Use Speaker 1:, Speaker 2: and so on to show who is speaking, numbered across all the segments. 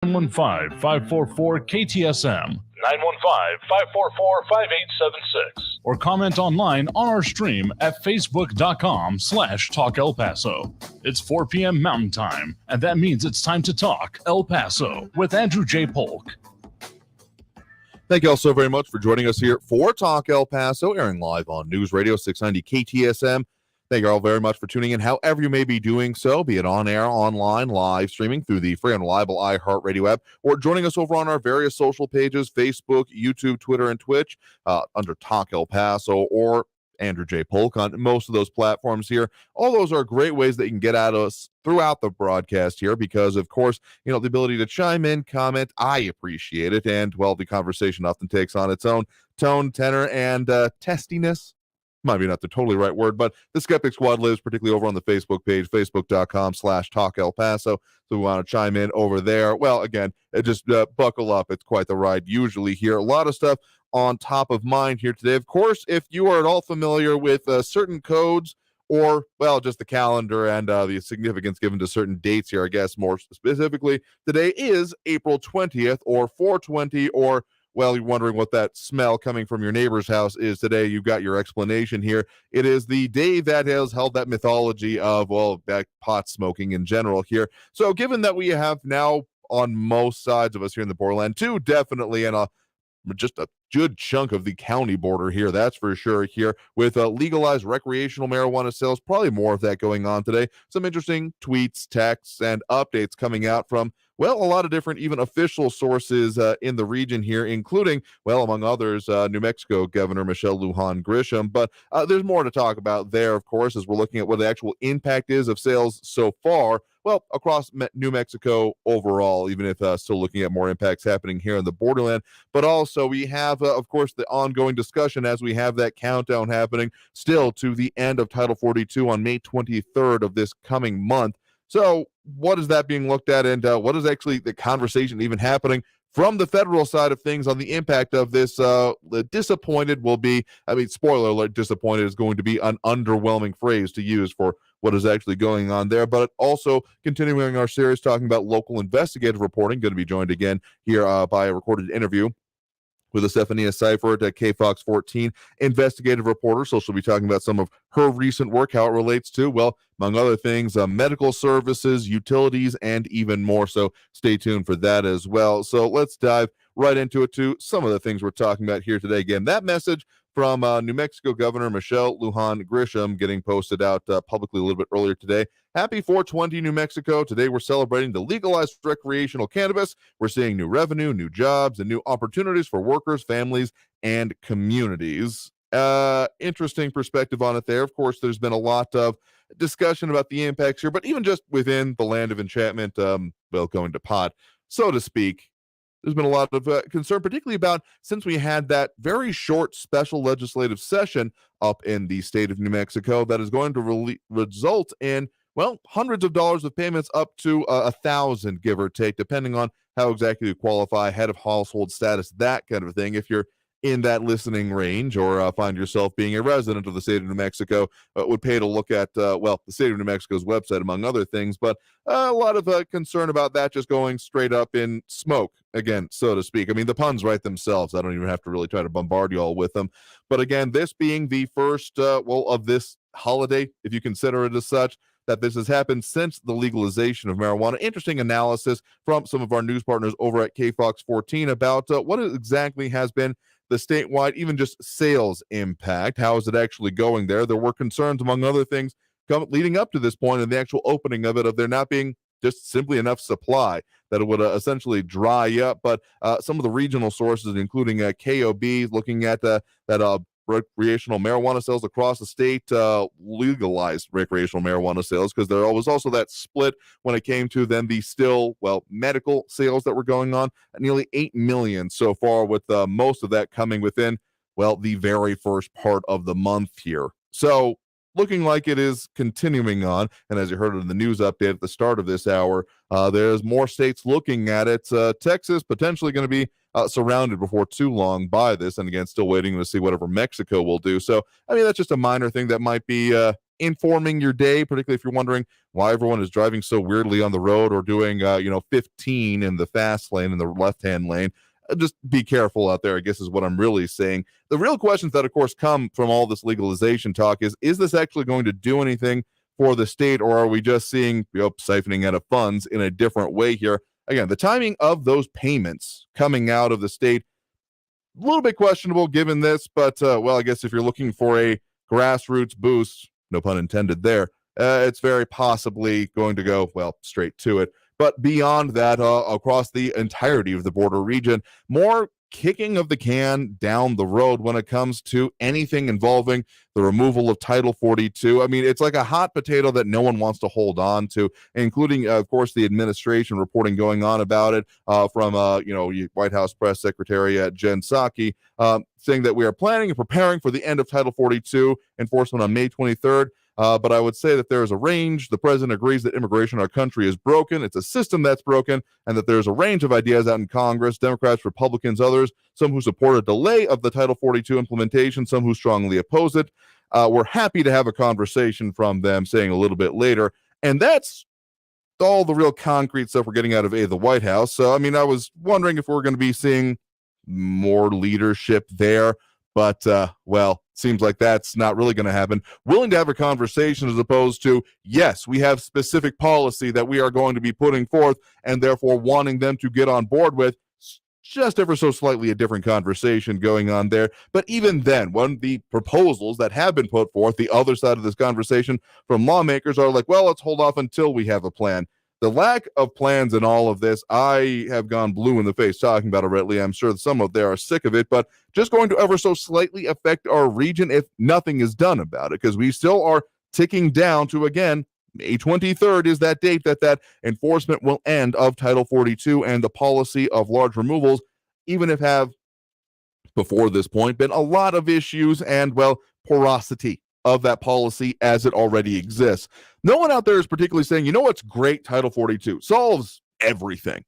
Speaker 1: 915-544-KTSM, 915-544-5876, or comment online on our stream at facebook.com/Talk El Paso. It's 4 p.m. Mountain Time, and that means it's time to talk El Paso with Andrew J. Polk.
Speaker 2: Thank you all so very much for joining us here for Talk El Paso, airing live on News Radio 690 KTSM. Thank you all very much for tuning in, however you may be doing so, be it on air, online, live streaming through the free and reliable iHeartRadio app, or joining us over on our various social pages, Facebook, YouTube, Twitter, and Twitch, under Talk El Paso or Andrew J. Polk on most of those platforms here. All those are great ways that you can get at us throughout the broadcast here because, of course, the ability to chime in, comment, I appreciate it. And, well, the conversation often takes on its own tone, tenor, and testiness. Might be not the totally right word, but the Skeptic Squad lives particularly over on the Facebook page, facebook.com/Talk El Paso. So we want to chime in over there. Well, again, just buckle up. It's quite the ride usually here. A lot of stuff on top of mind here today. Of course, if you are at all familiar with certain codes or, well, just the calendar and the significance given to certain dates here, I guess more specifically, today is April 20th or 420 or, well, you're wondering what that smell coming from your neighbor's house is today. You've got your explanation here. It is the day that has held that mythology of, well, that pot smoking in general here. So given that we have now on most sides of us here in the borderland, two definitely, and just a good chunk of the county border here, that's for sure here, with legalized recreational marijuana sales, probably more of that going on today. Some interesting tweets, texts, and updates coming out from, well, a lot of different even official sources in the region here, including, well, among others, New Mexico Governor Michelle Lujan Grisham. But there's more to talk about there, of course, as we're looking at what the actual impact is of sales so far, well, across New Mexico overall, even if still looking at more impacts happening here in the borderland. But also we have, of course, the ongoing discussion as we have that countdown happening still to the end of Title 42 on May 23rd of this coming month. So what is that being looked at, and what is actually the conversation even happening from the federal side of things on the impact of this? The disappointed will be, I mean, spoiler alert, disappointed is going to be an underwhelming phrase to use for what is actually going on there. But also continuing our series talking about local investigative reporting, going to be joined again here by a recorded interview with Estefania Seyffert at KFOX 14, investigative reporter. So she'll be talking about some of her recent work, how it relates to, well, among other things, medical services, utilities, and even more. So stay tuned for that as well. So let's dive right into it to some of the things we're talking about here today. Again, that message from New Mexico Governor Michelle Lujan Grisham getting posted out publicly a little bit earlier today. Happy 420 New Mexico. Today we're celebrating the legalized recreational cannabis. We're seeing new revenue, new jobs, and new opportunities for workers, families, and communities. Interesting perspective on it there. Of course, there's been a lot of discussion about the impacts here, but even just within the Land of Enchantment, well, going to pot, so to speak, there's been a lot of concern, particularly about since we had that very short special legislative session up in the state of New Mexico that is going to result in, well, hundreds of dollars of payments up to $1,000, give or take, depending on how exactly you qualify, head of household status, that kind of thing. If you're in that listening range or find yourself being a resident of the state of New Mexico, would pay to look at, well, the state of New Mexico's website, among other things. But a lot of concern about that just going straight up in smoke, again, so to speak. I mean, the puns write themselves. I don't even have to really try to bombard you all with them. But again, this being the first, well, of this holiday, if you consider it as such, that this has happened since the legalization of marijuana. Interesting analysis from some of our news partners over at KFOX 14 about what exactly has been the statewide, even just sales impact. How is it actually going there? There were concerns, among other things, leading up to this point and the actual opening of it, of there not being just simply enough supply, that it would essentially dry up. But some of the regional sources, including KOB, looking at that recreational marijuana sales across the state, legalized recreational marijuana sales, because there was also that split when it came to then the still, well, medical sales that were going on at nearly 8 million so far, with most of that coming within, well, the very first part of the month here. So looking like it is continuing on, and as you heard in the news update at the start of this hour, there's more states looking at it. Texas potentially going to be surrounded before too long by this, and again, still waiting to see whatever Mexico will do. So, I mean, that's just a minor thing that might be informing your day, particularly if you're wondering why everyone is driving so weirdly on the road or doing, 15 in the fast lane in the left-hand lane. Just be careful out there, I guess, is what I'm really saying. The real questions that, of course, come from all this legalization talk is this actually going to do anything for the state, or are we just seeing siphoning out of funds in a different way here? Again, the timing of those payments coming out of the state, a little bit questionable given this, but, I guess if you're looking for a grassroots boost, no pun intended there, it's very possibly going to go, straight to it. But beyond that, across the entirety of the border region, more kicking of the can down the road when it comes to anything involving the removal of Title 42. I mean, it's like a hot potato that no one wants to hold on to, including, of course, the administration reporting going on about it from, White House Press Secretary Jen Psaki, saying that we are planning and preparing for the end of Title 42 enforcement on May 23rd. But I would say that there is a range. The president agrees that immigration in our country is broken. It's a system that's broken, and that there's a range of ideas out in Congress, Democrats, Republicans, others, some who support a delay of the Title 42 implementation, some who strongly oppose it. We're happy to have a conversation from them, saying a little bit later. And that's all the real concrete stuff we're getting out of the White House. So, I mean, I was wondering if we're going to be seeing more leadership there. But, seems like that's not really going to happen. Willing to have a conversation as opposed to, yes, we have specific policy that we are going to be putting forth and therefore wanting them to get on board with. Just ever so slightly a different conversation going on there. But even then, when the proposals that have been put forth, the other side of this conversation from lawmakers are like, let's hold off until we have a plan. The lack of plans in all of this, I have gone blue in the face talking about already. I'm sure that some of there are sick of it, but just going to ever so slightly affect our region if nothing is done about it, because we still are ticking down to, again, May 23rd is that date that enforcement will end of Title 42 and the policy of large removals, even if have, before this point, been a lot of issues and, porosity of that policy as it already exists. No one out there is particularly saying, what's great, Title 42 solves everything,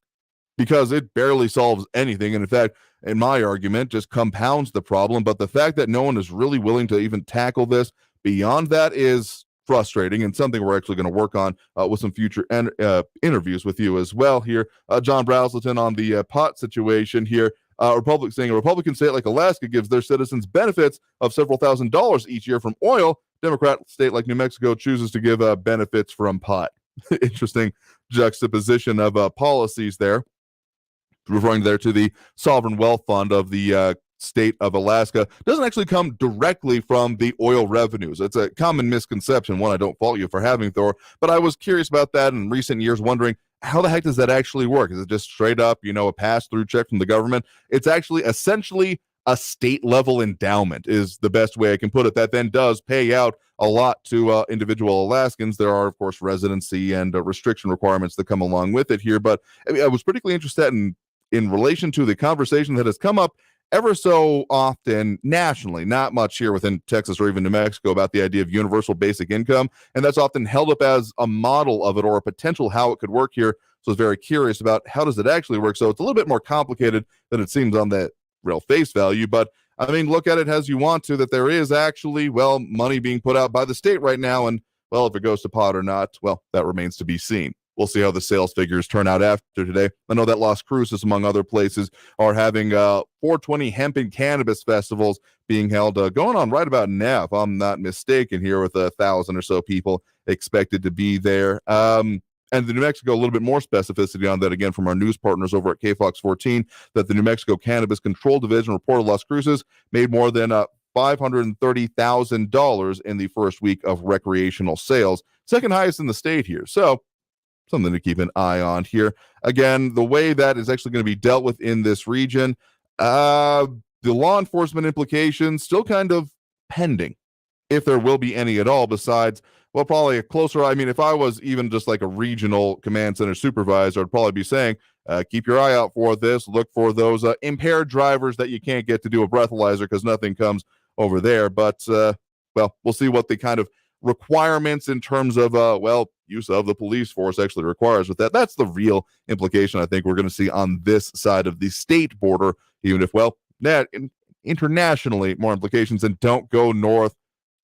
Speaker 2: because it barely solves anything. And in fact, in my argument, just compounds the problem. But the fact that no one is really willing to even tackle this beyond that is frustrating, and something we're actually going to work on with some future interviews with you as well here. John Brazelton on the pot situation here. A Republican state like Alaska gives their citizens benefits of several $1,000s each year from oil. Democrat state like New Mexico chooses to give benefits from pot. Interesting juxtaposition of policies there. Referring there to the Sovereign Wealth Fund of the state of Alaska doesn't actually come directly from the oil revenues. It's a common misconception, one I don't fault you for having, Thor, but I was curious about that in recent years, wondering how the heck does that actually work? Is it just straight up, a pass-through check from the government? It's actually essentially a state-level endowment is the best way I can put it, that then does pay out a lot to individual Alaskans. There are, of course, residency and restriction requirements that come along with it here, but I was particularly interested in relation to the conversation that has come up ever so often nationally, not much here within Texas or even New Mexico, about the idea of universal basic income. And that's often held up as a model of it or a potential how it could work here. So I was very curious about how does it actually work. So it's a little bit more complicated than it seems on the real face value. But I mean, look at it as you want to, that there is actually, money being put out by the state right now. And, if it goes to pot or not, that remains to be seen. We'll see how the sales figures turn out after today. I know that Las Cruces, among other places, are having 420 hemp and cannabis festivals being held, going on right about now, if I'm not mistaken, here with 1,000 or so people expected to be there. And the New Mexico, a little bit more specificity on that, again, from our news partners over at KFOX 14, that the New Mexico Cannabis Control Division reported Las Cruces made more than $530,000 in the first week of recreational sales, second highest in the state here. So something to keep an eye on here. Again, the way that is actually going to be dealt with in this region, the law enforcement implications still kind of pending, if there will be any at all, besides, probably a closer, if I was even just like a regional command center supervisor, I'd probably be saying, keep your eye out for this, look for those impaired drivers that you can't get to do a breathalyzer because nothing comes over there. But, we'll see what the kind of requirements in terms of, use of the police force actually requires with that. That's the real implication I think we're going to see on this side of the state border, even if, internationally, more implications, and don't go north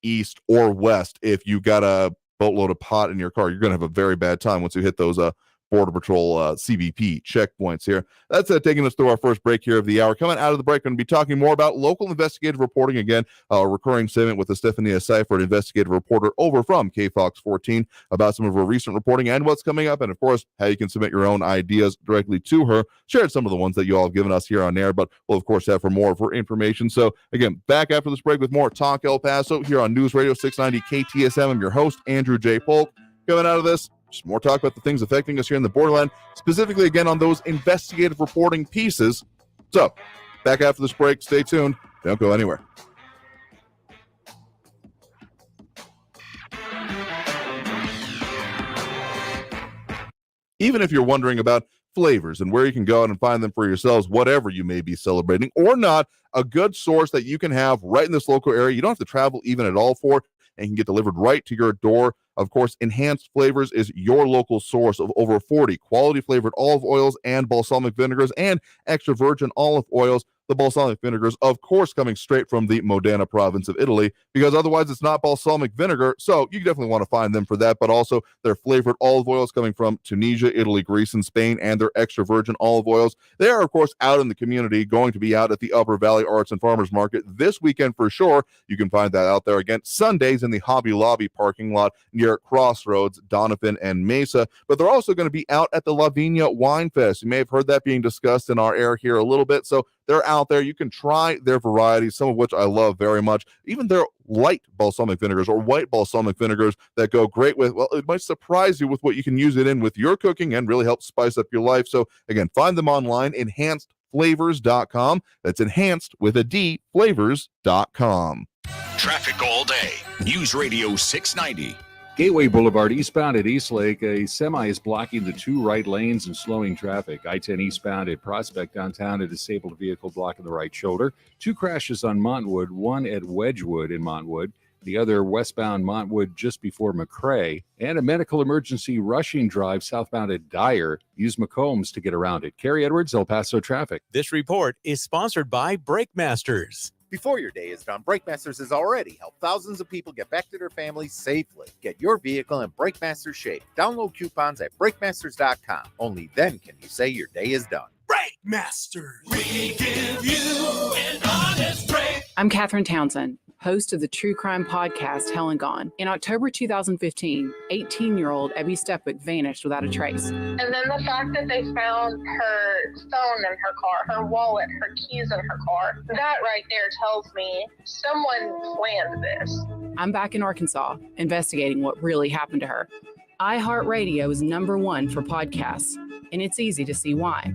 Speaker 2: east, or west. If you got a boatload of pot in your car, you're going to have a very bad time once you hit those Border Patrol CBP checkpoints here. That's taking us through our first break here of the hour. Coming out of the break, I'm going to be talking more about local investigative reporting again, a recurring segment with Estefania Seyffert, investigative reporter over from KFOX 14, about some of her recent reporting and what's coming up, and of course, how you can submit your own ideas directly to her. Shared some of the ones that you all have given us here on air, but we'll of course have for more of her information. So again, back after this break with more Talk El Paso here on News Radio 690 KTSM. I'm your host, Andrew J. Polk. Coming out of this, just more talk about the things affecting us here in the borderland, specifically again on those investigative reporting pieces. So, back after this break, stay tuned. Don't go anywhere. Even if you're wondering about flavors and where you can go out and find them for yourselves, whatever you may be celebrating or not, a good source that you can have right in this local area, you don't have to travel even at all for, and can get delivered right to your door. Of course, Enhanced Flavors is your local source of over 40 quality flavored olive oils and balsamic vinegars and extra virgin olive oils. The balsamic vinegars, of course, coming straight from the Modena province of Italy, because otherwise it's not balsamic vinegar. So you definitely want to find them for that. But also their flavored olive oils coming from Tunisia, Italy, Greece, and Spain, and their extra virgin olive oils. They are, of course, out in the community, going to be out at the Upper Valley Arts and Farmers Market this weekend for sure. You can find that out there again Sundays in the Hobby Lobby parking lot near Crossroads, Donovan, and Mesa. But they're also going to be out at the La Viña Wine Fest. You may have heard that being discussed in our air here a little bit. So they're out there. You can try their varieties, some of which I love very much. Even their light balsamic vinegars or white balsamic vinegars that go great with, well, it might surprise you with what you can use it in with your cooking and really help spice up your life. So again, find them online, enhancedflavors.com. That's enhanced with a D, flavors.com.
Speaker 3: Traffic all day. News Radio 690.
Speaker 4: Gateway Boulevard eastbound at Eastlake, a semi is blocking the two right lanes and slowing traffic. I-10 eastbound at Prospect downtown, a disabled vehicle blocking the right shoulder. Two crashes on Montwood, one at Wedgwood in Montwood, the other westbound Montwood just before McRae, and a medical emergency rushing drive southbound at Dyer. Use McCombs to get around it. Carrie Edwards, El Paso Traffic.
Speaker 5: This report is sponsored by Brake Masters.
Speaker 6: Before your day is done, Brake Masters has already helped thousands of people get back to their families safely. Get your vehicle in Brake Masters shape. Download coupons at brakemasters.com. Only then can you say your day is done.
Speaker 5: Brake Masters.
Speaker 7: We give you an honest break.
Speaker 8: I'm Katherine Townsend, host of the true crime podcast Hell and Gone. In October 2015, 18-year-old Ebby Stepwick vanished without a trace.
Speaker 9: And then the fact that they found her phone in her car, her wallet, her keys in her car, that right there tells me someone planned this.
Speaker 8: I'm back in Arkansas, investigating what really happened to her. iHeartRadio is #1 for podcasts, and it's easy to see why.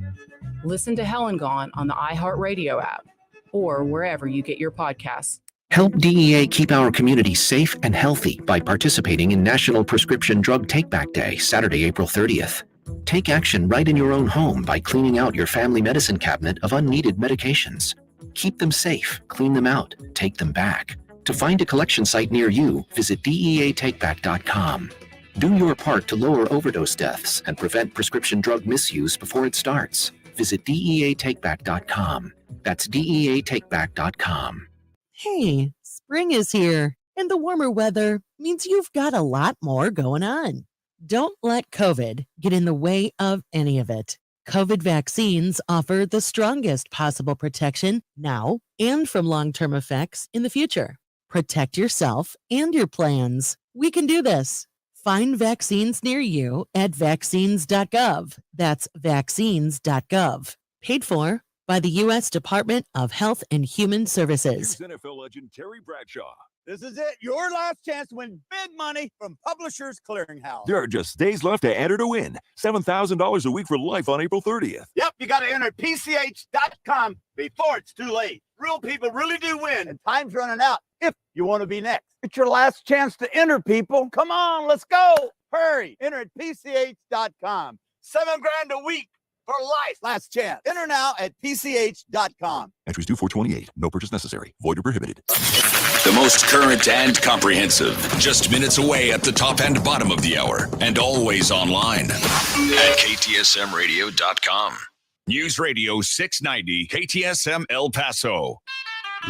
Speaker 8: Listen to Hell and Gone on the iHeartRadio app or wherever you get your podcasts.
Speaker 10: Help DEA keep our community safe and healthy by participating in National Prescription Drug Take-Back Day, Saturday, April 30th. Take action right in your own home by cleaning out your family medicine cabinet of unneeded medications. Keep them safe, clean them out, take them back. To find a collection site near you, visit DEATakeback.com. Do your part to lower overdose deaths and prevent prescription drug misuse before it starts. Visit DEATakeback.com. That's DEATakeback.com.
Speaker 11: Hey, spring is here, and the warmer weather means you've got a lot more going on. Don't let COVID get in the way of any of it. COVID vaccines offer the strongest possible protection now and from long-term effects in the future. Protect yourself and your plans. We can do this. Find vaccines near you at vaccines.gov. That's vaccines.gov. Paid for by the U.S. Department of Health and Human Services.
Speaker 12: Here's NFL legend Terry Bradshaw.
Speaker 13: This is it. Your last chance to win big money from Publishers Clearinghouse.
Speaker 12: There are just days left to enter to win. $7,000 a week for life on April 30th.
Speaker 13: Yep, you got to enter PCH.com before it's too late. Real people really do win, and time's running out if you want to be next. It's your last chance to enter, people. Come on, let's go. Hurry. Enter at PCH.com. $7,000 a week for life. Last chance. Enter now at PCH.com.
Speaker 12: Entries due 4/28. No purchase necessary. Void or prohibited.
Speaker 3: The most current and comprehensive. Just minutes away at the top and bottom of the hour. And always online at KTSMradio.com. News Radio 690 KTSM El Paso.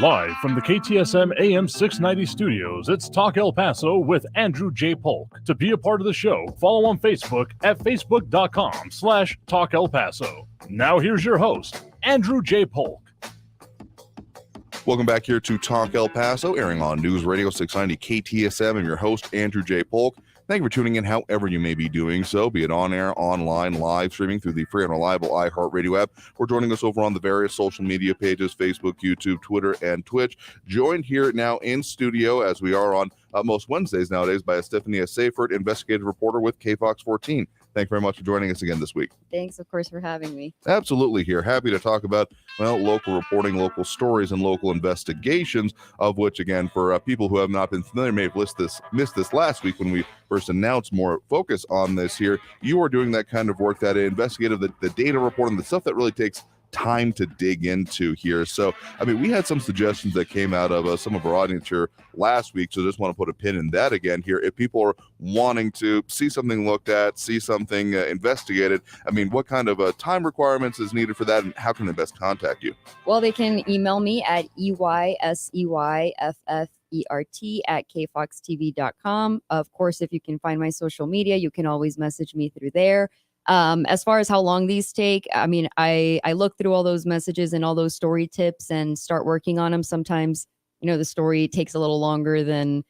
Speaker 1: Live from the KTSM AM 690 studios, it's Talk El Paso with Andrew J. Polk. To be a part of the show, follow on Facebook at facebook.com/Talk El Paso. Now here's your host, Andrew J. Polk.
Speaker 2: Welcome back here to Talk El Paso, airing on News Radio 690 KTSM. I'm your host, Andrew J. Polk. Thank you for tuning in however you may be doing so, be it on air, online, live streaming through the free and reliable iHeartRadio app, or joining us over on the various social media pages, Facebook, YouTube, Twitter, and Twitch. Joined here now in studio, as we are on most Wednesdays nowadays, by Estefania Seyffert, investigative reporter with KFOX 14. Thank you very much for joining us again this week.
Speaker 14: Thanks, of course, for having me.
Speaker 2: Absolutely here. Happy to talk about, well, local reporting, local stories, and local investigations, of which, again, for people who have not been familiar, may have missed this last week when we first announced more focus on this here. You are doing that kind of work, that investigative, the data reporting, the stuff that really takes time to dig into here. So, I mean, we had some suggestions that came out of some of our audience here last week, so just want to put a pin in that again here. If people are wanting to see something looked at, see something investigated, I mean, what kind of time requirements is needed for that, and how can they best contact you?
Speaker 14: Well, they can email me at eyseyffert@kfoxtv.com. Of course, if you can find my social media, you can always message me through there. As far as how long these take, I mean, I look through all those messages and all those story tips and start working on them. Sometimes, you know, the story takes a little longer than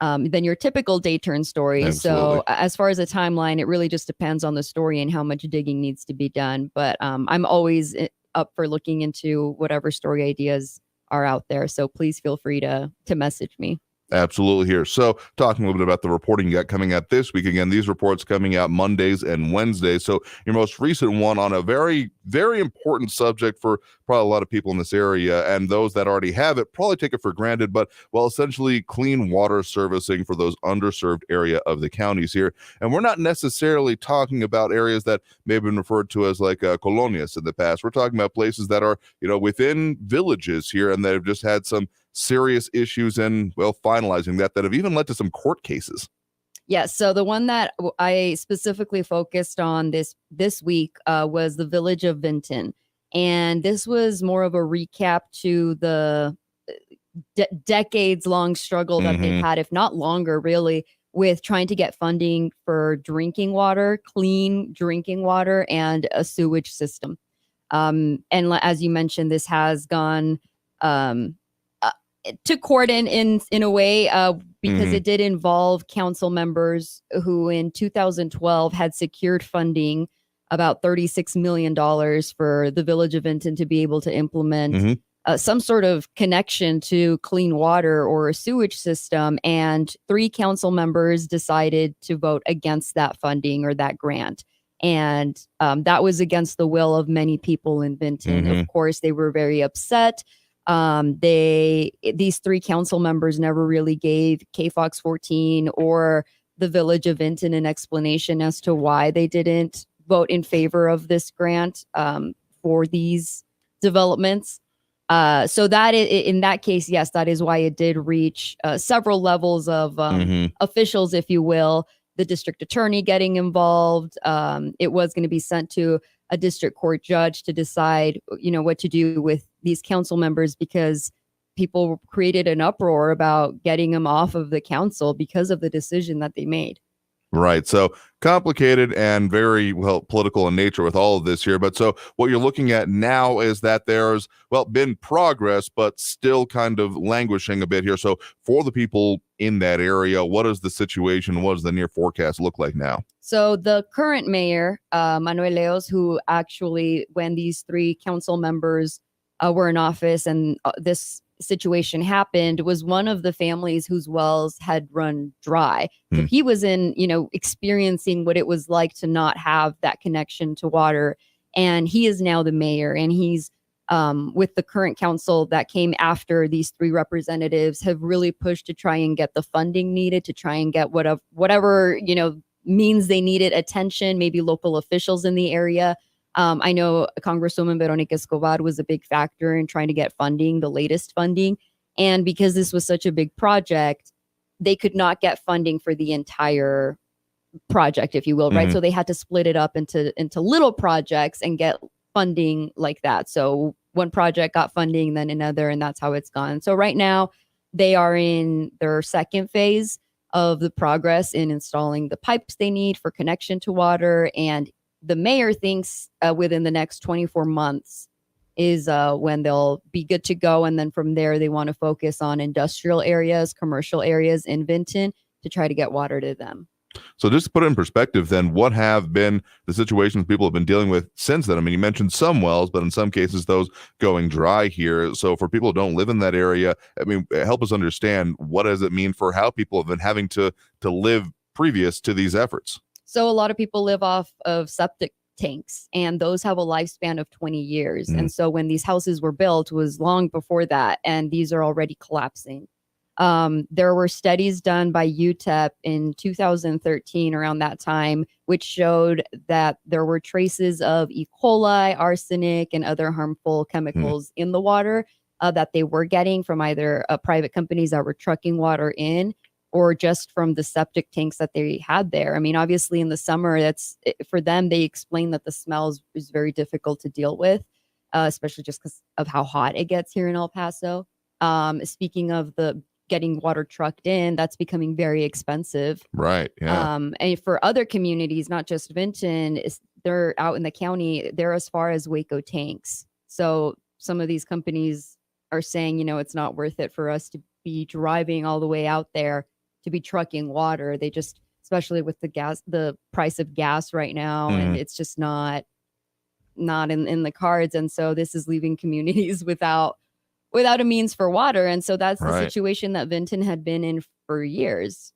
Speaker 14: your typical day turn story.
Speaker 2: Absolutely.
Speaker 14: So as far as a timeline, it really just depends on the story and how much digging needs to be done. But I'm always up for looking into whatever story ideas are out there. So please feel free to message me.
Speaker 2: Absolutely here. So talking a little bit about the reporting you got coming out this week. Again, these reports coming out Mondays and Wednesdays. So your most recent one on a very, very important subject for probably a lot of people in this area, and those that already have it probably take it for granted, but, well, essentially clean water servicing for those underserved area of the counties here. And we're not necessarily talking about areas that may have been referred to as like colonias in the past. We're talking about places that are, you know, within villages here, and that have just had some serious issues and, well, finalizing that have even led to some court cases.
Speaker 14: Yes. So the one that I specifically focused on this week was the village of Vinton. And this was more of a recap to the decades-long struggle that they've had, if not longer, really, with trying to get funding for drinking water, clean drinking water, and a sewage system. And as you mentioned, this has gone to court in a way because it did involve council members who in 2012 had secured funding, about $36 million for the village of Vinton to be able to implement some sort of connection to clean water or a sewage system. And 3 council members decided to vote against that funding or that grant. And that was against the will of many people in Vinton. Of course, they were very upset. These 3 council members never really gave KFOX 14 or the village of Vinton an explanation as to why they didn't vote in favor of this grant for these developments. So that in that case, yes, that is why it did reach several levels of officials, if you will. The district attorney getting involved. It was going to be sent to a district court judge to decide, you know, what to do with these council members, because people created an uproar about getting them off of the council because of the decision that they made.
Speaker 2: Right. So complicated and very, well, political in nature with all of this here. But so what you're looking at now is that there's, well, been progress, but still kind of languishing a bit here. So for the people in that area, what is the situation? What does the near forecast look like now?
Speaker 14: So the current mayor, Manuel Leos, who actually, when these 3 council members were in office and this situation happened, was one of the families whose wells had run dry. So he was experiencing what it was like to not have that connection to water. And he is now the mayor, and he's with the current council that came after these 3 representatives have really pushed to try and get the funding needed to try and get whatever means they needed attention, maybe local officials in the area. I know Congresswoman Veronica Escobar was a big factor in trying to get funding, the latest funding. And because this was such a big project, they could not get funding for the entire project, if you will, right? So they had to split it up into little projects and get funding like that. So one project got funding, then another, and that's how it's gone. So right now they are in their second phase of the progress in installing the pipes they need for connection to water. And the mayor thinks within the next 24 months is when they'll be good to go. And then from there, they want to focus on industrial areas, commercial areas in Vinton to try to get water to them.
Speaker 2: So just to put it in perspective, then, what have been the situations people have been dealing with since then? I mean, you mentioned some wells, but in some cases, those going dry here. So for people who don't live in that area, I mean, help us understand, what does it mean for how people have been having to live previous to these efforts?
Speaker 14: So a lot of people live off of septic tanks, and those have a lifespan of 20 years. And so when these houses were built was long before that, and these are already collapsing. There were studies done by UTEP in 2013 around that time, which showed that there were traces of E. coli, arsenic, and other harmful chemicals in the water that they were getting from either private companies that were trucking water in, or just from the septic tanks that they had there. I mean, obviously in the summer, for them, they explain that the smell is very difficult to deal with, especially just because of how hot it gets here in El Paso. Speaking of the getting water trucked in, that's becoming very expensive.
Speaker 2: Right. Yeah.
Speaker 14: And for other communities, not just Vinton, they're out in the county, they're as far as Waco tanks. So some of these companies are saying, it's not worth it for us to be driving all the way out there to be trucking water. They just, especially with the price of gas right now, and it's just not in the cards. And so this is leaving communities without a means for water. And so that's the situation that Vinton had been in for years.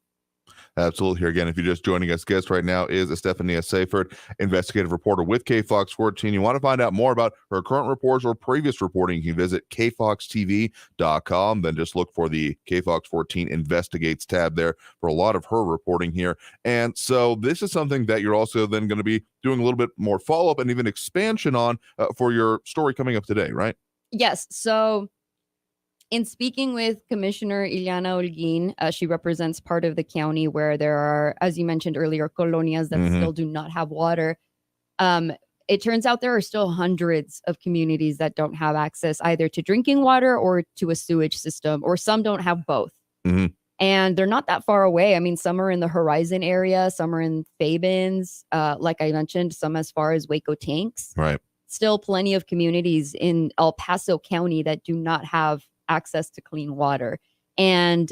Speaker 2: Absolutely. Here again, if you're just joining us, guest right now is Estefania Seyffert, investigative reporter with KFOX 14. You want to find out more about her current reports or previous reporting, you can visit kfoxtv.com. Then just look for the KFOX 14 Investigates tab there for a lot of her reporting here. And so this is something that you're also then going to be doing a little bit more follow-up and even expansion on for your story coming up today, right?
Speaker 14: Yes. So in speaking with Commissioner Ileana Holguin, she represents part of the county where there are, as you mentioned earlier, colonias that still do not have water. It turns out there are still hundreds of communities that don't have access either to drinking water or to a sewage system, or some don't have both. And they're not that far away. I mean, some are in the Horizon area, some are in Fabens, like I mentioned, some as far as Waco tanks.
Speaker 2: Right.
Speaker 14: Still plenty of communities in El Paso County that do not have access to clean water. And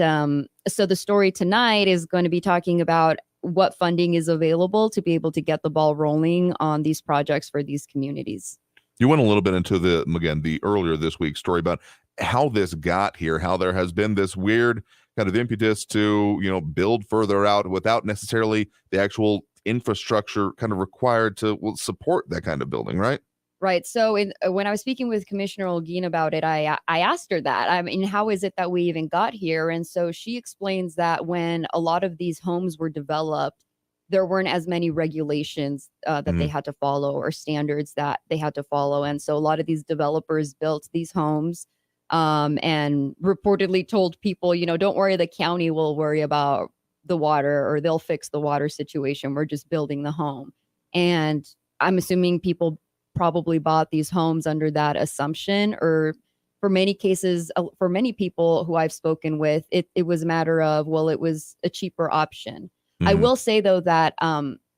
Speaker 14: so the story tonight is going to be talking about what funding is available to be able to get the ball rolling on these projects for these communities.
Speaker 2: You went a little bit into the earlier this week's story about how this got here, how there has been this weird kind of impetus to, build further out without necessarily the actual infrastructure kind of required to support that kind of building, right?
Speaker 14: Right. So when I was speaking with Commissioner Holguin about it, I asked her that. I mean, how is it that we even got here? And so she explains that when a lot of these homes were developed, there weren't as many regulations that they had to follow, or standards that they had to follow. And so a lot of these developers built these homes and reportedly told people, don't worry, the county will worry about the water, or they'll fix the water situation. We're just building the home. And I'm assuming people probably bought these homes under that assumption, or for many cases, for many people who I've spoken with, it was a matter of, well, it was a cheaper option. I will say, though, that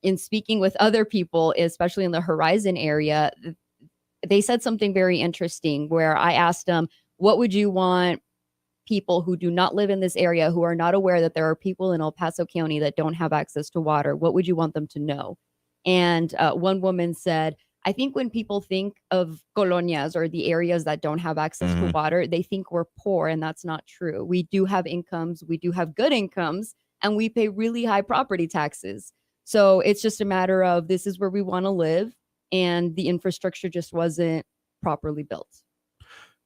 Speaker 14: in speaking with other people, especially in the Horizon area, they said something very interesting where I asked them, what would you want people who do not live in this area, who are not aware that there are people in El Paso County that don't have access to water, what would you want them to know? And one woman said, I think when people think of colonias, or the areas that don't have access to water, they think we're poor, and that's not true. We do have incomes, we do have good incomes, and we pay really high property taxes. So it's just a matter of, this is where we want to live, and the infrastructure just wasn't properly built.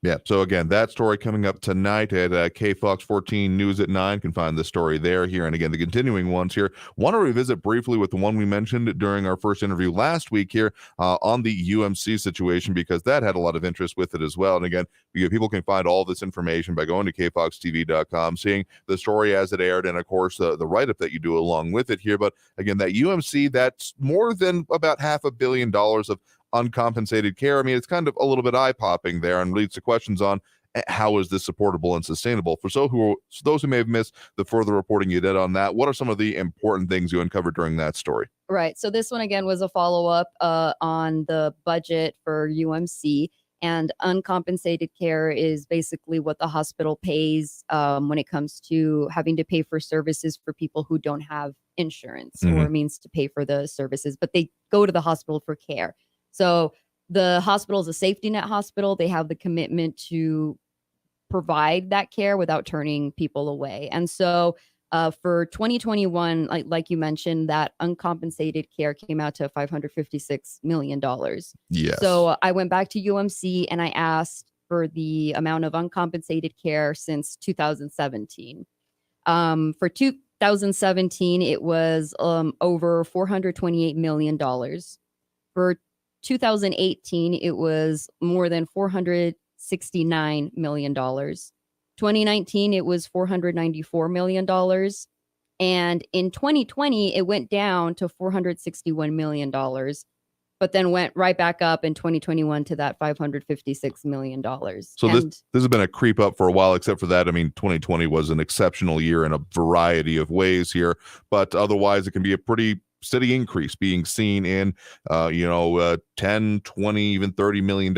Speaker 2: Yeah. So again, that story coming up tonight at KFOX 14 News at 9. Can find the story there, here. And again, the continuing ones here. Want to revisit briefly with the one we mentioned during our first interview last week here on the UMC situation, because that had a lot of interest with it as well. And again, people can find all this information by going to kfoxtv.com, seeing the story as it aired, and of course the write-up that you do along with it here. But again, that UMC, that's more than about $500 million of uncompensated care. I mean, it's kind of a little bit eye-popping there and leads to questions on how is this supportable and sustainable. For those who may have missed the further reporting you did on that, what are some of the important things you uncovered during that story?
Speaker 14: Right. So this one, again, was a follow-up on the budget for UMC. And uncompensated care is basically what the hospital pays when it comes to having to pay for services for people who don't have insurance or means to pay for the services, but they go to the hospital for care. So the hospital is a safety net hospital. They have the commitment to provide that care without turning people away. And so for 2021, like you mentioned, that uncompensated care came out to $556 million.
Speaker 2: Yes.
Speaker 14: So I went back to UMC and I asked for the amount of uncompensated care since 2017. For 2017, it was over $428 million. For 2018, it was more than $469 million. 2019, it was $494 million. And in 2020, it went down to $461 million, but then went right back up in 2021 to that $556 million.
Speaker 2: So this has been a creep up for a while, except for that. I mean, 2020 was an exceptional year in a variety of ways here, but otherwise it can be a pretty steady increase being seen in, 10, 20, even $30 million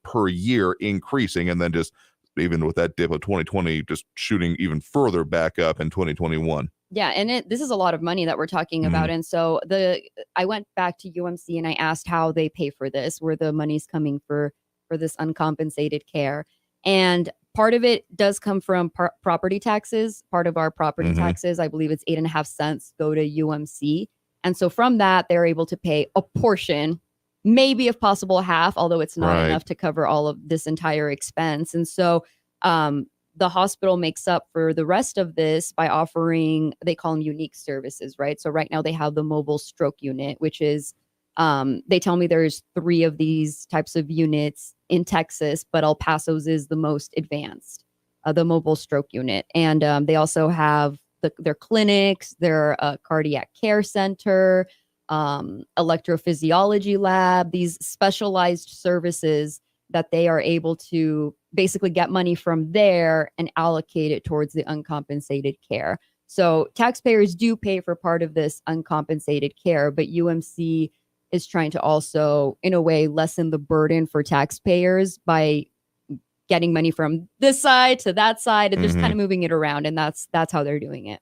Speaker 2: per year increasing. And then just even with that dip of 2020, just shooting even further back up in 2021.
Speaker 14: Yeah, and this is a lot of money that we're talking about. And so I went back to UMC and I asked how they pay for this, where the money's coming for this uncompensated care. And part of it does come from property taxes. Part of our property taxes, I believe it's 8.5 cents, go to UMC. And so from that, they're able to pay a portion, maybe if possible half, although it's not enough to cover all of this entire expense. And so the hospital makes up for the rest of this by offering, they call them unique services, right? So right now they have the mobile stroke unit, which is, they tell me there's 3 of these types of units in Texas, but El Paso's is the most advanced, the mobile stroke unit. And they also have their clinics, their cardiac care center, electrophysiology lab, these specialized services that they are able to basically get money from there and allocate it towards the uncompensated care. So taxpayers do pay for part of this uncompensated care, but UMC is trying to also, in a way, lessen the burden for taxpayers by getting money from this side to that side and just kind of moving it around. And that's how they're doing it.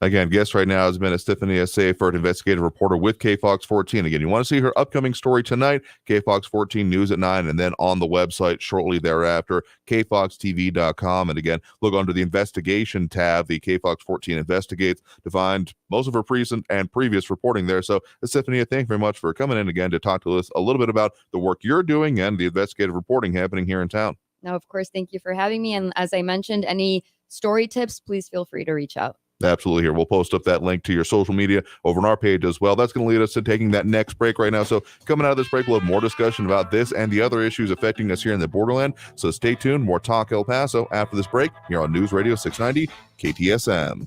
Speaker 2: Again, guest right now has been Estefania Seyffert, investigative reporter with KFOX 14. Again, you want to see her upcoming story tonight, KFOX 14 News at 9, and then on the website shortly thereafter, kfoxtv.com. And again, look under the investigation tab, the KFOX 14 Investigates, to find most of her recent and previous reporting there. So, Estefania, thank you very much for coming in again to talk to us a little bit about the work you're doing and the investigative reporting happening here in town.
Speaker 14: No, of course, thank you for having me. And as I mentioned, any story tips, please feel free to reach out.
Speaker 2: Absolutely. Here, we'll post up that link to your social media over on our page as well. That's going to lead us to taking that next break right now. So coming out of this break, we'll have more discussion about this and the other issues affecting us here in the borderland. So stay tuned. More Talk El Paso after this break here on News Radio 690 KTSM.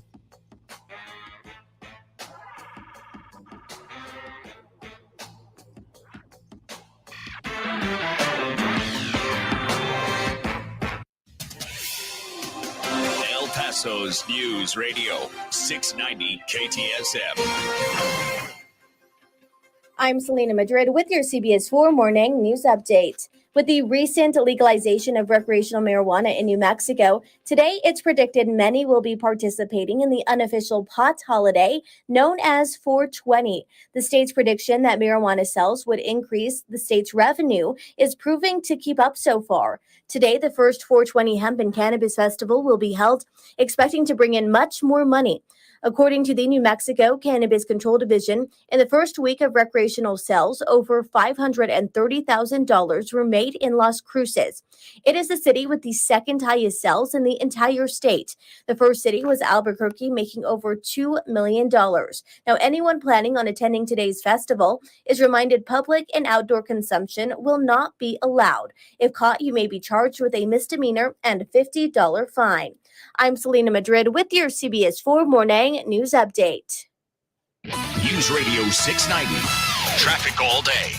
Speaker 3: Paso's News Radio 690 KTSM.
Speaker 15: I'm Selena Madrid with your CBS 4 Morning News Update. With the recent legalization of recreational marijuana in New Mexico, today it's predicted many will be participating in the unofficial pot holiday known as 420. The state's prediction that marijuana sales would increase the state's revenue is proving to keep up so far. Today, the first 420 Hemp and Cannabis Festival will be held, expecting to bring in much more money. According to the New Mexico Cannabis Control Division, in the first week of recreational sales, over $530,000 were made in Las Cruces. It is the city with the second highest sales in the entire state. The first city was Albuquerque, making over $2 million. Now, anyone planning on attending today's festival is reminded public and outdoor consumption will not be allowed. If caught, you may be charged with a misdemeanor and a $50 fine. I'm Selena Madrid with your CBS 4 Morning News Update.
Speaker 3: News Radio 690. Traffic all day.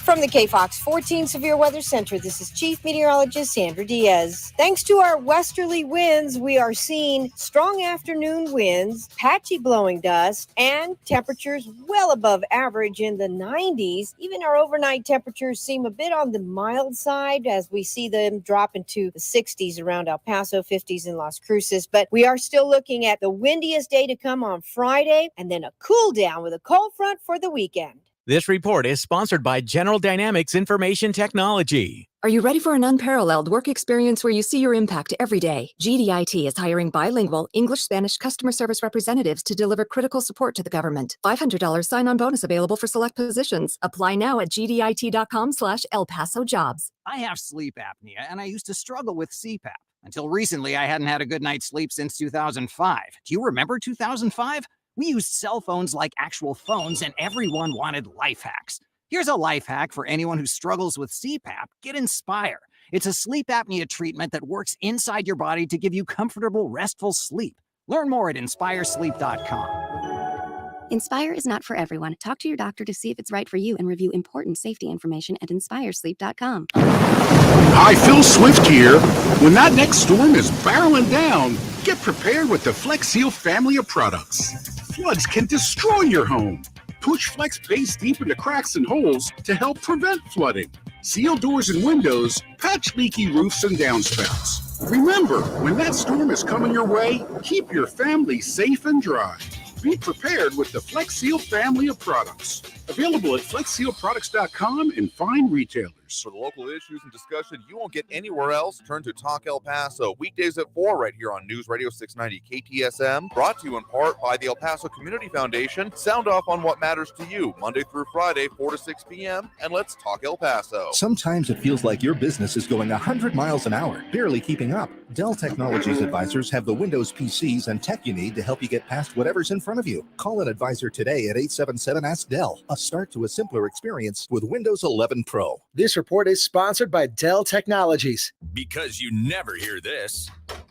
Speaker 16: From the KFOX 14 Severe Weather Center, this is Chief Meteorologist Sandra Diaz. Thanks to our westerly winds, we are seeing strong afternoon winds, patchy blowing dust, and temperatures well above average in the 90s. Even our overnight temperatures seem a bit on the mild side as we see them drop into the 60s around El Paso, 50s in Las Cruces. But we are still looking at the windiest day to come on Friday, and then a cool down with a cold front for the weekend.
Speaker 5: This report is sponsored by General Dynamics Information Technology.
Speaker 17: Are you ready for an unparalleled work experience where you see your impact every day? GDIT is hiring bilingual English-Spanish customer service representatives to deliver critical support to the government. $500 sign-on bonus available for select positions. Apply now at gdit.com/El Paso Jobs.
Speaker 18: I have sleep apnea, and I used to struggle with CPAP. Until recently, I hadn't had a good night's sleep since 2005. Do you remember 2005? We used cell phones like actual phones, and everyone wanted life hacks. Here's a life hack for anyone who struggles with CPAP. Get Inspire. It's a sleep apnea treatment that works inside your body to give you comfortable, restful sleep. Learn more at inspiresleep.com.
Speaker 19: Inspire is not for everyone. Talk to your doctor to see if it's right for you and review important safety information at inspiresleep.com.
Speaker 20: Hi, Phil Swift here. When that next storm is barreling down, get prepared with the Flex Seal family of products. Floods can destroy your home. Push Flex base deep into cracks and holes to help prevent flooding. Seal doors and windows, patch leaky roofs and downspouts. Remember, when that storm is coming your way, keep your family safe and dry. Be prepared with the Flex Seal family of products. Available at flexsealproducts.com and fine retailers.
Speaker 2: For the local issues and discussion you won't get anywhere else, turn to Talk El Paso, weekdays at 4 right here on News Radio 690 KTSM, brought to you in part by the El Paso Community Foundation. Sound off on what matters to you, Monday through Friday, 4 to 6 p.m., and let's talk El Paso.
Speaker 21: Sometimes it feels like your business is going 100 miles an hour, barely keeping up. Dell Technologies advisors have the Windows PCs and tech you need to help you get past whatever's in front of you. Call an advisor today at 877-ASK-DELL. A start to a simpler experience with Windows 11 Pro.
Speaker 22: This report is sponsored by Dell Technologies.
Speaker 3: Because you never hear this.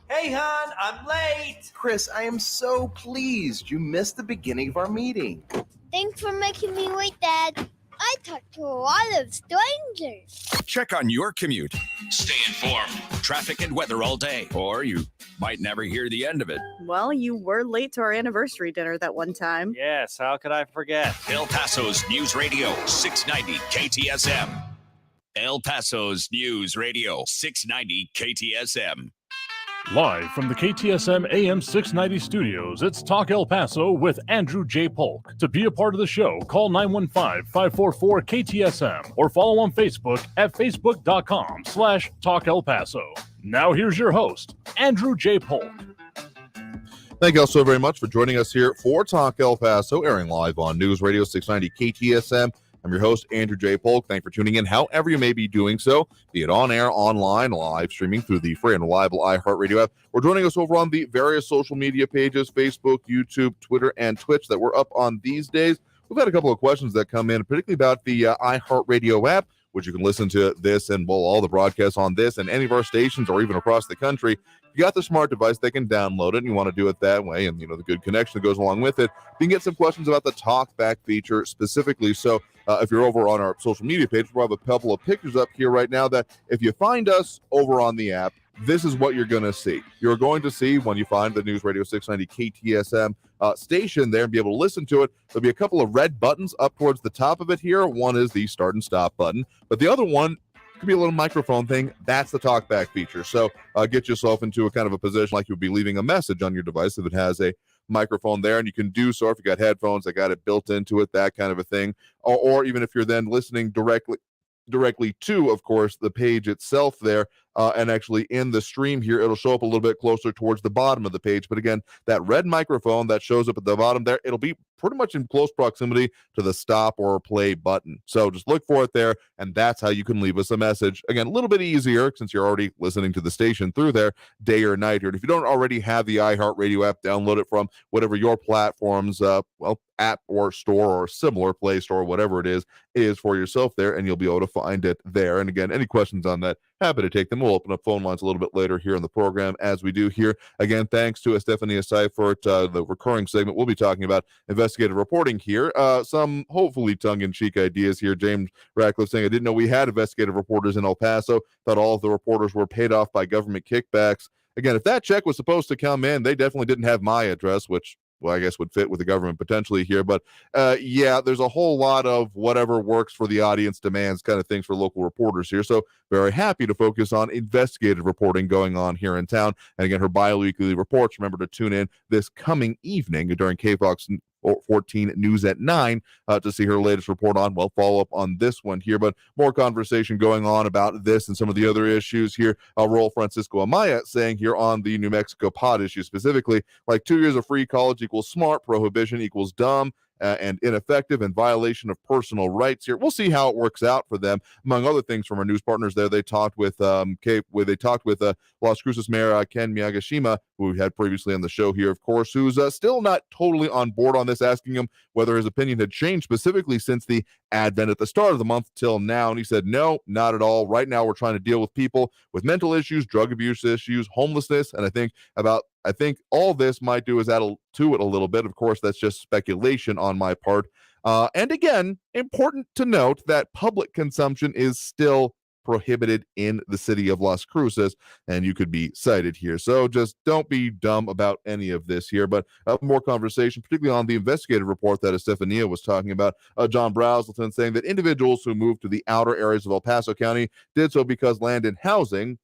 Speaker 23: Hey, hon, I'm late.
Speaker 24: Chris, I am so pleased you missed the beginning of our meeting.
Speaker 25: Thanks for making me wait, Dad. I talked to a lot of strangers.
Speaker 3: Check on your commute. Stay informed. Traffic and weather all day. Or you might never hear the end of it.
Speaker 26: Well, you were late to our anniversary dinner that one time.
Speaker 27: Yes, how could I forget?
Speaker 3: El Paso's News Radio 690 KTSM. El Paso's News Radio 690 KTSM.
Speaker 1: Live from the KTSM AM 690 studios, it's Talk El Paso with Andrew J. Polk. To be a part of the show, call 915-544-KTSM or follow on Facebook at facebook.com/Talk El Paso. Now here's your host, Andrew J. Polk.
Speaker 2: Thank you all so very much for joining us here for Talk El Paso, airing live on News Radio 690 KTSM. I'm your host, Andrew J. Polk. Thanks for tuning in, however you may be doing so, be it on air, online, live streaming through the free and reliable iHeartRadio app, or joining us over on the various social media pages, Facebook, YouTube, Twitter, and Twitch that we're up on these days. We've had a couple of questions that come in, particularly about the iHeartRadio app, which you can listen to this and all the broadcasts on this and any of our stations or even across the country. If you got the smart device, they can download it, and you want to do it that way, and the good connection that goes along with it. You can get some questions about the talk back feature specifically. So if you're over on our social media page, we'll have a couple of pictures up here right now that if you find us over on the app, this is what you're going to see. You're going to see when you find the News Radio 690 KTSM station there and be able to listen to it. There'll be a couple of red buttons up towards the top of it here. One is the start and stop button, but the other one could be a little microphone thing. That's the talkback feature. So get yourself into a kind of a position like you'd be leaving a message on your device if it has a microphone there, and you can do so if you got headphones that got it built into it, that kind of a thing, or even if you're then listening directly to, of course, the page itself there. And actually in the stream here, it'll show up a little bit closer towards the bottom of the page. But again, that red microphone that shows up at the bottom there, it'll be pretty much in close proximity to the stop or play button. So just look for it there, and that's how you can leave us a message. Again, a little bit easier since you're already listening to the station through there day or night here. And if you don't already have the iHeartRadio app, download it from whatever your platforms, app or store or similar Play Store, whatever it is for yourself there, and you'll be able to find it there. And again, any questions on that, happy to take them. We'll open up phone lines a little bit later here in the program as we do here. Again, thanks to Estefania Seyffert, the recurring segment. We'll be talking about investigative investigative reporting here. Some hopefully tongue-in-cheek ideas here. James Ratcliffe saying, I didn't know we had investigative reporters in El Paso. Thought all of the reporters were paid off by government kickbacks. Again, if that check was supposed to come in, they definitely didn't have my address, which, well, I guess would fit with the government potentially here. But yeah, there's a whole lot of whatever works for the audience demands kind of things for local reporters here. So very happy to focus on investigative reporting going on here in town. And again, her bi-weekly reports, remember to tune in this coming evening during KFOX 14 News at 9 to see her latest report on, well, follow up on this one here. But more conversation going on about this and some of the other issues here. Raul Francisco Amaya saying here on the New Mexico pod issue specifically, like 2 years of free college equals smart, prohibition equals dumb. And ineffective and violation of personal rights here. We'll see how it works out for them. Among other things, from our news partners there, they talked with Las Cruces Mayor Ken Miyagishima, who we had previously on the show here, of course, who's still not totally on board on this, asking him whether his opinion had changed specifically since the advent at the start of the month till now. And he said, no, not at all. Right now, we're trying to deal with people with mental issues, drug abuse issues, homelessness, and I think all this might do is add to it a little bit. Of course, that's just speculation on my part. And again, important to note that public consumption is still prohibited in the city of Las Cruces, and you could be cited here. So just don't be dumb about any of this here. But more conversation, particularly on the investigative report that Estefania was talking about. John Brazelton saying that individuals who moved to the outer areas of El Paso County did so because land and housing,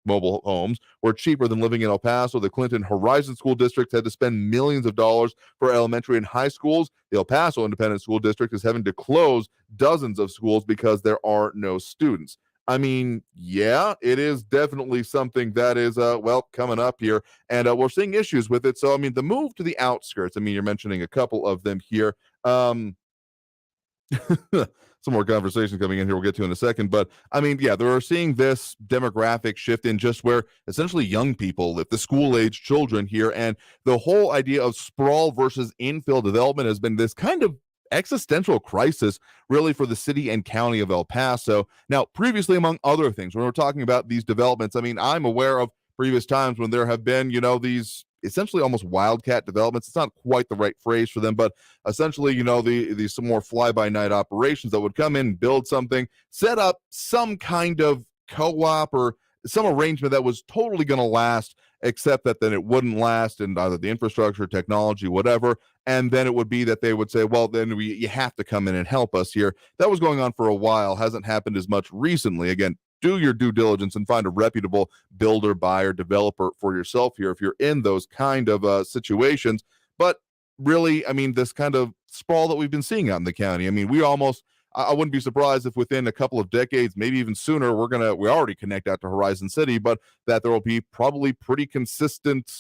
Speaker 2: mobile homes, were cheaper than living in El Paso. The Clinton Horizon School District had to spend millions of dollars for elementary and high schools. The El Paso Independent School District is having to close dozens of schools because there are no students. I mean, yeah, it is definitely something that is, coming up here, and we're seeing issues with it. So, I mean, the move to the outskirts, I mean, you're mentioning a couple of them here. Some more conversation coming in here we'll get to in a second. But, I mean, yeah, they're seeing this demographic shift in just where essentially young people live, the school-age children here, and the whole idea of sprawl versus infill development has been this kind of existential crisis really for the city and county of El Paso. Now, previously, among other things, when we're talking about these developments, I mean, I'm aware of previous times when there have been, these essentially almost wildcat developments. It's not quite the right phrase for them, but essentially, these some more fly-by-night operations that would come in, build something, set up some kind of co-op or some arrangement that was totally going to last, except that then it wouldn't last in either the infrastructure, technology, whatever. And then it would be that they would say, well, then you have to come in and help us here. That was going on for a while. Hasn't happened as much recently. Again, do your due diligence and find a reputable builder, buyer, developer for yourself here if you're in those kind of situations. But really, I mean, this kind of sprawl that we've been seeing out in the county, I mean, I wouldn't be surprised if within a couple of decades, maybe even sooner, we already connect out to Horizon City, but that there will be probably pretty consistent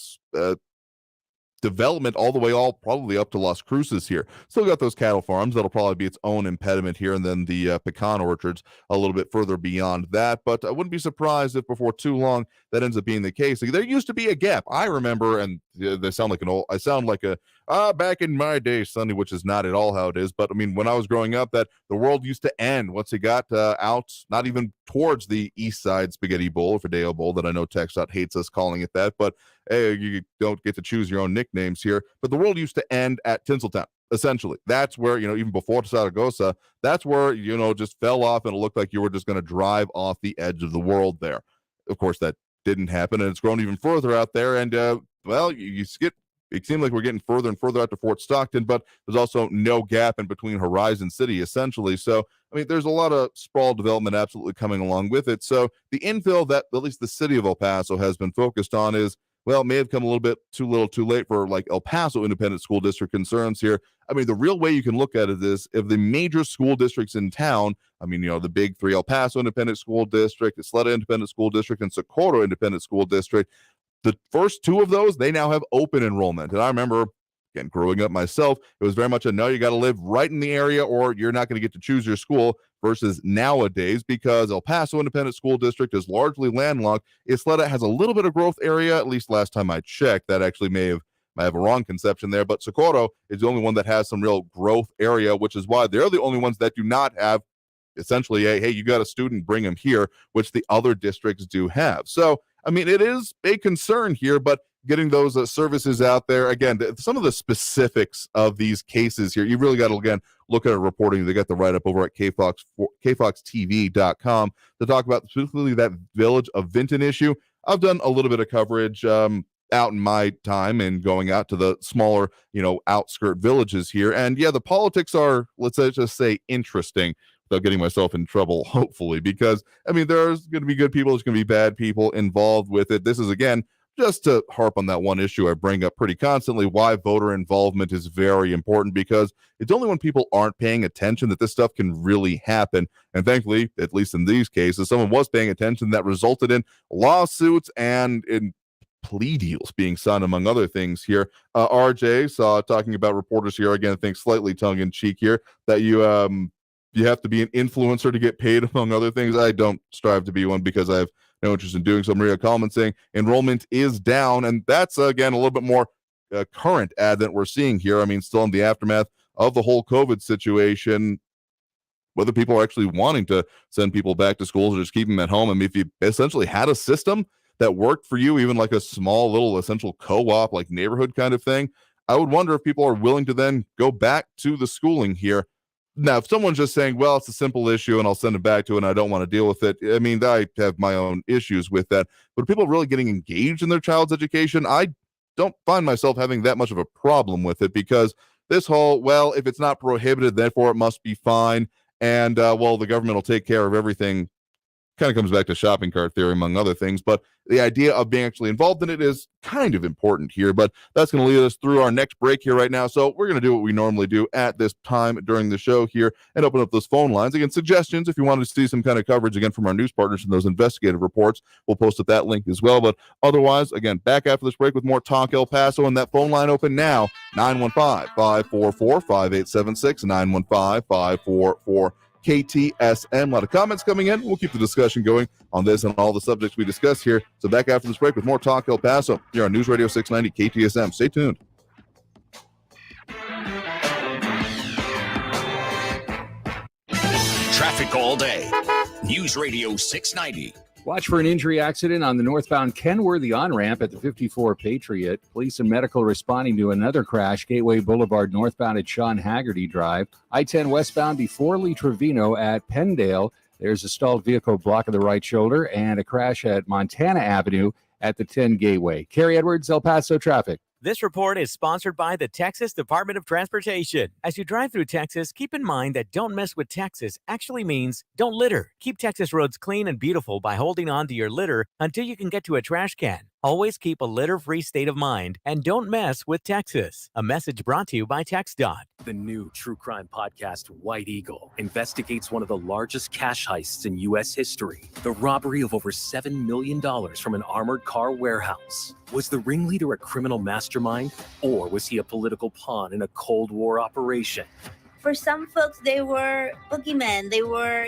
Speaker 2: development all the way probably up to Las Cruces here. Still got those cattle farms. That'll probably be its own impediment here, and then the pecan orchards a little bit further beyond that. But I wouldn't be surprised if before too long that ends up being the case. There used to be a gap. I remember, and I sound like back in my day, Sonny, which is not at all how it is. But I mean, when I was growing up, that the world used to end once it got out, not even towards the East Side Spaghetti Bowl or Fideo Bowl, that I know TechStop hates us calling it that, but hey, you don't get to choose your own nicknames here. But the world used to end at Tinseltown. Essentially, that's where, even before Zaragoza, that's where, just fell off and it looked like you were just going to drive off the edge of the world there. Of course, that didn't happen, and it's grown even further out there. And, it seemed like we're getting further and further out to Fort Stockton, but there's also no gap in between Horizon City, essentially. So, I mean, there's a lot of sprawl development absolutely coming along with it. So the infill that at least the city of El Paso has been focused on may have come a little bit too late for like El Paso Independent School District concerns here. I mean, the real way you can look at it is if the major school districts in town, I mean, the big three, El Paso Independent School District, Isleta Independent School District, and Socorro Independent School District, the first two of those, they now have open enrollment. And I remember, again, growing up myself, it was very much a no, you got to live right in the area or you're not going to get to choose your school, versus nowadays, because El Paso Independent School District is largely landlocked. Isleta has a little bit of growth area, at least last time I checked. That actually may have a wrong conception there, but Socorro is the only one that has some real growth area, which is why they're the only ones that do not have essentially hey, you got a student, bring them here, which the other districts do have. So, I mean, it is a concern here, but getting those services out there. Again, some of the specifics of these cases here, you really got to, again, look at our reporting. They got the write-up over at kfoxtv.com to talk about specifically that Village of Vinton issue. I've done a little bit of coverage out in my time and going out to the smaller, outskirt villages here. And yeah, the politics are, let's just say, interesting, without getting myself in trouble, hopefully, because, there's going to be good people, there's going to be bad people involved with it. This is, again, just to harp on that one issue I bring up pretty constantly, why voter involvement is very important, because it's only when people aren't paying attention that this stuff can really happen. And thankfully, at least in these cases, someone was paying attention. That resulted in lawsuits and in plea deals being signed, among other things here. RJ saw talking about reporters here, again, I think slightly tongue-in-cheek here, that you have to be an influencer to get paid, among other things. I don't strive to be one because I have no interest in doing so. Maria Coleman saying enrollment is down, and that's, again, a little bit more current ad that we're seeing here. Still in the aftermath of the whole COVID situation, whether people are actually wanting to send people back to schools or just keep them at home. If you essentially had a system that worked for you, even like a small little essential co-op, like neighborhood kind of thing, I would wonder if people are willing to then go back to the schooling here. Now, if someone's just saying, well, it's a simple issue and I'll send it back to it and I don't want to deal with it, I have my own issues with that. But people really getting engaged in their child's education, I don't find myself having that much of a problem with it, because this whole, well, if it's not prohibited, therefore it must be fine, and, the government will take care of everything, kind of comes back to shopping cart theory, among other things. But the idea of being actually involved in it is kind of important here. But that's going to lead us through our next break here right now. So we're going to do what we normally do at this time during the show here and open up those phone lines. Again, suggestions, if you wanted to see some kind of coverage, again, from our news partners and those investigative reports, we'll post at that link as well. But otherwise, again, back after this break with more Talk El Paso, and that phone line open now, 915-544-5876, 915-544 KTSM. A lot of comments coming in. We'll keep the discussion going on this and all the subjects we discuss here. So back after this break with more Talk El Paso here on News Radio 690 KTSM. Stay tuned.
Speaker 3: Traffic all day. News Radio 690.
Speaker 4: Watch for an injury accident on the northbound Kenworthy on-ramp at the 54 Patriot. Police and medical responding to another crash, Gateway Boulevard northbound at Sean Haggerty Drive. I-10 westbound before Lee Trevino at Penndale. There's a stalled vehicle blocking the right shoulder, and a crash at Montana Avenue at the 10 Gateway. Carrie Edwards, El Paso traffic.
Speaker 5: This report is sponsored by the Texas Department of Transportation. As you drive through Texas, keep in mind that don't mess with Texas actually means don't litter. Keep Texas roads clean and beautiful by holding on to your litter until you can get to a trash can. Always keep a litter-free state of mind and don't mess with Texas. A message brought to you by TxDOT.
Speaker 6: The new true crime podcast, White Eagle, investigates one of the largest cash heists in U.S. history. The robbery of over $7 million from an armored car warehouse. Was the ringleader a criminal mastermind, or was he a political pawn in a Cold War operation?
Speaker 7: For some folks, they were boogeymen. They were,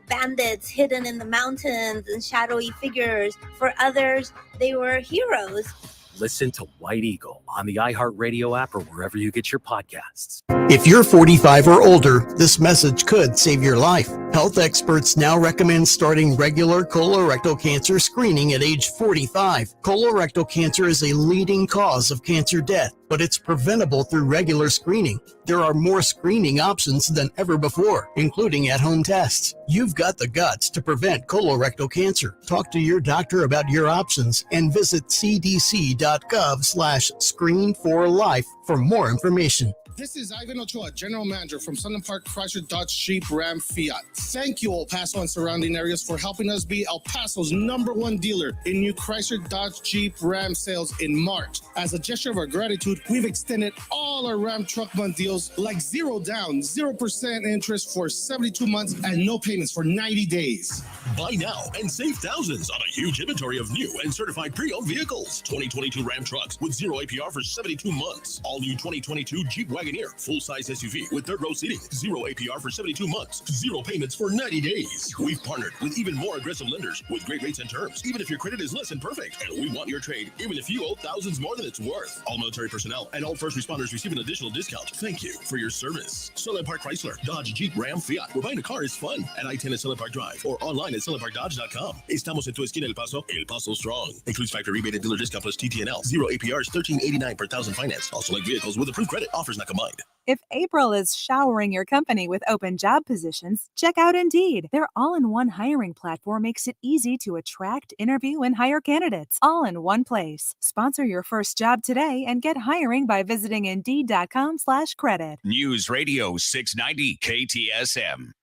Speaker 7: bandits hidden in the mountains and shadowy figures. For others, they were heroes.
Speaker 6: Listen to White Eagle on the iHeartRadio app or wherever you get your podcasts.
Speaker 8: If you're 45 or older, this message could save your life. Health experts now recommend starting regular colorectal cancer screening at age 45. Colorectal cancer is a leading cause of cancer death, but it's preventable through regular screening. There are more screening options than ever before, including at-home tests. You've got the guts to prevent colorectal cancer. Talk to your doctor about your options and visit cdc.gov/screen4life for more information.
Speaker 9: This is Ivan Ochoa, General Manager from Sunland Park Chrysler Dodge Jeep Ram Fiat. Thank you, El Paso and surrounding areas, for helping us be El Paso's #1 dealer in new Chrysler Dodge Jeep Ram sales in March. As a gesture of our gratitude, we've extended all our Ram Truck Month deals, like 0 down, 0% interest for 72 months and no payments for 90 days.
Speaker 10: Buy now and save thousands on a huge inventory of new and certified pre-owned vehicles. 2022 Ram trucks with 0 APR for 72 months. All new 2022 Jeep Wagon Wagoneer, full-size SUV with third row seating, 0 APR for 72 months, 0 payments for 90 days. We've partnered with even more aggressive lenders with great rates and terms, even if your credit is less than perfect. And we want your trade, even if you owe thousands more than it's worth. All military personnel and all first responders receive an additional discount. Thank you for your service. Sunland Park Chrysler, Dodge, Jeep, Ram, Fiat. Where buying a car is fun. At I-10 at Sunland Park Drive or online at sunlandparkdodge.com. Estamos en tu esquina El Paso, El Paso Strong. Includes factory rebate and dealer discount plus TTNL. 0 APR is $13.89 per thousand finance. Also like vehicles with approved credit. Offers not combined.
Speaker 11: If April is showering your company with open job positions, check out Indeed. Their all-in-one hiring platform makes it easy to attract, interview, and hire candidates all in one place. Sponsor your first job today and get hiring by visiting Indeed.com/credit.
Speaker 3: News Radio 690 KTSM.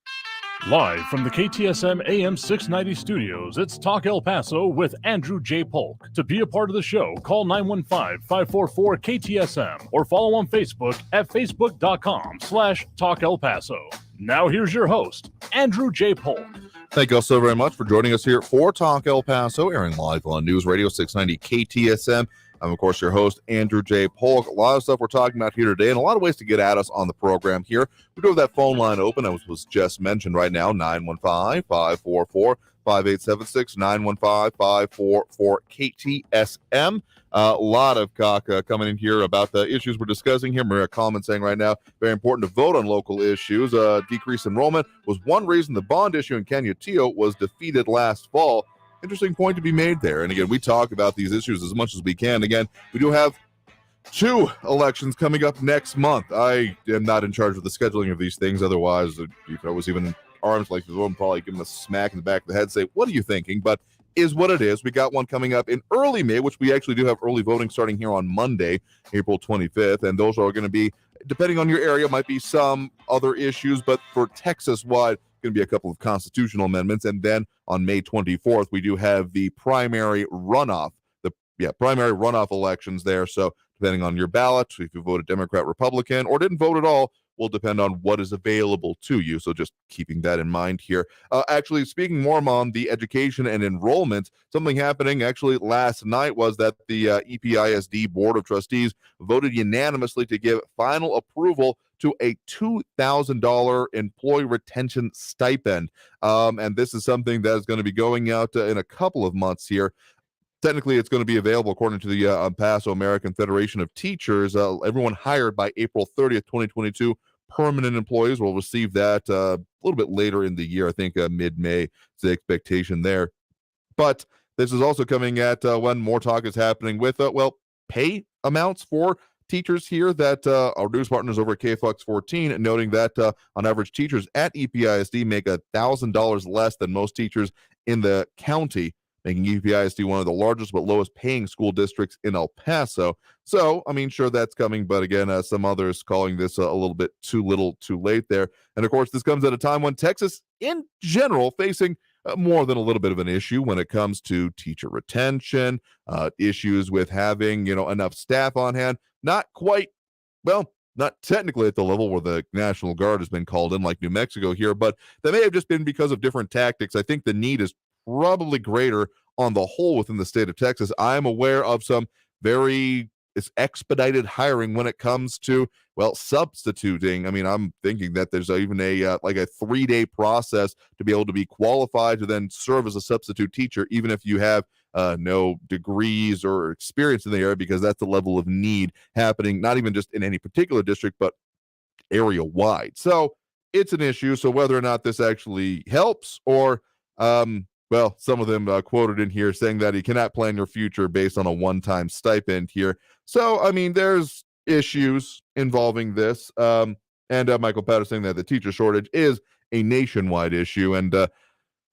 Speaker 1: Live from the KTSM AM 690 studios, it's Talk El Paso with Andrew J. Polk. To be a part of the show, call 915-544-KTSM or follow on Facebook at facebook.com/Talk El Paso. Now here's your host, Andrew J. Polk.
Speaker 2: Thank you all so very much for joining us here for Talk El Paso, airing live on News Radio 690 KTSM. I'm, of course, your host, Andrew J. Polk. A lot of stuff we're talking about here today and a lot of ways to get at us on the program here. We do have that phone line open, as was just mentioned right now, 915-544-5876, 915-544-KTSM. A lot of talk coming in here about the issues we're discussing here. Maria Coleman saying right now, very important to vote on local issues. Decreased enrollment was one reason the bond issue in Canutillo was defeated last fall. Interesting point to be made there. And again, we talk about these issues as much as we can. Again, we do have 2 elections coming up next month. I am not in charge of the scheduling of these things. Otherwise, if I was even in arms like this one, probably give them a smack in the back of the head, say, what are you thinking? But is what it is. We got one coming up in early May, which we actually do have early voting starting here on Monday, April 25th. And those are going to be, depending on your area, might be some other issues. But for Texas-wide, going to be a couple of constitutional amendments. And then on May 24th, we do have the primary runoff elections there. So depending on your ballot, if you voted Democrat, Republican, or didn't vote at all, will depend on what is available to you. So just keeping that in mind here. Actually, speaking more on the education and enrollment, something happening actually last night was that the EPISD Board of Trustees voted unanimously to give final approval to a $2,000 employee retention stipend. And this is something that is going to be going out in a couple of months here. Technically, it's going to be available according to the El Paso American Federation of Teachers. Everyone hired by April 30th, 2022, permanent employees will receive that a little bit later in the year. I think mid-May is the expectation there. But this is also coming at when more talk is happening with, pay amounts for teachers here that our news partners over at KFlux 14, noting that on average, teachers at EPISD make $1,000 less than most teachers in the county, making EPISD one of the largest but lowest paying school districts in El Paso. So, I mean, sure, that's coming, but again, some others calling this a little bit too little, too late there. And of course, this comes at a time when Texas, in general, facing more than a little bit of an issue when it comes to teacher retention, issues with having, enough staff on hand. Not quite, not technically at the level where the National Guard has been called in like New Mexico here, but that may have just been because of different tactics. I think the need is probably greater on the whole within the state of Texas. I'm aware of some very expedited hiring when it comes to, substituting. I mean, I'm thinking that there's even a 3-day process to be able to be qualified to then serve as a substitute teacher, even if you have no degrees or experience in the area, because that's the level of need happening, not even just in any particular district, but area wide. So it's an issue. So whether or not this actually helps or, some of them quoted in here saying that you cannot plan your future based on a one-time stipend here. So, I mean, there's issues involving this. And Michael Patterson saying that the teacher shortage is a nationwide issue. And,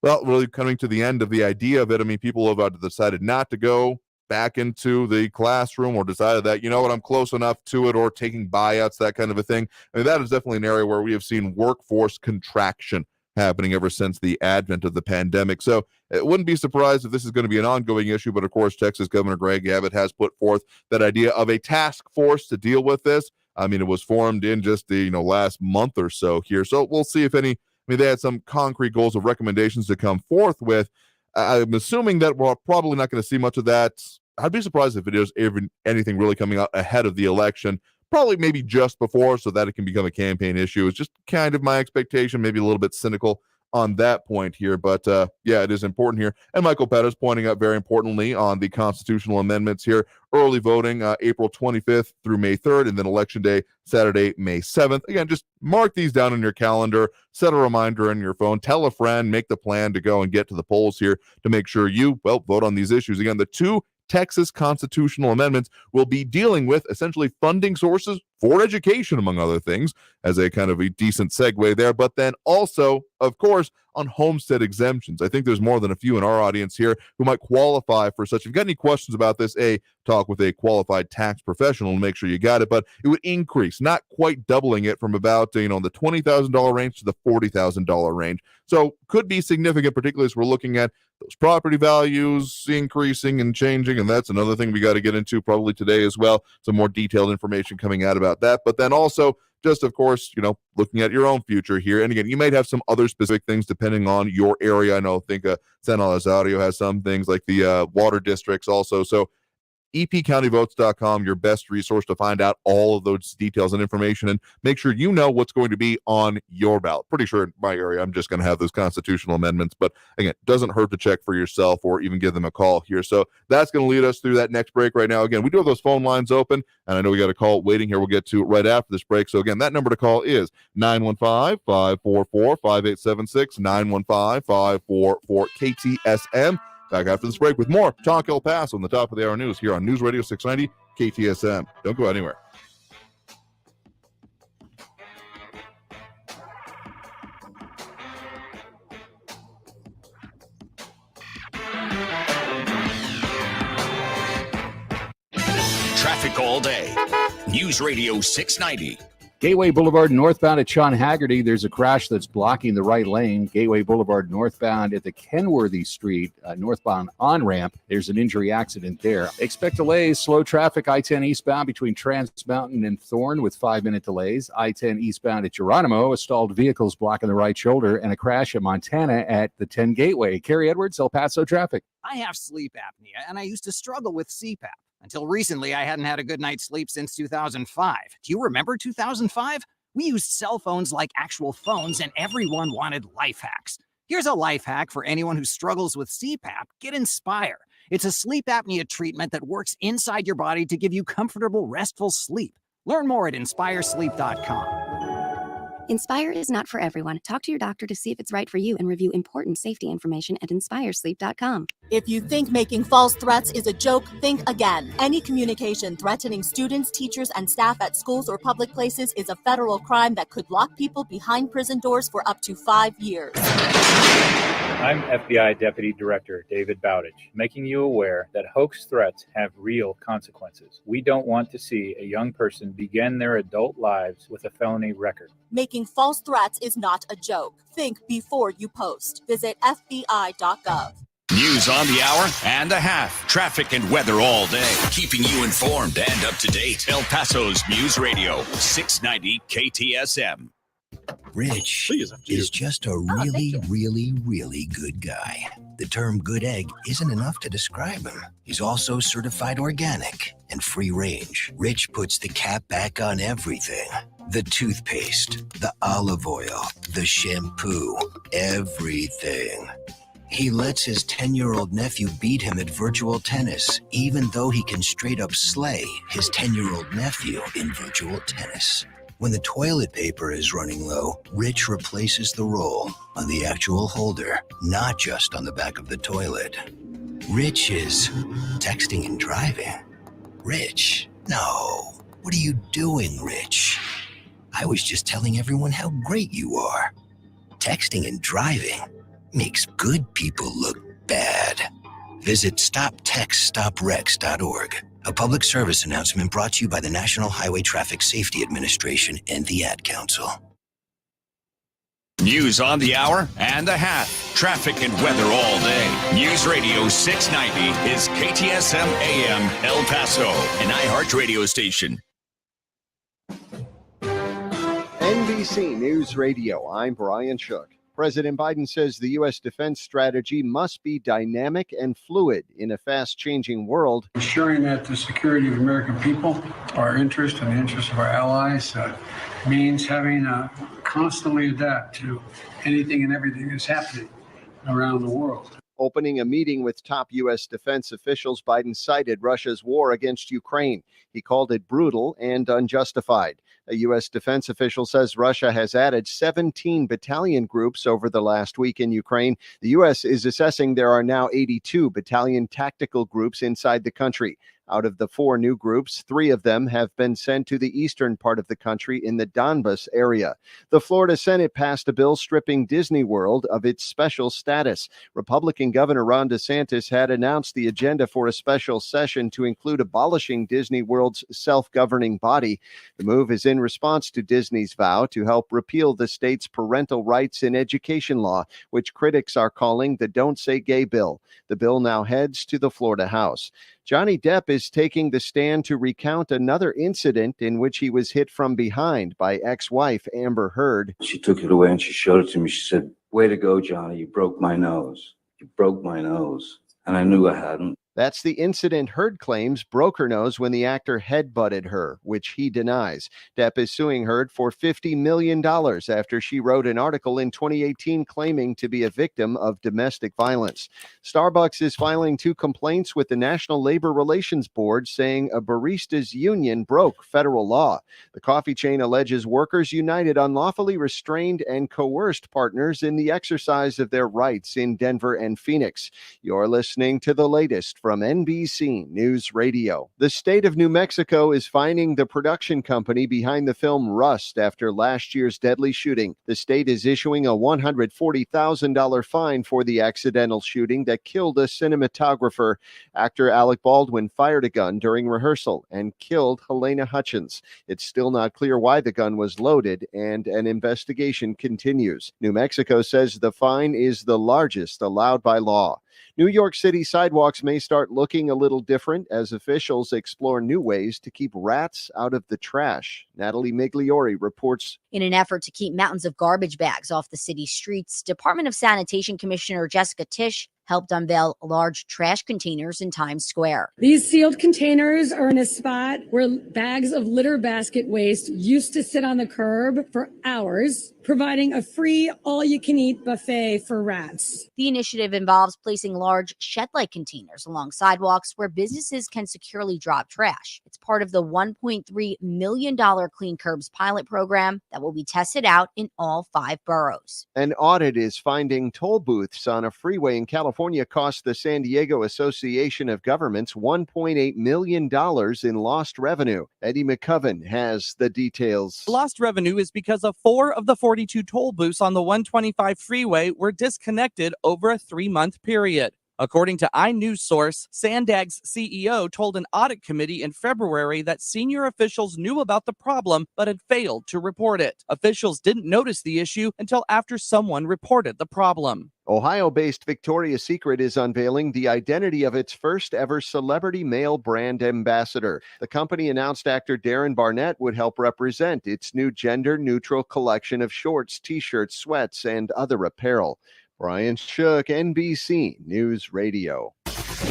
Speaker 2: really coming to the end of the idea of it, I mean, people have decided not to go back into the classroom or decided that, I'm close enough to it, or taking buyouts, that kind of a thing. I mean, that is definitely an area where we have seen workforce contraction happening ever since the advent of the pandemic. So it wouldn't be surprised if this is going to be an ongoing issue. But of course, Texas Governor Greg Abbott has put forth that idea of a task force to deal with this. I mean, it was formed in just the last month or so here. So we'll see if they had some concrete goals of recommendations to come forth with. I'm assuming that we're probably not going to see much of that. I'd be surprised if it is even anything really coming out ahead of the election. probably maybe just before, so that it can become a campaign issue. It's just kind of my expectation, maybe a little bit cynical on that point here, but yeah, it is important here. And Michael Pettis pointing out very importantly on the constitutional amendments here, early voting April 25th through May 3rd, and then election day Saturday, May 7th. Again, just mark these down in your calendar, set a reminder on your phone, tell a friend, make the plan to go and get to the polls here to make sure you, well, vote on these issues. Again, the two Texas constitutional amendments will be dealing with essentially funding sources for education, among other things, as a kind of a decent segue there, but then also, of course, on homestead exemptions. I think there's more than a few in our audience here who might qualify for such. If you've got any questions about this, talk with a qualified tax professional and make sure you got it, but it would increase, not quite doubling it from about, the $20,000 range to the $40,000 range. So could be significant, particularly as we're looking at those property values increasing and changing, and that's another thing we got to get into probably today as well. Some more detailed information coming out about that, but then also just, of course, looking at your own future here. And again, you might have some other specific things depending on your area. I think San Elizario has some things like the water districts also. So epcountyvotes.com, your best resource to find out all of those details and information, and make sure you know what's going to be on your ballot. Pretty sure in my area, I'm just going to have those constitutional amendments, but again, it doesn't hurt to check for yourself or even give them a call here. So that's going to lead us through that next break right now. Again, we do have those phone lines open, and I know we got a call waiting here. We'll get to it right after this break. So again, that number to call is 915-544-5876, 915-544-KTSM. Back after this break with more Talk El Paso on the top of the hour news here on News Radio 690 KTSM. Don't go anywhere.
Speaker 3: Traffic all day. News Radio 690.
Speaker 4: Gateway Boulevard northbound at Sean Haggerty, there's a crash that's blocking the right lane. Gateway Boulevard northbound at the Kenworthy Street northbound on-ramp, there's an injury accident there. Expect delays, slow traffic, I-10 eastbound between Trans Mountain and Thorne with 5-minute delays. I-10 eastbound at Geronimo, a stalled vehicles blocking the right shoulder, and a crash at Montana at the 10 Gateway. Kerry Edwards, El Paso traffic.
Speaker 18: I have sleep apnea, and I used to struggle with CPAP. Until recently, I hadn't had a good night's sleep since 2005. Do you remember 2005? We used cell phones like actual phones, and everyone wanted life hacks. Here's a life hack for anyone who struggles with CPAP. Get Inspire. It's a sleep apnea treatment that works inside your body to give you comfortable, restful sleep. Learn more at inspiresleep.com.
Speaker 19: Inspire is not for everyone. Talk to your doctor to see if it's right for you and review important safety information at inspiresleep.com.
Speaker 12: If you think making false threats is a joke, think again. Any communication threatening students, teachers, and staff at schools or public places is a federal crime that could lock people behind prison doors for up to 5 years.
Speaker 13: I'm FBI Deputy Director David Bowditch, making you aware that hoax threats have real consequences. We don't want to see a young person begin their adult lives with a felony record.
Speaker 12: Making false threats is not a joke. Think before you post. Visit FBI.gov.
Speaker 3: News on the hour and a half. Traffic and weather all day. Keeping you informed and up to date. El Paso's News Radio 690 KTSM.
Speaker 14: Rich is just a really good guy. The term good egg isn't enough to describe him. He's also certified organic and free range. Rich puts the cap back on everything. The toothpaste, the olive oil, the shampoo, everything. He lets his 10-year-old nephew beat him at virtual tennis, even though he can straight up slay his 10-year-old nephew in virtual tennis. When the toilet paper is running low, Rich replaces the roll on the actual holder, not just on the back of the toilet. Rich is texting and driving. Rich, no. What are you doing, Rich? I was just telling everyone how great you are. Texting and driving makes good people look bad. Visit StopTextStopWrecks.org. A public service announcement brought to you by the National Highway Traffic Safety Administration and the Ad Council.
Speaker 3: News on the hour and a half. Traffic and weather all day. News Radio 690 is KTSM AM El Paso, an iHeart radio station.
Speaker 15: NBC News Radio, I'm Brian Shook. President Biden says the U.S. defense strategy must be dynamic and fluid in a fast-changing world.
Speaker 16: Ensuring that the security of American people, our interest and the interest of our allies, means having to constantly adapt to anything and everything that's happening around the world.
Speaker 15: Opening a meeting with top U.S. defense officials, Biden cited Russia's war against Ukraine. He called it brutal and unjustified. A U.S. defense official says Russia has added 17 battalion groups over the last week in Ukraine. The U.S. is assessing there are now 82 battalion tactical groups inside the country. Out of the 4 new groups, 3 of them have been sent to the eastern part of the country in the Donbas area. The Florida Senate passed a bill stripping Disney World of its special status. Republican Governor Ron DeSantis had announced the agenda for a special session to include abolishing Disney World's self-governing body. The move is in response to Disney's vow to help repeal the state's parental rights in education law, which critics are calling the Don't Say Gay bill. The bill now heads to the Florida House. Johnny Depp is taking the stand to recount another incident in which he was hit from behind by ex-wife Amber Heard.
Speaker 17: She took it away and she showed it to me. She said, "Way to go, Johnny. You broke my nose. You broke my nose." And I knew I hadn't.
Speaker 15: That's the incident Heard claims broke her nose when the actor headbutted her, which he denies. Depp is suing Heard for $50 million after she wrote an article in 2018 claiming to be a victim of domestic violence. Starbucks is filing 2 complaints with the National Labor Relations Board, saying a barista's union broke federal law. The coffee chain alleges Workers United unlawfully restrained and coerced partners in the exercise of their rights in Denver and Phoenix. You're listening to the latest from NBC News Radio. The state of New Mexico is fining the production company behind the film Rust after last year's deadly shooting. The state is issuing a $140,000 fine for the accidental shooting that killed a cinematographer. Actor Alec Baldwin fired a gun during rehearsal and killed Helena Hutchins. It's still not clear why the gun was loaded, and an investigation continues. New Mexico says the fine is the largest allowed by law. New York City sidewalks may start looking a little different as officials explore new ways to keep rats out of the trash. Natalie Migliori reports.
Speaker 20: In an effort to keep mountains of garbage bags off the city's streets, Department of Sanitation Commissioner Jessica Tisch helped unveil large trash containers in Times Square.
Speaker 21: These sealed containers are in a spot where bags of litter basket waste used to sit on the curb for hours, providing a free all-you-can-eat buffet for rats.
Speaker 20: The initiative involves placing large shed-like containers along sidewalks where businesses can securely drop trash. It's part of the $1.3 million Clean Curbs pilot program that will be tested out in all 5 boroughs.
Speaker 15: An audit is finding toll booths on a freeway in California cost the San Diego Association of Governments $1.8 million in lost revenue. Eddie McCoven has the details.
Speaker 22: Lost revenue is because of 4 of the 42 toll booths on the 125 freeway were disconnected over a 3-month period. According to iNews source, Sandag's CEO told an audit committee in February that senior officials knew about the problem but had failed to report it. Officials didn't notice the issue until after someone reported the problem.
Speaker 15: Ohio-based Victoria's Secret is unveiling the identity of its first ever celebrity male brand ambassador. The company announced actor Darren Barnett would help represent its new gender-neutral collection of shorts, t-shirts, sweats, and other apparel. Brian Shook, NBC News Radio.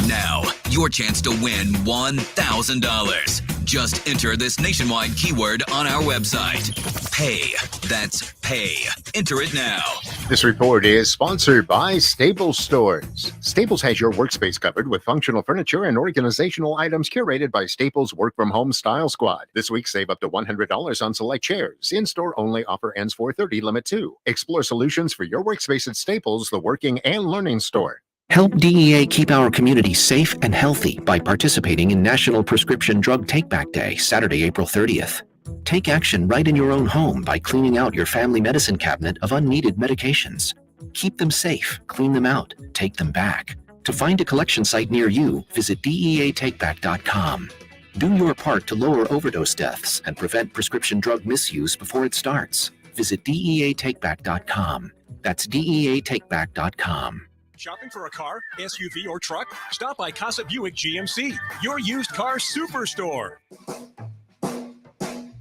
Speaker 27: Now, your chance to win $1,000. Just enter this nationwide keyword on our website. Pay. That's pay. Enter it now.
Speaker 28: This report is sponsored by Staples Stores. Staples has your workspace covered with functional furniture and organizational items curated by Staples Work From Home Style Squad. This week, save up to $100 on select chairs. In-store only offer ends 4/30, limit 2. Explore solutions for your workspace at Staples, the working and learning store.
Speaker 29: Help DEA keep our community safe and healthy by participating in National Prescription Drug Take-Back Day, Saturday, April 30th. Take action right in your own home by cleaning out your family medicine cabinet of unneeded medications. Keep them safe, clean them out, take them back. To find a collection site near you, visit DEATakeback.com. Do your part to lower overdose deaths and prevent prescription drug misuse before it starts. Visit DEATakeback.com. That's DEATakeback.com.
Speaker 30: Shopping for a car, SUV, or truck? Stop by Casa Buick GMC, your used car superstore.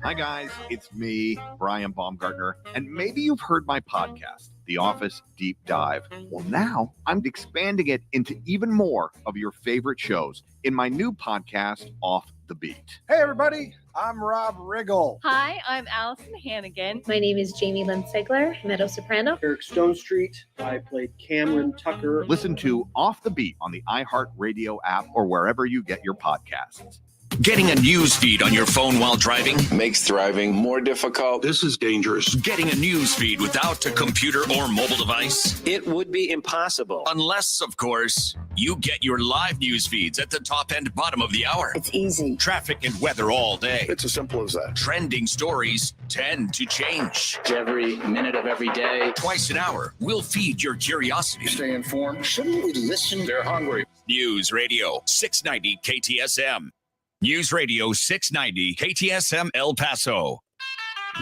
Speaker 31: Hi, guys. It's me, Brian Baumgartner. And maybe you've heard my podcast,
Speaker 5: The Office Deep Dive. Well, now I'm expanding it into even more of your favorite shows in my new podcast, Off the Beat.
Speaker 6: Hey, everybody. I'm Rob Riggle.
Speaker 7: Hi, I'm Allison Hannigan.
Speaker 8: My name is Jamie Lynn Sigler, Meadow Soprano.
Speaker 5: Eric Stone Street. I played Cameron Tucker. Listen to Off the Beat on the iHeartRadio app or wherever you get your podcasts.
Speaker 3: Getting a news feed on your phone while driving
Speaker 9: makes driving more difficult.
Speaker 3: This is dangerous. Getting a news feed without a computer or mobile device,
Speaker 9: It would be impossible.
Speaker 3: unless, of course, you get your live news feeds at the top and bottom of the hour.
Speaker 8: It's easy.
Speaker 3: Traffic and weather all day.
Speaker 9: It's as simple as that.
Speaker 3: Trending stories tend to change.
Speaker 9: Every minute of every day.
Speaker 3: Twice an hour, we'll feed your curiosity.
Speaker 9: Stay informed. Shouldn't we listen? They're hungry.
Speaker 3: News Radio 690 KTSM. News Radio 690 KTSM El Paso.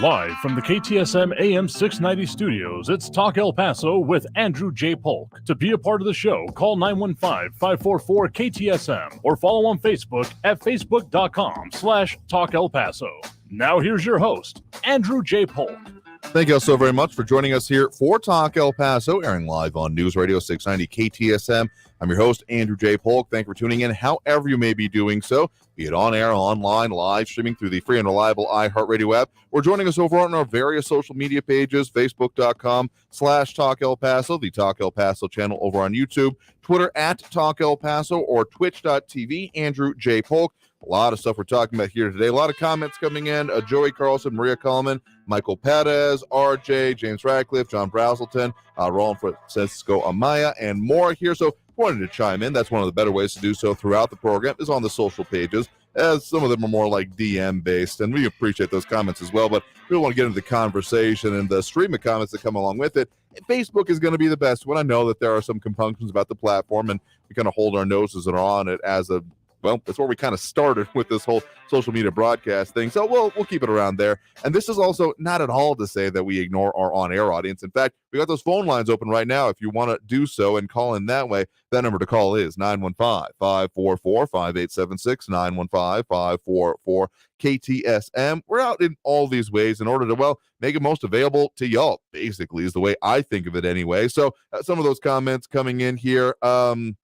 Speaker 1: Live from the KTSM AM 690 studios, it's Talk El Paso with Andrew J. Polk. To be a part of the show, call 915-544-KTSM or follow on Facebook at facebook.com/Talk El Paso. Now here's your host, Andrew J. Polk.
Speaker 2: Thank you all so very much for joining us here for Talk El Paso, airing live on News Radio 690 KTSM. I'm your host, Andrew J. Polk. Thank you for tuning in, however you may be doing so, be it on air, online, live streaming through the free and reliable iHeartRadio app, or joining us over on our various social media pages, facebook.com/Talk El Paso, the Talk El Paso channel over on YouTube, Twitter at Talk El Paso, or twitch.tv, Andrew J. Polk. A lot of stuff we're talking about here today. A lot of comments coming in. Joey Carlson, Maria Coleman, Michael Perez, RJ, James Radcliffe, John Brazelton, Roland Francisco Amaya, and more here. So wanted to chime in. That's one of the better ways to do so throughout the program is on the social pages, as some of them are more like DM based, and we appreciate those comments as well. But we want to get into the conversation and the stream of comments that come along with it. Facebook is going to be the best one. I know that there are some compunctions about the platform, and we kind of hold our noses on it as a well, that's where we kind of started with this whole social media broadcast thing. So we'll keep it around there. And this is also not at all to say that we ignore our on-air audience. In fact, we got those phone lines open right now. If you want to do so and call in that way, that number to call is 915-544-5876, 915-544-KTSM. We're out in all these ways in order to, well, make it most available to y'all, basically, is the way I think of it anyway. So some of those comments coming in here, among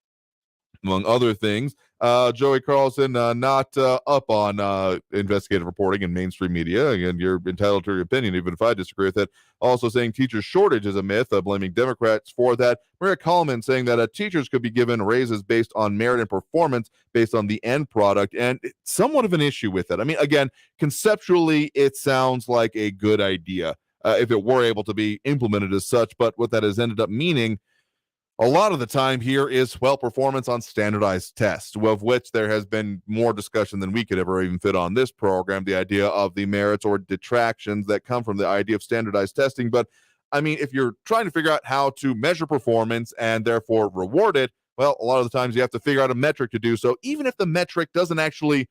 Speaker 2: other things, Joey Carlson, not up on investigative reporting and mainstream media. Again, you're entitled to your opinion, even if I disagree with it. Also saying teacher shortage is a myth, blaming Democrats for that. Maria Coleman saying that teachers could be given raises based on merit and performance based on the end product, and somewhat of an issue with it. I mean, again, conceptually, it sounds like a good idea if it were able to be implemented as such, but what that has ended up meaning a lot of the time here is, well, performance on standardized tests, of which there has been more discussion than we could ever even fit on this program, the idea of the merits or detractions that come from the idea of standardized testing. But, I mean, if you're trying to figure out how to measure performance and therefore reward it, well, a lot of the times you have to figure out a metric to do so, even if the metric doesn't actually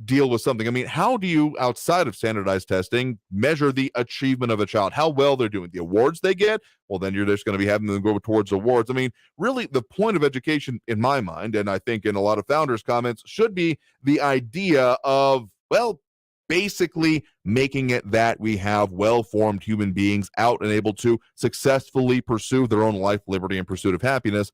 Speaker 2: deal with something. I mean, how do you, outside of standardized testing, measure the achievement of a child, how well they're doing, the awards they get? Well, then you're just going to be having them go towards awards. I mean, really, the point of education, in my mind, and I think in a lot of founders' comments, should be the idea of, well, basically making it that we have well-formed human beings out and able to successfully pursue their own life, liberty, and pursuit of happiness.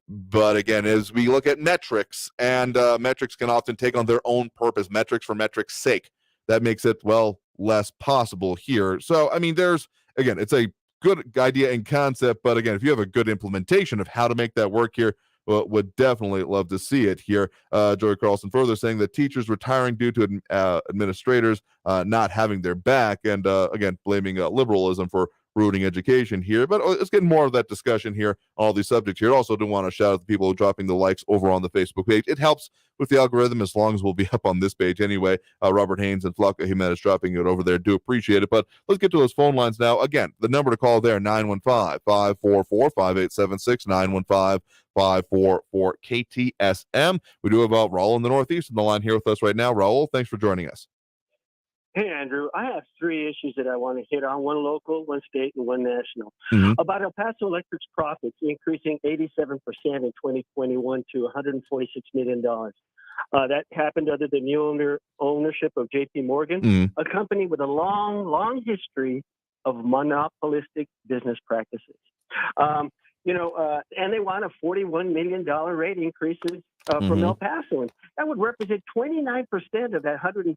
Speaker 2: But again, as we look at metrics, and metrics can often take on their own purpose, metrics for metrics' sake, that makes it, well, less possible here. So, I mean, there's, again, it's a good idea and concept, but again, if you have a good implementation of how to make that work here, well, would definitely love to see it here. Joey Carlson further saying that teachers retiring due to administrators not having their back, and again, blaming liberalism for ruining education here. But let's get more of that discussion here on all these subjects here. Also do want to shout out the people dropping the likes over on the Facebook page. It helps with the algorithm as long as we'll be up on this page anyway. Robert Haynes and Flaco Jimenez dropping it over there. Do appreciate it. But let's get to those phone lines now. Again, the number to call there, 915-544-5876, 915-544-KTSM. We do have Raul in the Northeast on the line here with us right now. Raul, thanks for joining us.
Speaker 10: Hey, Andrew, I have three issues that I want to hit on, one local, one state, and one national. About El Paso Electric's profits increasing 87% in 2021 to $146 million. That happened under the new ownership of JP Morgan, a company with a long history of monopolistic business practices. And they want a $41 million rate increases from El Paso. And that would represent 29% of that $146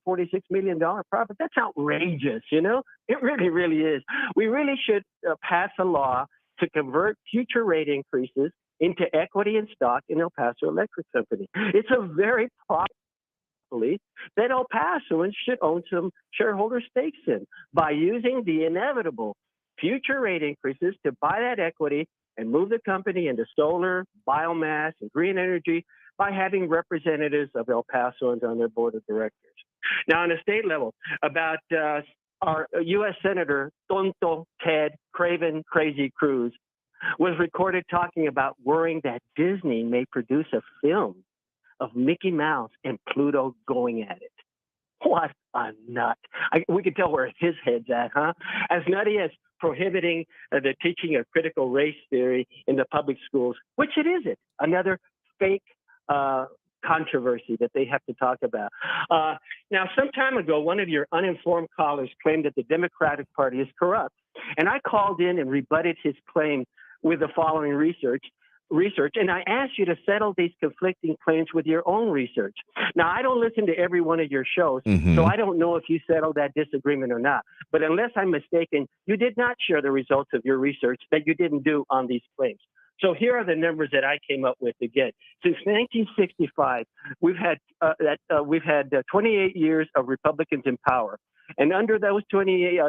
Speaker 10: million profit. That's outrageous, It really, really is. We really should pass a law to convert future rate increases into equity and stock in El Paso Electric Company. It's a very profitable that El Pasoans should own some shareholder stakes in by using the inevitable future rate increases to buy that equity and move the company into solar, biomass, and green energy by having representatives of El Pasoans on their board of directors. Now, on a state level, about our U.S. Senator Tonto Ted Craven Crazy Cruz was recorded talking about worrying that Disney may produce a film of Mickey Mouse and Pluto going at it. What a nut. We can tell where his head's at, huh? As nutty as prohibiting the teaching of critical race theory in the public schools, which it isn't. Another fake controversy that they have to talk about. Now, some time ago, one of your uninformed callers claimed that the Democratic Party is corrupt. And I called in and rebutted his claim with the following research, and I asked you to settle these conflicting claims with your own research. Now, I don't listen to every one of your shows, so I don't know if you settled that disagreement or not. But unless I'm mistaken, you did not share the results of your research that you didn't do on these claims. So here are the numbers that I came up with again. Since 1965, we've had 28 years of Republicans in power, and under those 28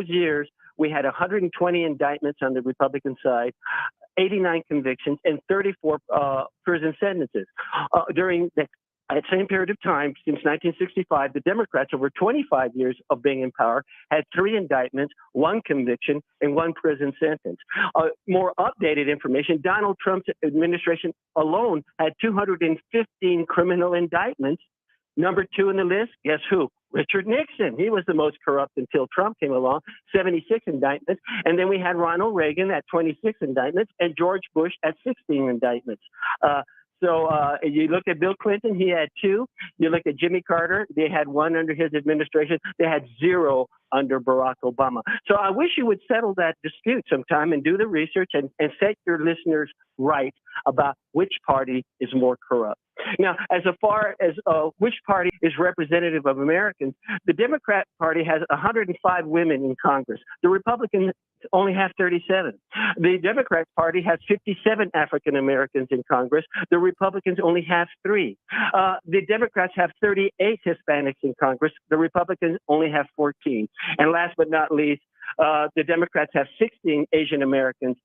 Speaker 10: years, we had 120 indictments on the Republican side, 89 convictions, and 34 prison sentences. During that same period of time, since 1965, the Democrats, over 25 years of being in power, had 3 indictments, 1 conviction, and 1 prison sentence. More updated information, Donald Trump's administration alone had 215 criminal indictments. Number 2 in the list, guess who? Richard Nixon. He was the most corrupt until Trump came along, 76 indictments. And then we had Ronald Reagan at 26 indictments and George Bush at 16 indictments. So you look at Bill Clinton, he had 2. You look at Jimmy Carter, they had 1 under his administration. They had 0 under Barack Obama. So I wish you would settle that dispute sometime and do the research and set your listeners right about which party is more corrupt. Now, as far as which party is representative of Americans, the Democrat Party has 105 women in Congress. The Republicans only have 37. The Democrat Party has 57 African Americans in Congress. The Republicans only have 3. The Democrats have 38 Hispanics in Congress. The Republicans only have 14. And last but not least, the Democrats have 16 Asian Americans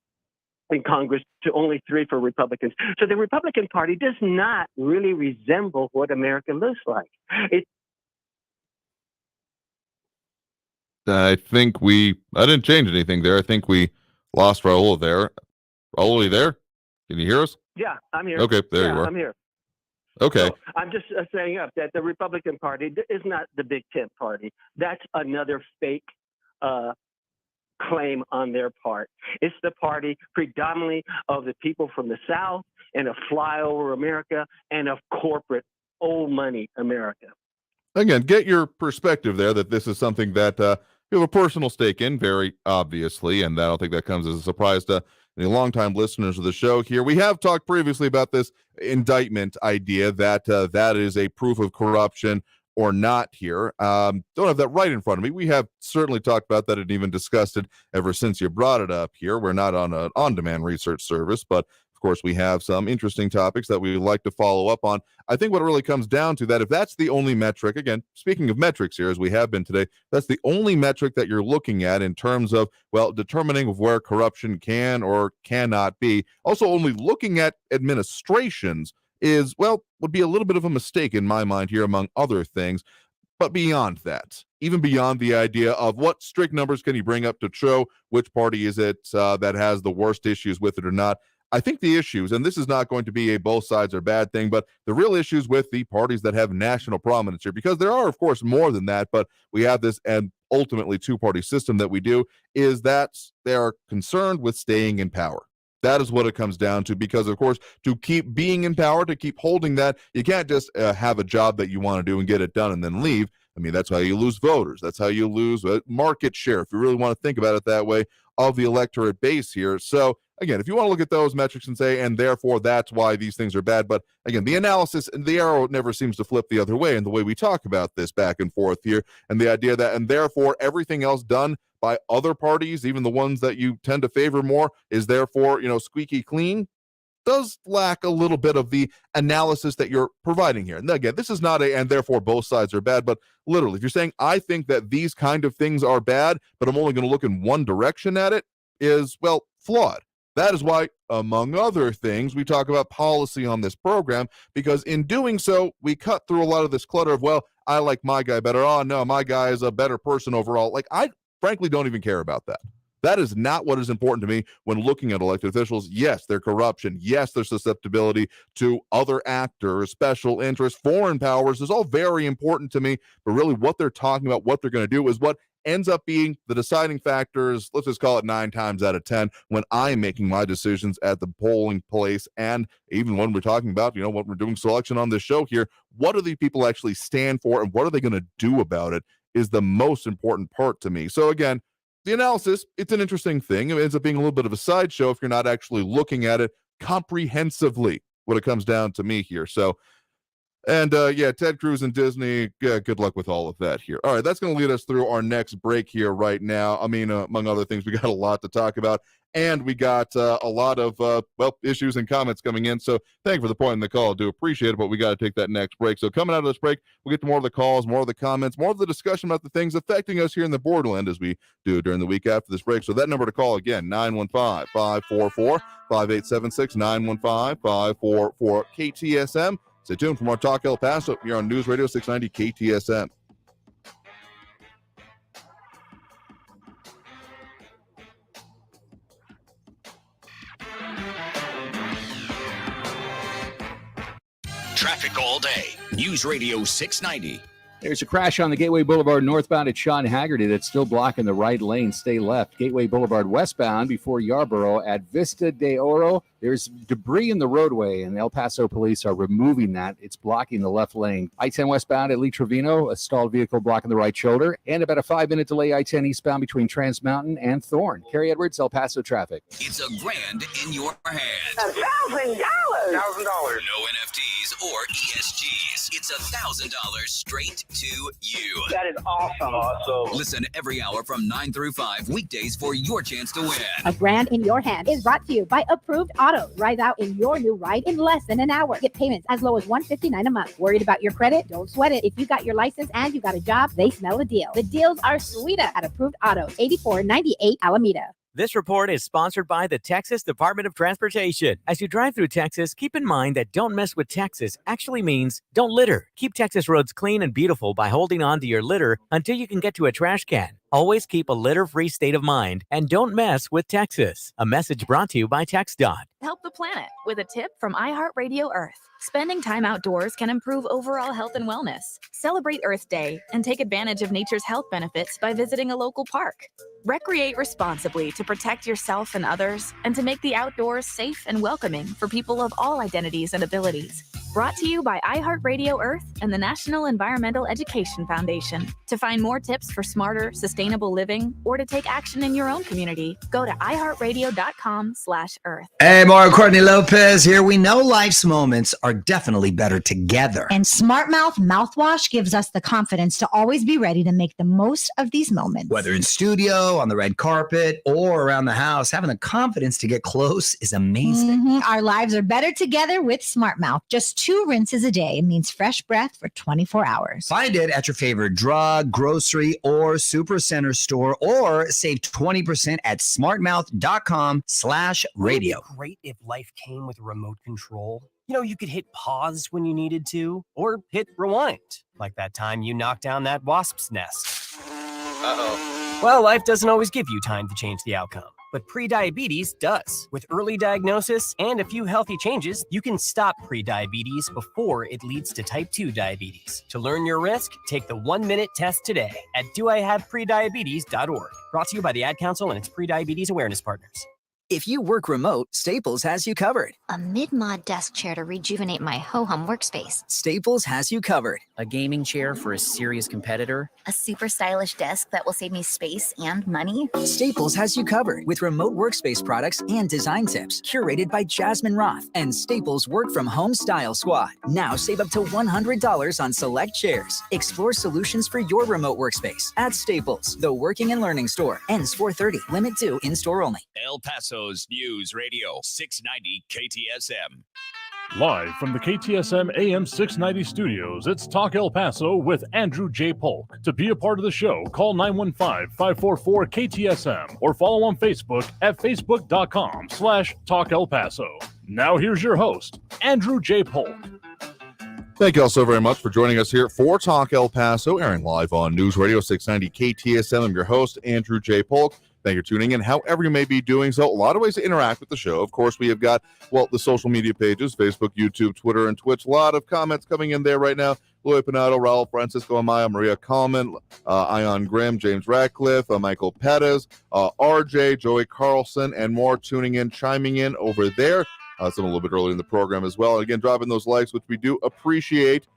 Speaker 10: in Congress to only 3 for Republicans. So the Republican Party does not really resemble what America looks like.
Speaker 2: I think I didn't change anything there. I think we lost Raul there. Raul, are you there? Can you hear us?
Speaker 10: Yeah, I'm here.
Speaker 2: Okay, there you are.
Speaker 10: I'm here.
Speaker 2: Okay.
Speaker 10: So I'm just saying up that the Republican Party is not the Big Tent Party. That's another fake claim on their part. It's the party predominantly of the people from the South and of flyover America and of corporate old money America.
Speaker 2: Again, get your perspective there that this is something that you have a personal stake in, very obviously, and I don't think that comes as a surprise to any longtime listeners of the show here. We have talked previously about this indictment idea that that is a proof of corruption or not here. Don't have that right in front of me. We have certainly talked about that and even discussed it ever since you brought it up here. We're not on an on-demand research service, but of course we have some interesting topics that we would like to follow up on. I think what it really comes down to that if that's the only metric, again, speaking of metrics here as we have been today, that's the only metric that you're looking at in terms of, well, determining where corruption can or cannot be. Also only looking at administrations is, well, would be a little bit of a mistake in my mind here, among other things. But beyond that, even beyond the idea of what strict numbers can you bring up to show which party is it that has the worst issues with it or not, I think the issues, and this is not going to be a both sides are bad thing, but the real issues with the parties that have national prominence here, because there are, of course, more than that, but we have this and ultimately two-party system that we do, is that they are concerned with staying in power. That is what it comes down to, because, of course, to keep being in power, to keep holding that, you can't just have a job that you want to do and get it done and then leave. I mean, that's how you lose voters. That's how you lose market share, if you really want to think about it that way, of the electorate base here. So again, if you want to look at those metrics and say, and therefore that's why these things are bad. But again, the analysis and the arrow never seems to flip the other way in the way we talk about this back and forth here. And the idea that, and therefore everything else done by other parties, even the ones that you tend to favor more, is therefore, squeaky clean, does lack a little bit of the analysis that you're providing here. And again, this is not and therefore both sides are bad, but literally, if you're saying, I think that these kind of things are bad, but I'm only going to look in one direction at it, is, well, flawed. That is why, among other things, we talk about policy on this program, because in doing so, we cut through a lot of this clutter of, well, I like my guy better. Oh, no, my guy is a better person overall. Like, I frankly don't even care about that. That is not what is important to me when looking at elected officials. Yes, their corruption. Yes, their susceptibility to other actors, special interests, foreign powers is all very important to me. But really what they're talking about, what they're going to do is what ends up being the deciding factors. Let's just call it 9 times out of 10 when I'm making my decisions at the polling place. And even when we're talking about, what we're doing selection on this show here, what do these people actually stand for and what are they going to do about it is the most important part to me. So again, the analysis, it's an interesting thing. It ends up being a little bit of a sideshow if you're not actually looking at it comprehensively when it comes down to me here. So, and Ted Cruz and Disney, good luck with all of that here. All right, that's going to lead us through our next break here right now. I mean, among other things, we got a lot to talk about. And we got a lot of, issues and comments coming in. So thank you for the point in the call. I do appreciate it, but we got to take that next break. So coming out of this break, we'll get to more of the calls, more of the comments, more of the discussion about the things affecting us here in the borderland as we do during the week after this break. So that number to call again, 915-544-5876, 915-544 KTSM. Stay tuned for more Talk El Paso here on News Radio 690 KTSM.
Speaker 3: Traffic all day. News Radio 690.
Speaker 4: There's a crash on the Gateway Boulevard northbound at Sean Haggerty that's still blocking the right lane. Stay left. Gateway Boulevard westbound before Yarborough at Vista de Oro. There's debris in the roadway, and the El Paso police are removing that. It's blocking the left lane. I-10 westbound at Lee Trevino, a stalled vehicle blocking the right shoulder, and about a 5-minute delay I-10 eastbound between Trans Mountain and Thorne. Kerry Edwards, El Paso traffic.
Speaker 27: It's a grand in your hand.
Speaker 9: $1,000.
Speaker 27: No NFTs or ESGs. It's $1,000 straight to you.
Speaker 9: That is awesome.
Speaker 27: Listen every hour from 9 through 5 weekdays for your chance to win.
Speaker 11: A grand in your hand is brought to you by Approved Auto. Ride out in your new ride in less than an hour. Get payments as low as $159 a month. Worried about your credit? Don't sweat it. If you got your license and you got a job, they smell a deal. The deals are sweeter at Approved Auto, 8498 Alameda.
Speaker 12: This report is sponsored by the Texas Department of Transportation. As you drive through Texas, keep in mind that don't mess with Texas actually means don't litter. Keep Texas roads clean and beautiful by holding on to your litter until you can get to a trash can. Always keep a litter-free state of mind and don't mess with Texas. A message brought to you by TxDOT.
Speaker 13: Help the planet with a tip from iHeartRadio Earth. Spending time outdoors can improve overall health and wellness. Celebrate Earth Day and take advantage of nature's health benefits by visiting a local park. Recreate responsibly to protect yourself and others and to make the outdoors safe and welcoming for people of all identities and abilities. Brought to you by iHeartRadio Earth and the National Environmental Education Foundation. To find more tips for smarter, sustainable living or to take action in your own community, go to iHeartRadio.com/Earth.
Speaker 18: Hey, Mario Courtney Lopez here. We know life's moments are definitely better together.
Speaker 19: And Smart Mouth mouthwash gives us the confidence to always be ready to make the most of these moments.
Speaker 18: Whether in studio, on the red carpet, or around the house, having the confidence to get close is amazing.
Speaker 19: Our lives are better together with Smart Mouth. Just 2 rinses a day means fresh breath for 24 hours.
Speaker 18: Find it at your favorite drug, grocery, or supercenter store, or save 20% at smartmouth.com/radio.
Speaker 23: Great if life came with a remote control. You could hit pause when you needed to, or hit rewind, like that time you knocked down that wasp's nest. Uh-oh. Well, life doesn't always give you time to change the outcome, but prediabetes does. With early diagnosis and a few healthy changes, you can stop prediabetes before it leads to type 2 diabetes. To learn your risk, take the 1-minute test today at doihaveprediabetes.org. Brought to you by the Ad Council and its prediabetes awareness partners.
Speaker 14: If you work remote, Staples has you covered.
Speaker 15: A mid-mod desk chair to rejuvenate my ho-hum workspace.
Speaker 14: Staples has you covered.
Speaker 16: A gaming chair for a serious competitor.
Speaker 15: A super stylish desk that will save me space and money.
Speaker 14: Staples has you covered with remote workspace products and design tips curated by Jasmine Roth and Staples Work From Home Style Squad. Now save up to $100 on select chairs. Explore solutions for your remote workspace at Staples, the working and learning store. Ends 4/30. Limit 2 in-store only.
Speaker 3: El Paso's News Radio 690 KTSM.
Speaker 1: Live from the KTSM AM 690 studios, it's Talk El Paso with Andrew J. Polk. To be a part of the show, call 915-544-KTSM or follow on Facebook at facebook.com/Talk El Paso. Now here's your host, Andrew J. Polk.
Speaker 2: Thank you all so very much for joining us here for Talk El Paso, airing live on News Radio 690 KTSM. I'm your host, Andrew J. Polk. Thank you for tuning in, however you may be doing so. A lot of ways to interact with the show. Of course, we have got, the social media pages, Facebook, YouTube, Twitter, and Twitch. A lot of comments coming in there right now. Louis Pinato, Raul Francisco Amaya, Maria Coleman, Ion Grimm, James Ratcliffe, Michael Pettis, RJ, Joey Carlson, and more tuning in, chiming in over there. Some a little bit earlier in the program as well. And again, dropping those likes, which we do appreciate.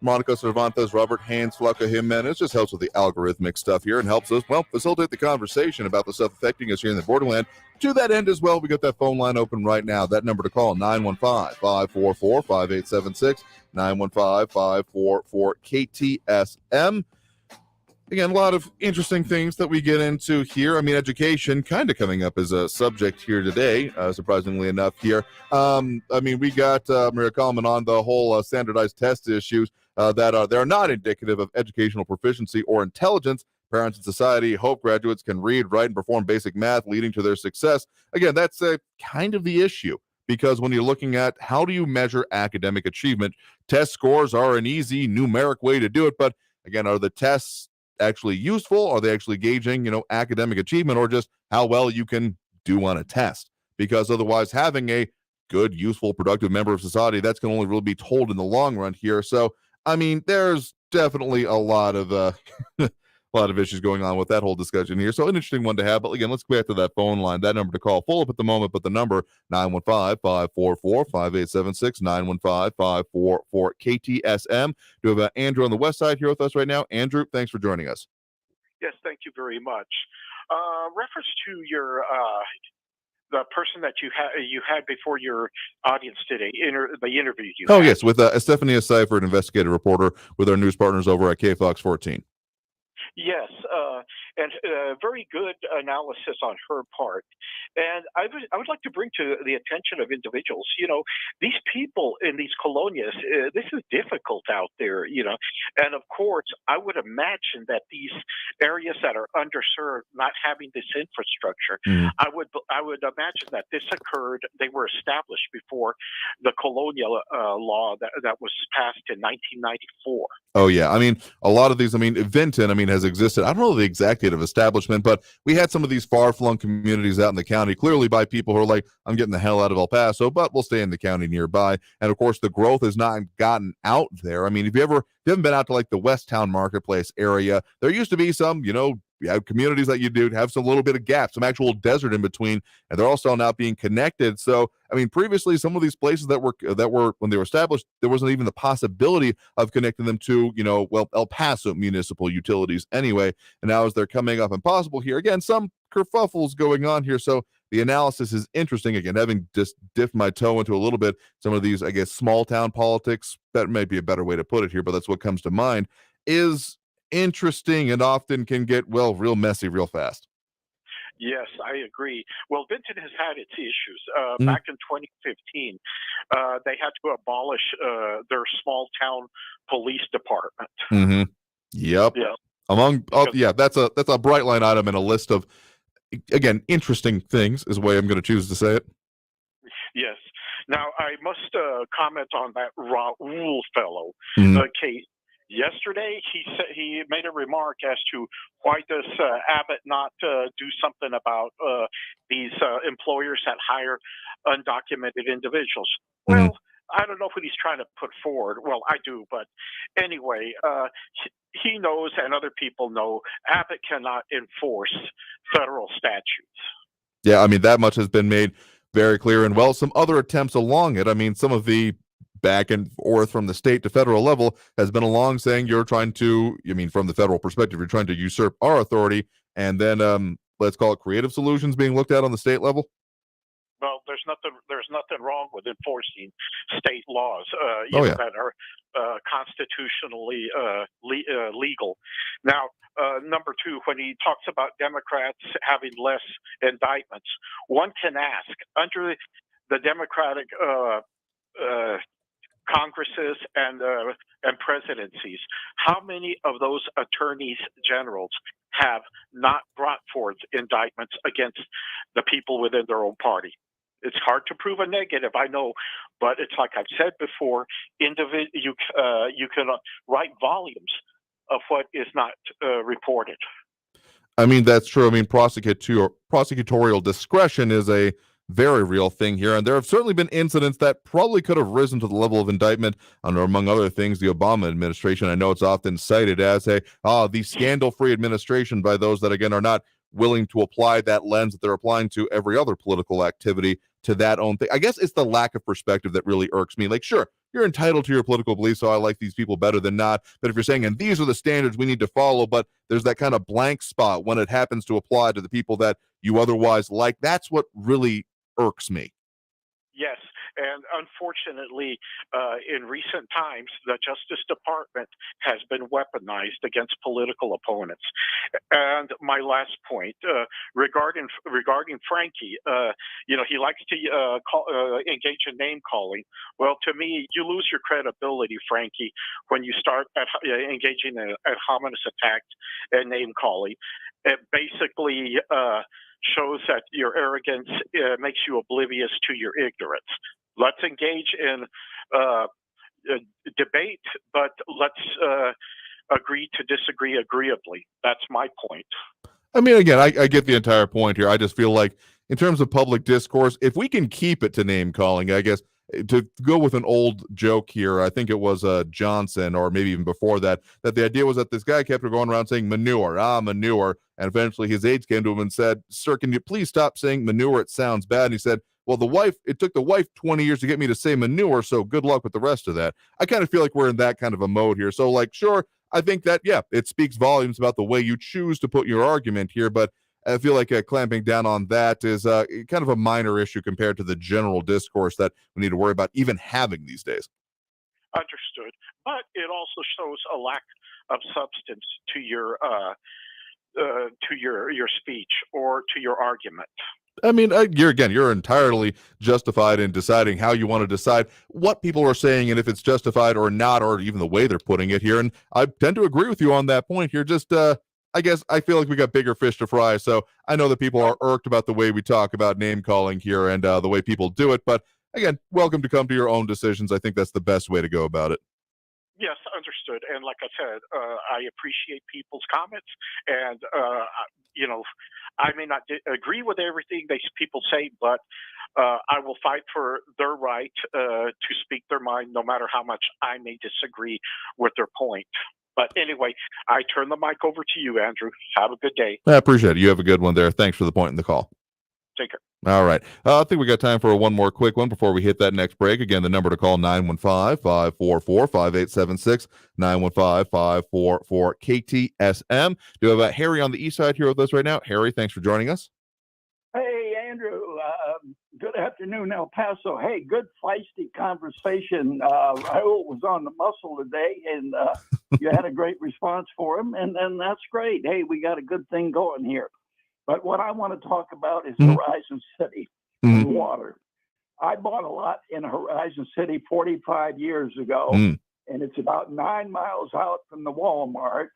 Speaker 2: Monica Cervantes, Robert Haynes, Flaca Jimenez. Just helps with the algorithmic stuff here and helps us, facilitate the conversation about the stuff affecting us here in the borderland. To that end as well, we got that phone line open right now. That number to call, 915-544-5876, 915-544-KTSM. Again, a lot of interesting things that we get into here. I mean, education kind of coming up as a subject here today, surprisingly enough here. We got Maria Coleman on the whole standardized test issues that they're not indicative of educational proficiency or intelligence. Parents and society hope graduates can read, write, and perform basic math, leading to their success. Again, that's kind of the issue, because when you're looking at how do you measure academic achievement, test scores are an easy numeric way to do it. But again, are the tests actually useful? Are they actually gauging, academic achievement, or just how well you can do on a test? Because otherwise, having a good, useful, productive member of society, that's going to only really be told in the long run here. So, I mean, there's definitely a lot of a lot of issues going on with that whole discussion here. So an interesting one to have. But again, let's go back to that phone line. That number to call, full up at the moment, but the number 915-544-5876, 915-544-KTSM. Do we have Andrew on the west side here with us right now? Andrew, thanks for joining us.
Speaker 17: Yes, thank you very much. Reference to your the person that you had before your audience today, the interview you had.
Speaker 2: Yes, with Estefania Seyffert, investigative reporter with our news partners over at KFOX 14.
Speaker 17: Yes, and very good analysis on her part. And I would like to bring to the attention of individuals, these people in these colonias, this is difficult out there, and of course, I would imagine that these areas that are underserved, not having this infrastructure, I would imagine that this occurred, they were established before the colonial law that was passed in 1994.
Speaker 2: Oh, yeah. I mean, a lot of these, Vinton, has existed. I don't know the exact date of establishment, but we had some of these far-flung communities out in the county, clearly by people who are like, I'm getting the hell out of El Paso, but we'll stay in the county nearby. And of course, the growth has not gotten out there. If you haven't been out to like the Westtown Marketplace area, there used to be some, you have communities that you do have some little bit of gaps, some actual desert in between, and they're also now being connected. So, previously, some of these places that were when they were established, there wasn't even the possibility of connecting them to, El Paso municipal utilities anyway. And now as they're coming up impossible here, again, some kerfuffles going on here. So the analysis is interesting. Again, having just dipped my toe into a little bit, some of these, I guess, small town politics, that might be a better way to put it here, but that's what comes to mind, is interesting and often can get, real messy real fast.
Speaker 17: Yes, I agree. Well, Vinton has had its issues. Back in 2015, they had to abolish their small town police department.
Speaker 2: Mm-hmm. Yep. Yeah. That's a bright line item in a list of, again, interesting things is the way I'm going to choose to say it.
Speaker 17: Yes. Now, I must comment on that Raul fellow case. Yesterday, he made a remark as to why does Abbott not do something about these employers that hire undocumented individuals. Well, I don't know what he's trying to put forward. Well, I do, but anyway, he knows and other people know Abbott cannot enforce federal statutes.
Speaker 2: Yeah, I mean, that much has been made very clear. And, well, some other attempts along it. I mean, some of the back and forth from the state to federal level has been along saying you're trying to, from the federal perspective, you're trying to usurp our authority. And then let's call it creative solutions being looked at on the state level.
Speaker 17: Well, there's nothing wrong with enforcing state laws, that are constitutionally legal. Now, number two, when he talks about Democrats having less indictments, one can ask, under the Democratic Congresses and presidencies, how many of those attorneys generals have not brought forth indictments against the people within their own party? It's hard to prove a negative, I know, but it's like I've said before, you can write volumes of what is not reported.
Speaker 2: I mean, that's true. I mean, prosecutorial discretion is a very real thing here, and there have certainly been incidents that probably could have risen to the level of indictment under, among other things, the Obama administration. I know it's often cited as the scandal-free administration by those that, again, are not willing to apply that lens that they're applying to every other political activity to that own thing. I guess it's the lack of perspective that really irks me. Like, sure, you're entitled to your political beliefs, so I like these people better than not. But if you're saying, and these are the standards we need to follow, but there's that kind of blank spot when it happens to apply to the people that you otherwise like, that's what really irks me.
Speaker 17: Yes, and unfortunately, in recent times, the Justice Department has been weaponized against political opponents. And my last point regarding Frankie, he likes to engage in name calling. Well, to me, you lose your credibility, Frankie, when you start engaging in hominis attacks and name calling. It basically shows that your arrogance makes you oblivious to your ignorance. Let's engage in debate, but let's agree to disagree agreeably. That's my point.
Speaker 2: I mean, again, I get the entire point here. I just feel like in terms of public discourse, if we can keep it to name calling, I guess, to go with an old joke here, I think it was Johnson, or maybe even before that the idea was that this guy kept going around saying manure, manure. And eventually his aides came to him and said, "Sir, can you please stop saying manure? It sounds bad." And he said, "Well, it took the wife 20 years to get me to say manure, so good luck with the rest of that." I kind of feel like we're in that kind of a mode here. So, like, sure, I think that, it speaks volumes about the way you choose to put your argument here, but I feel like clamping down on that is kind of a minor issue compared to the general discourse that we need to worry about even having these days.
Speaker 17: Understood. But it also shows a lack of substance to your speech or to your argument.
Speaker 2: I mean, you're entirely justified in deciding how you want to decide what people are saying and if it's justified or not, or even the way they're putting it here. And I tend to agree with you on that point here. Just, I guess I feel like we got bigger fish to fry. So I know that people are irked about the way we talk about name calling here and the way people do it. But again, welcome to come to your own decisions. I think that's the best way to go about it.
Speaker 17: Yes, understood. And like I said, I appreciate people's comments, and I may not agree with everything people say, but I will fight for their right to speak their mind, no matter how much I may disagree with their point. But anyway, I turn the mic over to you, Andrew. Have a good day.
Speaker 2: I appreciate it. You have a good one there. Thanks for the point in the call.
Speaker 17: Take care.
Speaker 2: All right. I think we got time for one more quick one before we hit that next break. Again, the number to call, 915-544-5876, 915-544-KTSM. Do we have Harry on the east side here with us right now? Harry, thanks for joining us.
Speaker 6: Hey, Andrew. Good afternoon, El Paso. Hey, good feisty conversation. Raul was on the muscle today, and you had a great response for him, and that's great. Hey, we got a good thing going here. But what I want to talk about is Horizon City and water. I bought a lot in Horizon City 45 years ago, and it's about 9 miles out from the Walmart.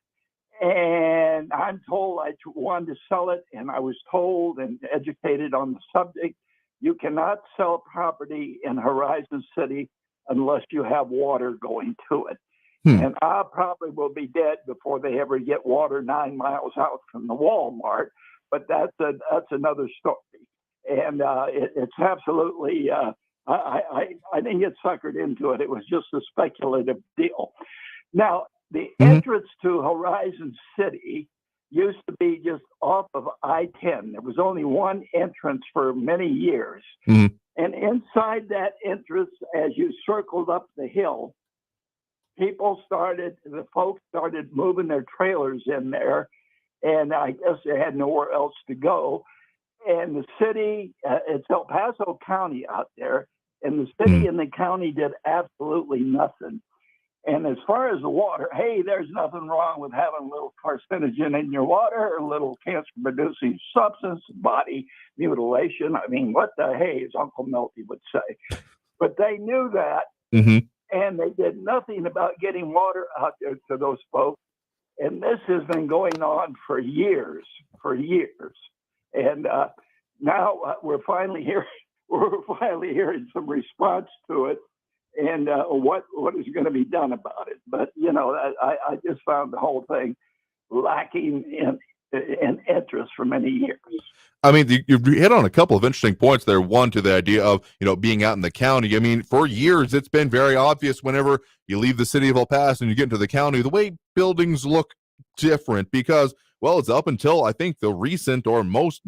Speaker 6: And I'm told I wanted to sell it, and I was told and educated on the subject, you cannot sell property in Horizon City unless you have water going to it. And I probably will be dead before they ever get water 9 miles out from the Walmart. But that's another story, and it's absolutely. I didn't get suckered into it. It was just a speculative deal. Now, the entrance to Horizon City used to be just off of I-10. There was only one entrance for many years.
Speaker 2: Mhm.
Speaker 6: And inside that entrance, as you circled up the hill, the folks started moving their trailers in there, and I guess they had nowhere else to go. And the city, it's El Paso County out there, and the city and the county did absolutely nothing. And as far as the water, hey, there's nothing wrong with having a little carcinogen in your water, or a little cancer-producing substance, body mutilation. I mean, what the hey, as Uncle Milty would say. But they knew that, and they did nothing about getting water out there to those folks. And this has been going on for years. And now we're finally hearing some response to it, and what is going to be done about it. But I just found the whole thing lacking in interest for many years.
Speaker 2: I mean, you hit on a couple of interesting points there. One, to the idea of, being out in the county. I mean, for years, it's been very obvious whenever you leave the city of El Paso and you get into the county, the way buildings look different because, well, it's up until, I think, the recent or most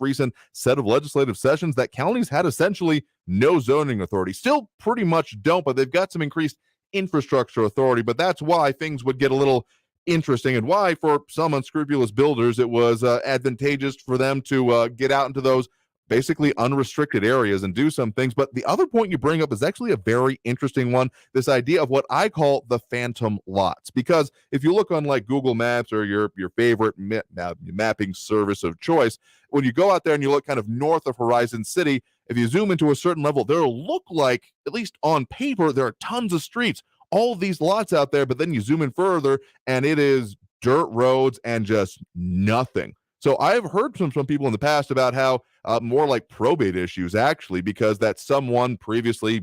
Speaker 2: recent set of legislative sessions that counties had essentially no zoning authority. Still pretty much don't, but they've got some increased infrastructure authority. But that's why things would get a little interesting, and why for some unscrupulous builders it was advantageous for them to get out into those basically unrestricted areas and do some things. But the other point you bring up is actually a very interesting one, this idea of what I call the phantom lots. Because if you look on like Google Maps or your favorite mapping service of choice, when you go out there and you look kind of north of Horizon City, if you zoom into a certain level, there'll look like, at least on paper, there are tons of streets, all of these lots out there, but then you zoom in further and it is dirt roads and just nothing. So I've heard from some people in the past about how more like probate issues, actually, because that someone previously,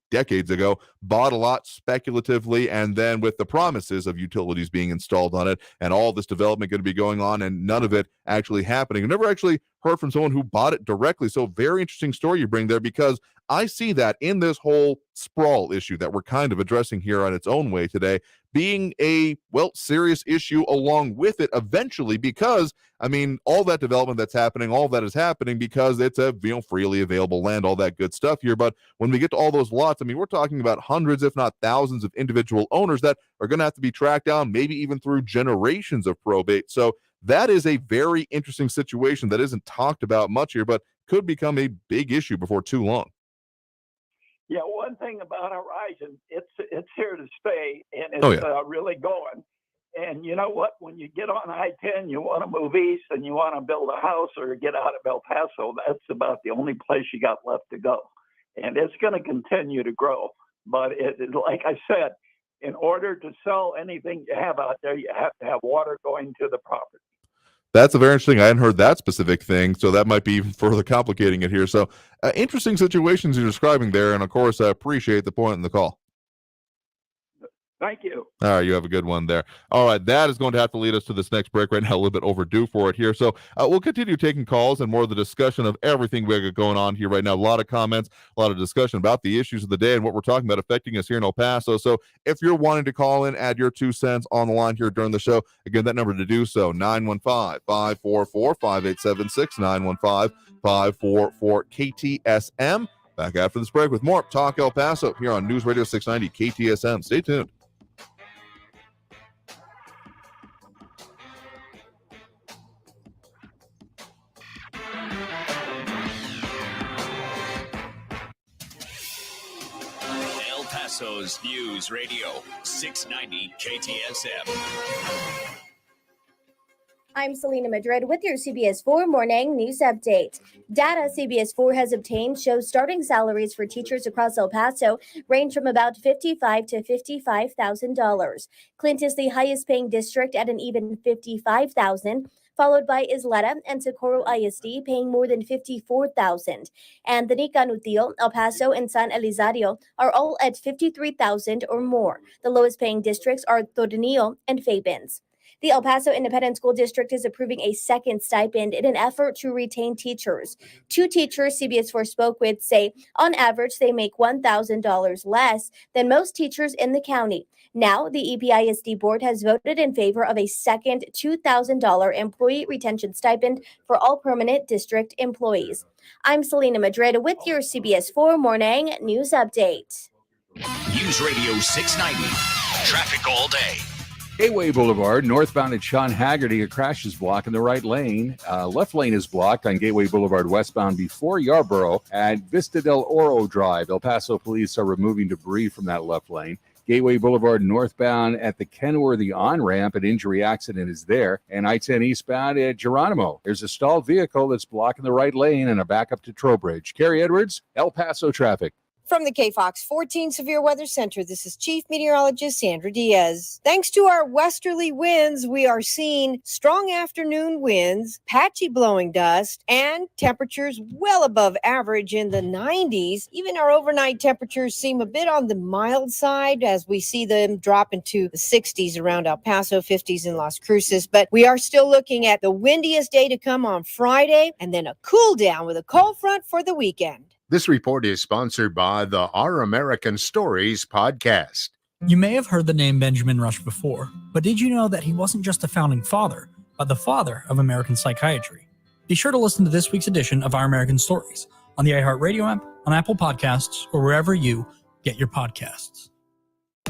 Speaker 2: decades ago, bought a lot speculatively, and then with the promises of utilities being installed on it and all this development going to be going on and none of it actually happening. I've never actually heard from someone who bought it directly. So very interesting story you bring there, because I see that in this whole sprawl issue that we're kind of addressing here on its own way today, being a, serious issue along with it eventually, because, I mean, all that development that's happening, all that is happening because it's a, freely available land, all that good stuff here. But when we get to all those lots, I mean, we're talking about hundreds, if not thousands of individual owners that are going to have to be tracked down, maybe even through generations of probate. So that is a very interesting situation that isn't talked about much here, but could become a big issue before too long.
Speaker 6: Yeah, one thing about Horizon, it's here to stay, and it's really going. And you know what? When you get on I-10, you want to move east and you want to build a house or get out of El Paso, that's about the only place you got left to go. And it's going to continue to grow. But like I said, in order to sell anything you have out there, you have to have water going to the property.
Speaker 2: That's a very interesting. I hadn't heard that specific thing, so that might be even further complicating it here. So interesting situations you're describing there, and of course, I appreciate the point in the call.
Speaker 6: Thank you.
Speaker 2: All right, you have a good one there. All right, that is going to have to lead us to this next break right now, a little bit overdue for it here. So we'll continue taking calls and more of the discussion of everything we got going on here right now. A lot of comments, a lot of discussion about the issues of the day and what we're talking about affecting us here in El Paso. So if you're wanting to call in, add your 2 cents on the line here during the show. Again, that number to do so, 915-544-5876, 915-544-KTSM. Back after this break with more Talk El Paso here on News Radio 690 KTSM. Stay tuned.
Speaker 3: El Paso's News Radio 690 KTSM.
Speaker 7: I'm Selena Madrid with your CBS 4 Morning News Update. Data CBS 4 has obtained shows starting salaries for teachers across El Paso range from about $55,000 to $55,000. Clint is the highest paying district at an even $55,000, followed by Isleta and Socorro ISD paying more than $54,000. And the Nicanutillo, El Paso, and San Elizario are all at $53,000 or more. The lowest paying districts are Tornillo and Fabens. The El Paso Independent School District is approving a second stipend in an effort to retain teachers. Two teachers CBS 4 spoke with say on average they make $1,000 less than most teachers in the county. Now, the EPISD board has voted in favor of a second $2,000 employee retention stipend for all permanent district employees. I'm Selena Madrid with your CBS 4 Morning News Update.
Speaker 3: News Radio 690. Traffic all day.
Speaker 4: Gateway Boulevard, northbound at Sean Haggerty, a crash is blocking the right lane. Left lane is blocked on Gateway Boulevard westbound before Yarborough at Vista del Oro Drive. El Paso police are removing debris from that left lane. Gateway Boulevard northbound at the Kenworthy on-ramp, an injury accident is there. And I-10 eastbound at Geronimo. There's a stalled vehicle that's blocking the right lane and a backup to Trowbridge. Carrie Edwards, El Paso traffic.
Speaker 5: From the KFOX 14 Severe Weather Center, this is Chief Meteorologist Sandra Diaz. Thanks to our westerly winds, we are seeing strong afternoon winds, patchy blowing dust, and temperatures well above average in the 90s. Even our overnight temperatures seem a bit on the mild side as we see them drop into the 60s around El Paso, 50s in Las Cruces. But we are still looking at the windiest day to come on Friday, and then a cool down with a cold front for the weekend.
Speaker 20: This report is sponsored by the Our American Stories podcast.
Speaker 21: You may have heard the name Benjamin Rush before, but did you know that he wasn't just a founding father, but the father of American psychiatry? Be sure to listen to this week's edition of Our American Stories on the iHeartRadio app, on Apple Podcasts, or wherever you get your podcasts.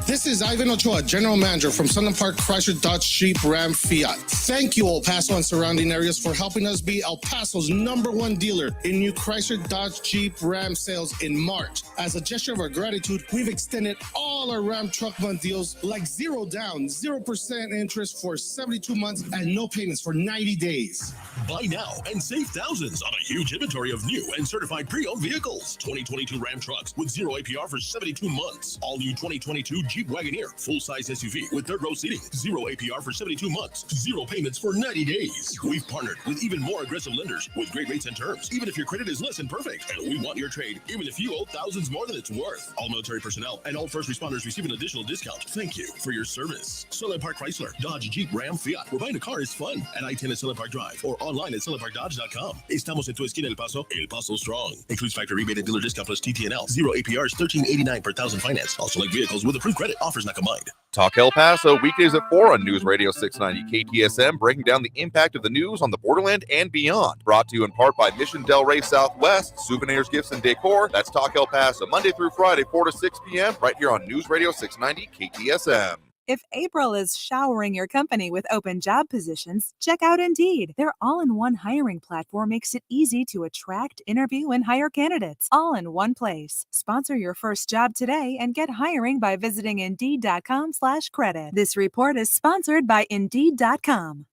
Speaker 22: This is Ivan Ochoa, General Manager from Sunland Park Chrysler Dodge Jeep Ram Fiat. Thank you, El Paso and surrounding areas, for helping us be El Paso's #1 dealer in new Chrysler Dodge Jeep Ram sales in March. As a gesture of our gratitude, we've extended all our Ram Truck Month deals like 0 down, 0% interest for 72 months and no payments for 90 days.
Speaker 24: Buy now and save thousands on a huge inventory of new and certified pre-owned vehicles. 2022 Ram trucks with 0 APR for 72 months. All new 2022 Jeep Wagoneer, full-size SUV with third-row seating, 0 APR for 72 months, 0 payments for 90 days. We've partnered with even more aggressive lenders with great rates and terms, even if your credit is less than perfect. And we want your trade, even if you owe thousands more than it's worth. All military personnel and all first responders receive an additional discount. Thank you for your service. Sunland Park Chrysler, Dodge, Jeep, Ram, Fiat. Where buying a car is fun. At I-10 at Sunland Park Drive or online at sunlandparkdodge.com. Estamos en tu esquina El Paso, El Paso Strong. Includes factory rebate and dealer discount plus TTNL. 0 APRs, $13.89 per thousand finance. Also like vehicles with approved credit. Offers not combined.
Speaker 2: Talk El Paso, weekdays at 4 on News Radio 690 KTSM, breaking down the impact of the news on the borderland and beyond. Brought to you in part by Mission Del Rey Southwest, souvenirs, gifts, and decor. That's Talk El Paso, Monday through Friday, 4 to 6 p.m., right here on News Radio 690 KTSM.
Speaker 25: If April is showering your company with open job positions, check out Indeed. Their all-in-one hiring platform makes it easy to attract, interview, and hire candidates all in one place. Sponsor your first job today and get hiring by visiting Indeed.com/credit. This report is sponsored by Indeed.com.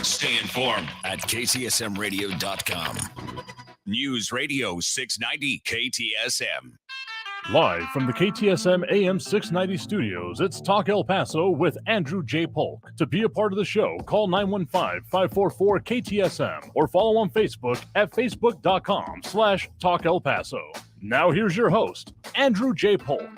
Speaker 3: Stay informed at KTSMradio.com. News Radio 690 KTSM.
Speaker 1: Live from the KTSM AM 690 studios, it's Talk El Paso with Andrew J. Polk. To be a part of the show, call 915-544-KTSM or follow on Facebook at facebook.com/Talk El Paso. Now here's your host, Andrew J. Polk.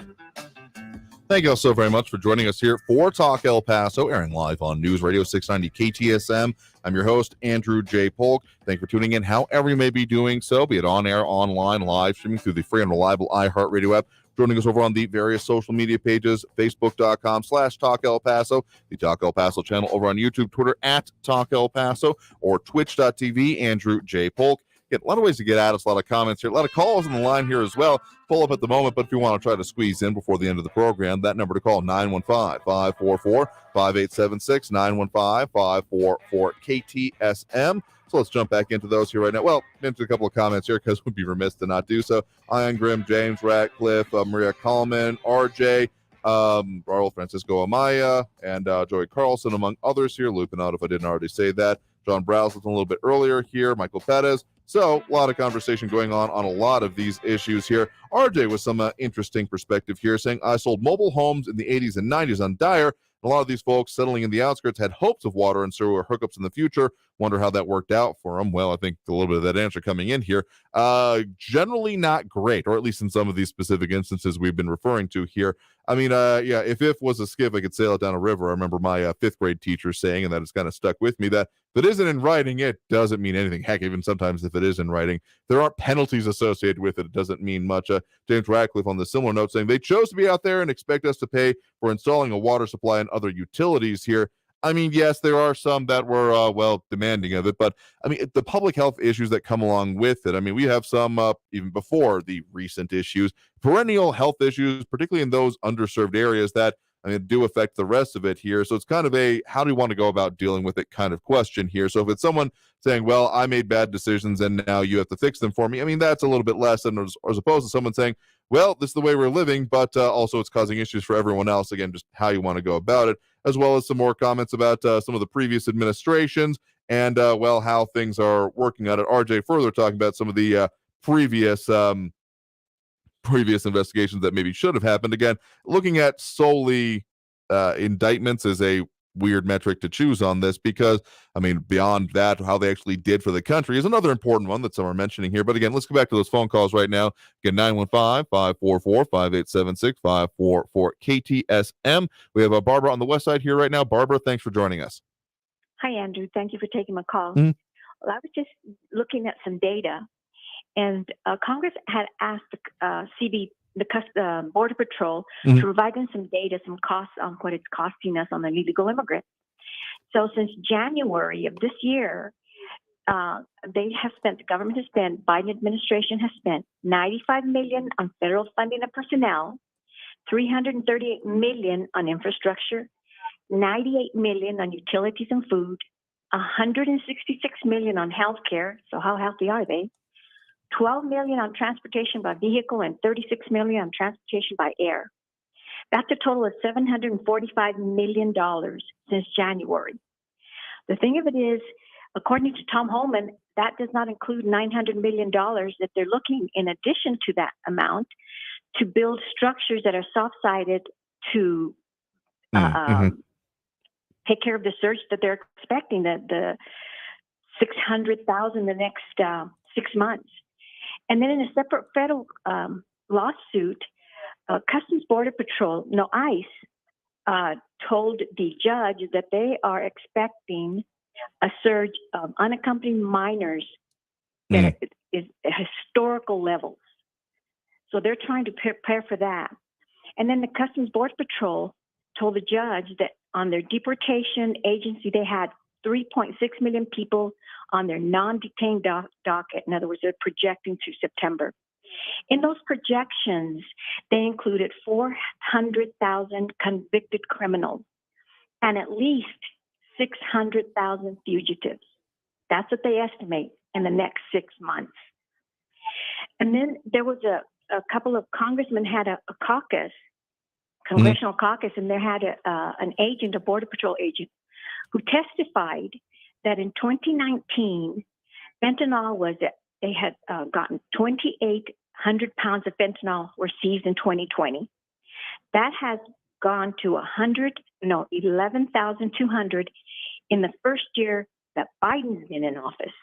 Speaker 2: Thank you all so very much for joining us here for Talk El Paso, airing live on News Radio 690 KTSM. I'm your host, Andrew J. Polk. Thank you for tuning in, however you may be doing so, be it on air, online, live streaming through the free and reliable iHeartRadio app. Joining us over on the various social media pages, facebook.com/Talk El Paso, the Talk El Paso channel over on YouTube, Twitter at Talk El Paso, or twitch.tv, Andrew J. Polk. Get a lot of ways to get at us, a lot of comments here, a lot of calls on the line here as well. Pull up at the moment, but if you want to try to squeeze in before the end of the program, that number to call, 915-544-5876, 915-544-KTSM. So let's jump back into those here right now. Well, into a couple of comments here because we'd be remiss to not do so. Ian Grimm, James Ratcliffe, Maria Coleman, RJ, Raul Francisco Amaya, and Joey Carlson, among others here. Looping out if I didn't already say that. John Browse was a little bit earlier here. Michael Perez. So a lot of conversation going on a lot of these issues here. RJ with some interesting perspective here, saying, I sold mobile homes in the 80s and 90s on Dyer. A lot of these folks settling in the outskirts had hopes of water and sewer hookups in the future. Wonder how that worked out for them. Well, I think a little bit of that answer coming in here. Generally not great, or at least in some of these specific instances we've been referring to here. I mean, yeah, if was a skiff, I could sail it down a river. I remember my fifth grade teacher saying, and that has kind of stuck with me, that if it isn't in writing, it doesn't mean anything. Heck, even sometimes if it is in writing, there aren't penalties associated with it. It doesn't mean much. James Radcliffe on the similar note saying, they chose to be out there and expect us to pay for installing a water supply and other utilities here. I mean, yes, there are some that were, demanding of it, but I mean, the public health issues that come along with it. I mean, we have some, even before the recent issues, perennial health issues, particularly in those underserved areas that, I mean, do affect the rest of it here. So it's kind of a, how do you want to go about dealing with it kind of question here. So if it's someone saying, well, I made bad decisions and now you have to fix them for me, I mean, that's a little bit less than as opposed to someone saying, well, this is the way we're living, but also it's causing issues for everyone else. Again, just how you want to go about it, as well as some more comments about some of the previous administrations and, how things are working out at RJ. Further talking about some of the previous investigations that maybe should have happened. Again, looking at solely indictments is a weird metric to choose on this because, I mean, beyond that, how they actually did for the country is another important one that some are mentioning here. But again, let's go back to those phone calls right now. Again, 915-544-5876, 544 KTSM. We have Barbara on the west side here right now. Barbara, thanks for joining us.
Speaker 8: Hi, Andrew. Thank you for taking my call.
Speaker 2: Mm-hmm.
Speaker 8: Well, I was just looking at some data, and Congress had asked the Border Patrol to provide them some data, some costs on what it's costing us on the illegal immigrants. So since January of this year, the government has spent, Biden administration has spent $95 million on federal funding of personnel, $338 million on infrastructure, $98 million on utilities and food, $166 million on health care. So how healthy are they? $12 million on transportation by vehicle and $36 million on transportation by air. That's a total of $745 million since January. The thing of it is, according to Tom Holman, that does not include $900 million that they're looking, in addition to that amount, to build structures that are soft-sided to take care of the surge that they're expecting, the 600,000 the next 6 months. And then in a separate federal lawsuit, Customs Border Patrol, ICE, told the judge that they are expecting a surge of unaccompanied minors that is at historical levels. So they're trying to prepare for that. And then the Customs Border Patrol told the judge that on their deportation agency, they had 3.6 million people on their non-detained docket. In other words, they're projecting through September. In those projections, they included 400,000 convicted criminals and at least 600,000 fugitives. That's what they estimate in the next 6 months. And then there was a couple of congressmen had a caucus, congressional caucus, and they had an agent, a Border Patrol agent, who testified that in 2019, fentanyl they had gotten 2,800 pounds of fentanyl were seized in 2020. That has gone to 11,200 in the first year that Biden's been in office.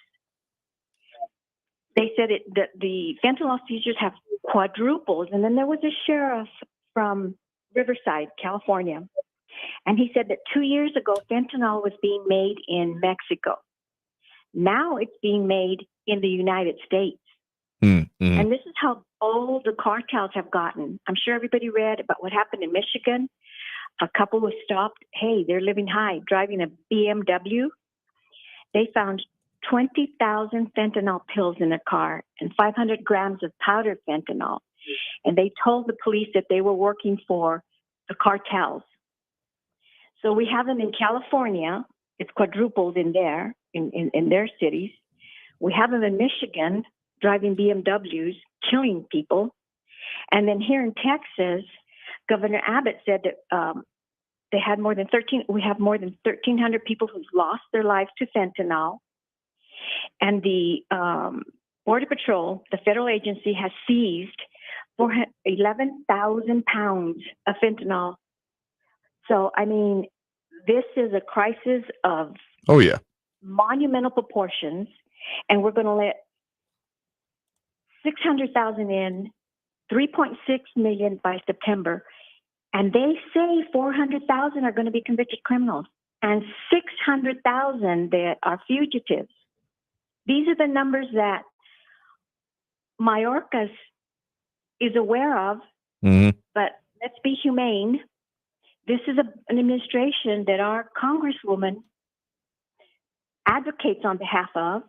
Speaker 8: They said that the fentanyl seizures have quadrupled. And then there was a sheriff from Riverside, California, and he said that 2 years ago, fentanyl was being made in Mexico. Now it's being made in the United States.
Speaker 2: Mm-hmm.
Speaker 8: And this is how old the cartels have gotten. I'm sure everybody read about what happened in Michigan. A couple was stopped. Hey, they're living high, driving a BMW. They found 20,000 fentanyl pills in their car and 500 grams of powdered fentanyl. And they told the police that they were working for the cartels. So we have them in California. It's quadrupled in there, in their cities. We have them in Michigan, driving BMWs, killing people. And then here in Texas, Governor Abbott said that we have more than 1,300 people who've lost their lives to fentanyl. And the Border Patrol, the federal agency, has seized 11,000 pounds of fentanyl So, I mean, this is a crisis of
Speaker 2: Oh, yeah.
Speaker 8: monumental proportions, and we're going to let 600,000 in, 3.6 million by September, and they say 400,000 are going to be convicted criminals and 600,000 that are fugitives. These are the numbers that Mayorkas is aware of, but let's be humane. This is an administration that our Congresswoman advocates on behalf of,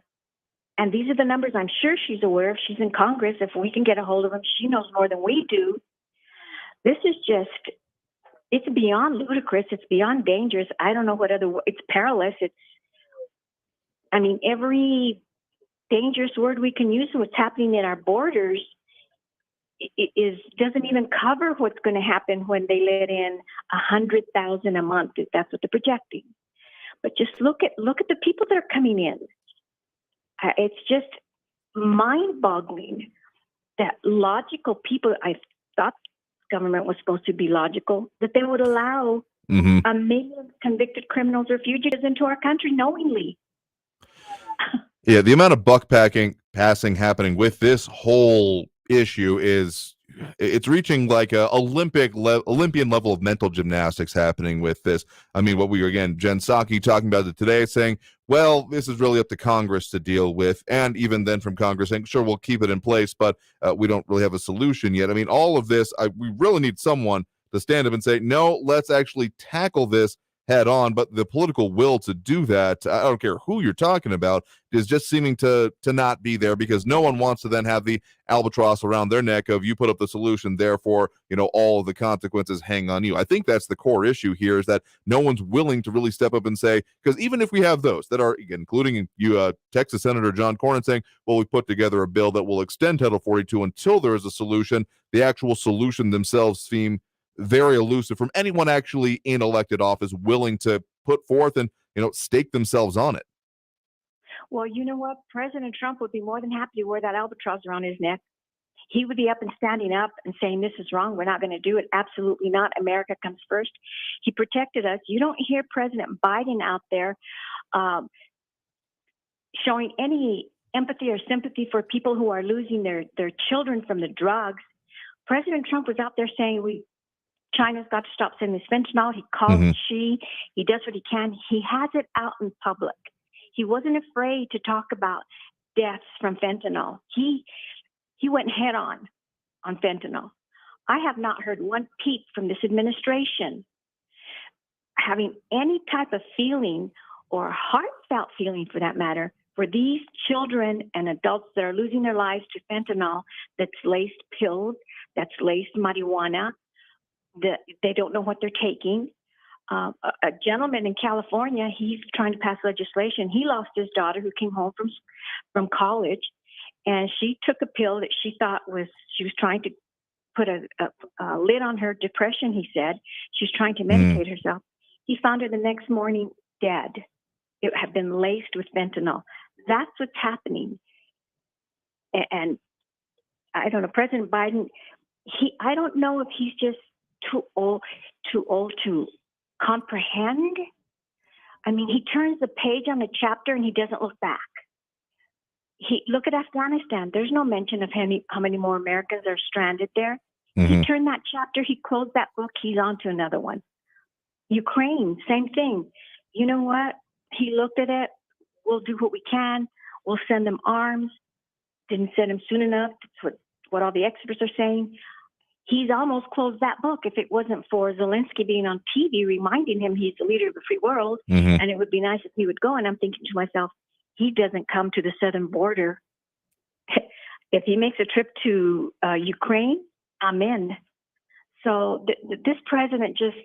Speaker 8: and these are the numbers I'm sure she's aware of. She's in Congress. If we can get a hold of them, she knows more than we do. This is just, it's beyond ludicrous. It's beyond dangerous. I don't know what it's perilous. I mean, every dangerous word we can use for what's happening at our borders doesn't even cover what's going to happen when they let in 100,000 a month. That's what they're projecting. But just look at the people that are coming in. It's just mind-boggling that logical people, I thought government was supposed to be logical, that they would allow a million convicted criminals or fugitives into our country knowingly.
Speaker 2: Yeah, the amount of buck passing happening with this whole issue it's reaching like a Olympian level of mental gymnastics happening with this. I mean, Jen Psaki talking about it today, saying, well, this is really up to Congress to deal with, and even then from Congress saying, sure, we'll keep it in place, but we don't really have a solution yet. I mean, all of this, we really need someone to stand up and say, no, let's actually tackle this head on. But the political will to do that, I don't care who you're talking about, is just seeming to not be there, because no one wants to then have the albatross around their neck of, you put up the solution, therefore, all of the consequences hang on you. I think that's the core issue here, is that no one's willing to really step up and say, because even if we have those that are, including Texas Senator John Cornyn saying, well, we put together a bill that will extend Title 42 until there is a solution, the actual solution themselves seem very elusive from anyone actually in elected office willing to put forth and stake themselves on it.
Speaker 8: Well, you know what? President Trump would be more than happy to wear that albatross around his neck. He would be up and standing up and saying, this is wrong. We're not going to do it. Absolutely not. America comes first. He protected us. You don't hear President Biden out there showing any empathy or sympathy for people who are losing their children from the drugs. President Trump was out there saying, China's got to stop sending this fentanyl. He calls he does what he can. He has it out in public. He wasn't afraid to talk about deaths from fentanyl. He went head on fentanyl. I have not heard one peep from this administration having any type of feeling, or heartfelt feeling for that matter, for these children and adults that are losing their lives to fentanyl that's laced pills, that's laced marijuana. They don't know what they're taking. A gentleman in California, he's trying to pass legislation. He lost his daughter who came home from college, and she took a pill that she thought she was trying to put a lid on her depression, he said. She was trying to medicate herself. He found her the next morning dead. It had been laced with fentanyl. That's what's happening. And I don't know, President Biden, I don't know if he's just too old to comprehend. I mean, he turns the page on a chapter and he doesn't look back. Look at Afghanistan. There's no mention of how many more Americans are stranded there. He turned that chapter. He closed that book. He's on to another one. Ukraine, same thing. You know what? He looked at it. We'll do what we can. We'll send them arms. Didn't send them soon enough. That's what all the experts are saying. He's almost closed that book if it wasn't for Zelensky being on TV reminding him he's the leader of the free world, and it would be nice if he would go. And I'm thinking to myself, he doesn't come to the southern border. If he makes a trip to Ukraine, I'm in. So this president just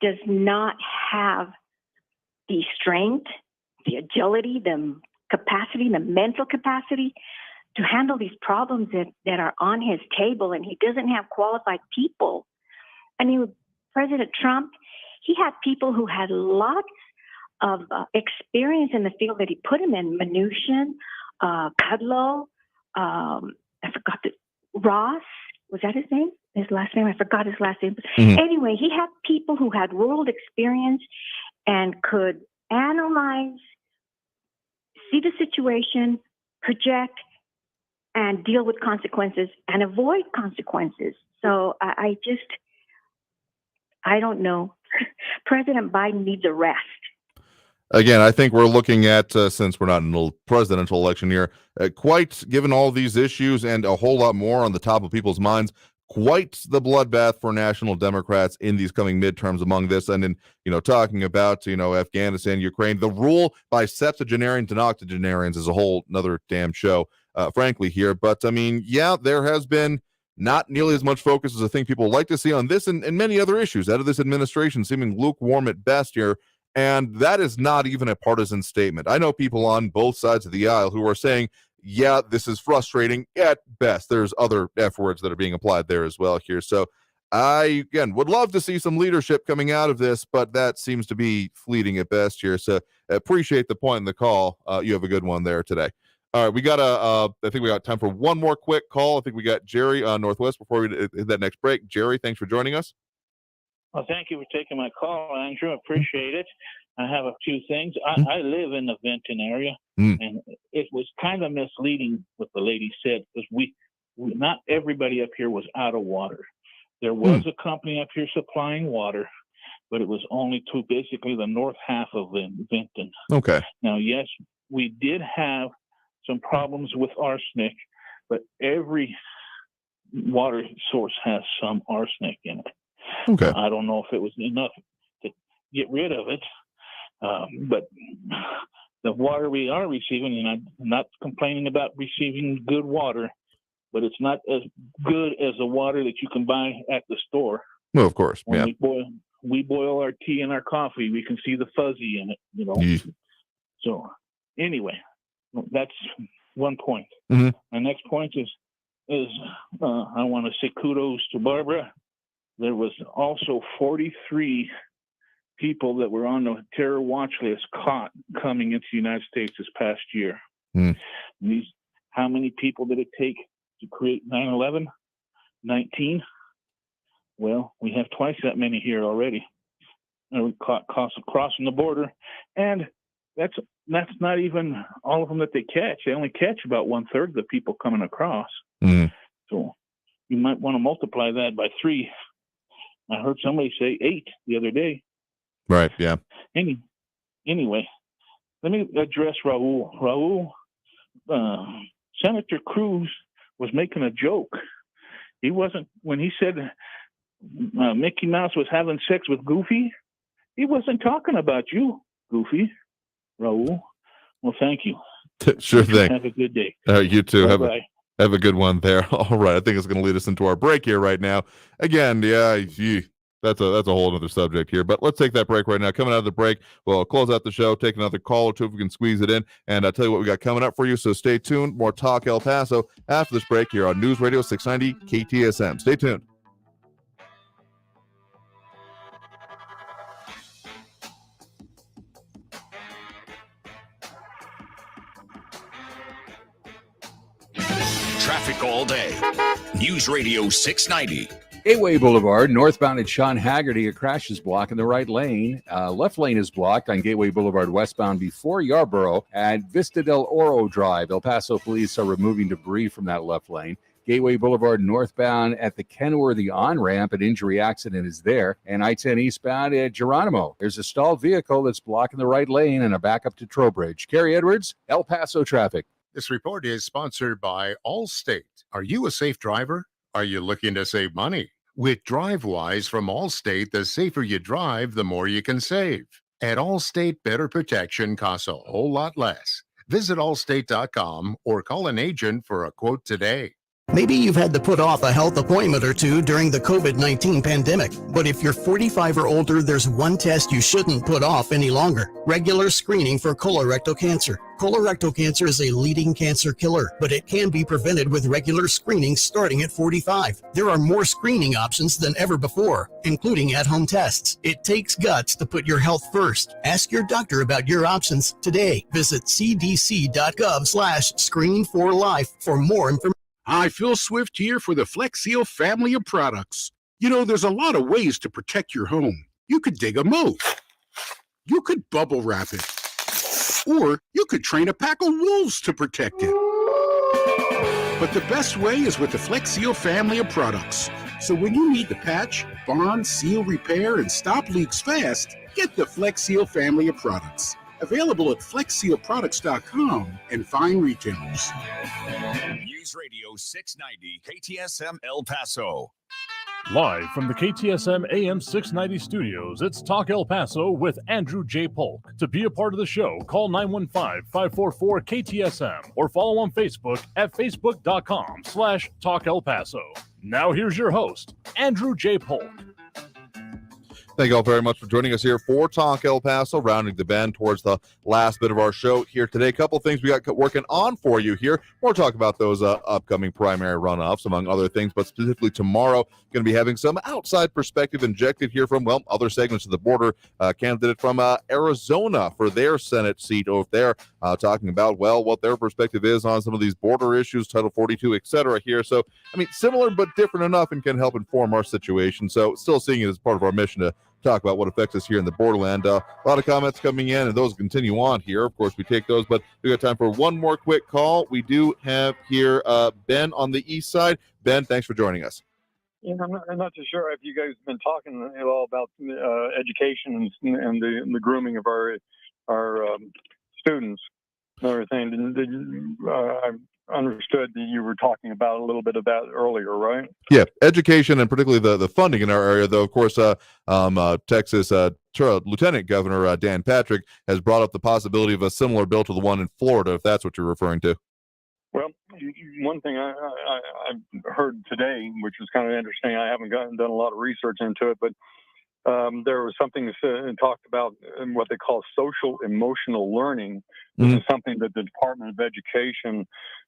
Speaker 8: does not have the strength, the agility, the capacity, the mental capacity to handle these problems that are on his table, and he doesn't have qualified people. I mean, President Trump, he had people who had lots of experience in the field that he put him in. Mnuchin, Kudlow, I forgot Ross, was that his name? his last name. I forgot his last name.
Speaker 2: Mhm.
Speaker 8: Anyway, he had people who had world experience and could analyze, see the situation, project, and deal with consequences and avoid consequences. So I don't know. President Biden needs a rest.
Speaker 2: Again, I think we're looking at, since we're not in a presidential election year, quite, given all these issues and a whole lot more on the top of people's minds, quite the bloodbath for national Democrats in these coming midterms among this. And in, talking about, Afghanistan, Ukraine, the rule by septuagenarians and octogenarians is a whole another damn show, frankly, here. But I mean, yeah, there has been not nearly as much focus as I think people like to see on this and many other issues out of this administration, seeming lukewarm at best here. And that is not even a partisan statement. I know people on both sides of the aisle who are saying, yeah, this is frustrating at best. There's other F words that are being applied there as well here. So I, again, would love to see some leadership coming out of this, but that seems to be fleeting at best here. So appreciate the point in the call. You have a good one there today. All right, we got I think we got time for one more quick call. I think we got Jerry on Northwest before we hit that next break. Jerry, thanks for joining us.
Speaker 9: Well, thank you for taking my call, Andrew. Appreciate it. I have a few things. I live in the Vinton area, and it was kind of misleading what the lady said, because we not everybody up here was out of water. There was a company up here supplying water, but it was only to basically the north half of Vinton.
Speaker 2: Okay.
Speaker 9: Now, yes, we did have some problems with arsenic, but every water source has some arsenic in it.
Speaker 2: Okay.
Speaker 9: I don't know if it was enough to get rid of it, but the water we are receiving, and I'm not complaining about receiving good water, but it's not as good as the water that you can buy at the store.
Speaker 2: Well, of course,
Speaker 9: when
Speaker 2: yeah.
Speaker 9: we boil our tea and our coffee, we can see the fuzzy in it, So anyway, that's one point.
Speaker 2: Mm-hmm.
Speaker 9: My next point is I want to say kudos to Barbara. There was also 43 people that were on the terror watch list caught coming into the United States this past year. How many people did it take to create 9/11? 19. Well, we have twice that many here already. And we caught crossing the border, and that's not even all of them that they catch. They only catch about 1/3 of the people coming across. So you might want to multiply that by 3. I heard somebody say 8 the other day.
Speaker 2: Right, yeah.
Speaker 9: Anyway, let me address Raul. Senator Cruz was making a joke. He wasn't, when he said Mickey Mouse was having sex with Goofy, he wasn't talking about you, Goofy, Raul. Well, thank you.
Speaker 2: Sure thing.
Speaker 9: Have a good day.
Speaker 2: You too.
Speaker 9: Bye-bye.
Speaker 2: Have a good one there. All right. I think it's going to lead us into our break here right now. Again, yeah, that's a whole other subject here, but let's take that break right now. Coming out of the break, we'll close out the show, take another call or two if we can squeeze it in, and I'll tell you what we got coming up for you. So stay tuned. More Talk El Paso after this break here on News Radio 690 KTSM. Stay tuned.
Speaker 3: Traffic all day. News Radio 690.
Speaker 4: Gateway Boulevard, northbound at Sean Haggerty, a crash is blocking the right lane. Left lane is blocked on Gateway Boulevard westbound before Yarborough at Vista del Oro Drive. El Paso police are removing debris from that left lane. Gateway Boulevard northbound at the Kenworthy on-ramp, an injury accident is there. And I-10 eastbound at Geronimo. There's a stalled vehicle that's blocking the right lane and a backup to Trowbridge. Kerry Edwards, El Paso traffic.
Speaker 20: This report is sponsored by Allstate. Are you a safe driver? Are you looking to save money? With DriveWise from Allstate, the safer you drive, the more you can save. At Allstate, better protection costs a whole lot less. Visit allstate.com or call an agent for a quote today.
Speaker 10: Maybe you've had to put off a health appointment or two during the COVID-19 pandemic. But if you're 45 or older, there's one test you shouldn't put off any longer. Regular screening for colorectal cancer. Colorectal cancer is a leading cancer killer, but it can be prevented with regular screening starting at 45. There are more screening options than ever before, including at-home tests. It takes guts to put your health first. Ask your doctor about your options today. Visit cdc.gov/screen4life for more information.
Speaker 11: Hi, Phil Swift here for the Flex Seal family of products. You know, there's a lot of ways to protect your home. You could dig a moat. You could bubble wrap it. Or you could train a pack of wolves to protect it. But the best way is with the Flex Seal family of products. So when you need to patch, bond, seal, repair, and stop leaks fast, get the Flex Seal family of products. Available at FlexSealProducts.com and fine retailers.
Speaker 3: News Radio 690 KTSM El Paso.
Speaker 1: Live from the KTSM AM 690 studios, it's Talk El Paso with Andrew J. Polk. To be a part of the show, call 915-544-KTSM or follow on Facebook at facebook.com/Talk El Paso. Now here's your host, Andrew J. Polk.
Speaker 2: Thank you all very much for joining us here for Talk El Paso, rounding the bend towards the last bit of our show here today. A couple of things we got working on for you here. We'll talk about those upcoming primary runoffs, among other things, but specifically tomorrow, going to be having some outside perspective injected here from, well, other segments of the border. Candidate from Arizona for their Senate seat over there, talking about, well, what their perspective is on some of these border issues, Title 42, etc. here. So, I mean, similar but different enough and can help inform our situation. So, still seeing it as part of our mission to talk about what affects us here in the borderland. A lot of comments coming in, and those continue on here. Of course, we take those, but we got time for one more quick call. We do have here Ben on the east side. Ben, thanks for joining us.
Speaker 12: Yeah, I'm not too sure if you guys have been talking at all about education and the grooming of our students and everything. I understood that you were talking about a little bit of that earlier, right?
Speaker 2: Yeah, education and particularly the funding in our area, though, of course, Texas Lieutenant Governor Dan Patrick has brought up the possibility of a similar bill to the one in Florida, if that's what you're referring to.
Speaker 12: Well, one thing I heard today, which was kind of interesting, I haven't done a lot of research into it, but there was something talked about what they call social emotional learning. This is something that the Department of Education,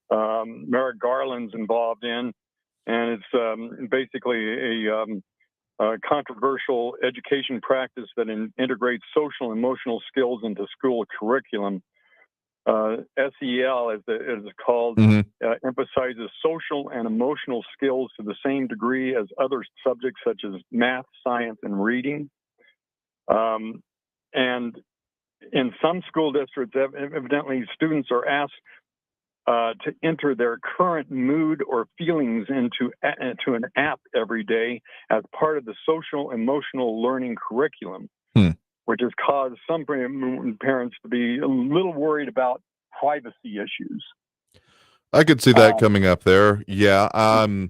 Speaker 12: Merrick Garland's involved in, and it's basically a controversial education practice that integrates social and emotional skills into school curriculum. SEL, as it's called, emphasizes social and emotional skills to the same degree as other subjects such as math, science, and reading. And in some school districts, evidently, students are asked to enter their current mood or feelings into an app every day as part of the social emotional learning curriculum, which has caused some parents to be a little worried about privacy issues.
Speaker 2: I could see that coming up there. Yeah. I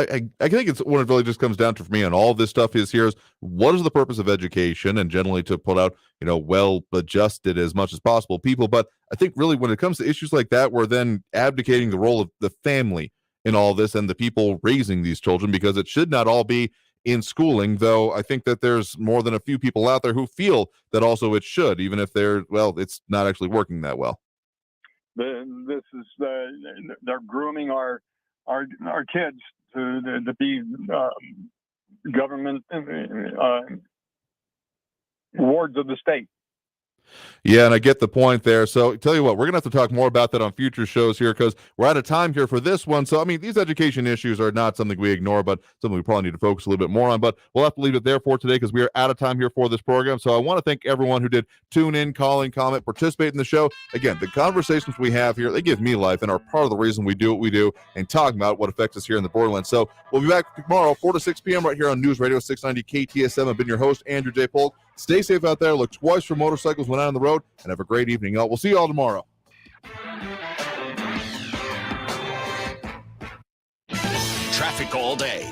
Speaker 2: think it's what it really just comes down to for me on all this stuff is what is the purpose of education, and generally to put out, well adjusted as much as possible people. But I think really when it comes to issues like that, we're then abdicating the role of the family in all this and the people raising these children, because it should not all be in schooling, though I think that there's more than a few people out there who feel that also it should, even if it's not actually working that well.
Speaker 12: This is they're grooming our kids to be government wards of the state.
Speaker 2: Yeah, and I get the point there. So tell you what, we're going to have to talk more about that on future shows here, because we're out of time here for this one. So, I mean, these education issues are not something we ignore, but something we probably need to focus a little bit more on. But we'll have to leave it there for today because we are out of time here for this program. So I want to thank everyone who did tune in, call in, comment, participate in the show. Again, the conversations we have here, they give me life and are part of the reason we do what we do and talking about what affects us here in the borderland. So we'll be back tomorrow, 4 to 6 p.m. right here on News Radio 690 KTSM. I've been your host, Andrew J. Polk. Stay safe out there. Look twice for motorcycles when out on the road, and have a great evening, y'all. We'll see you all tomorrow.
Speaker 3: Traffic all day.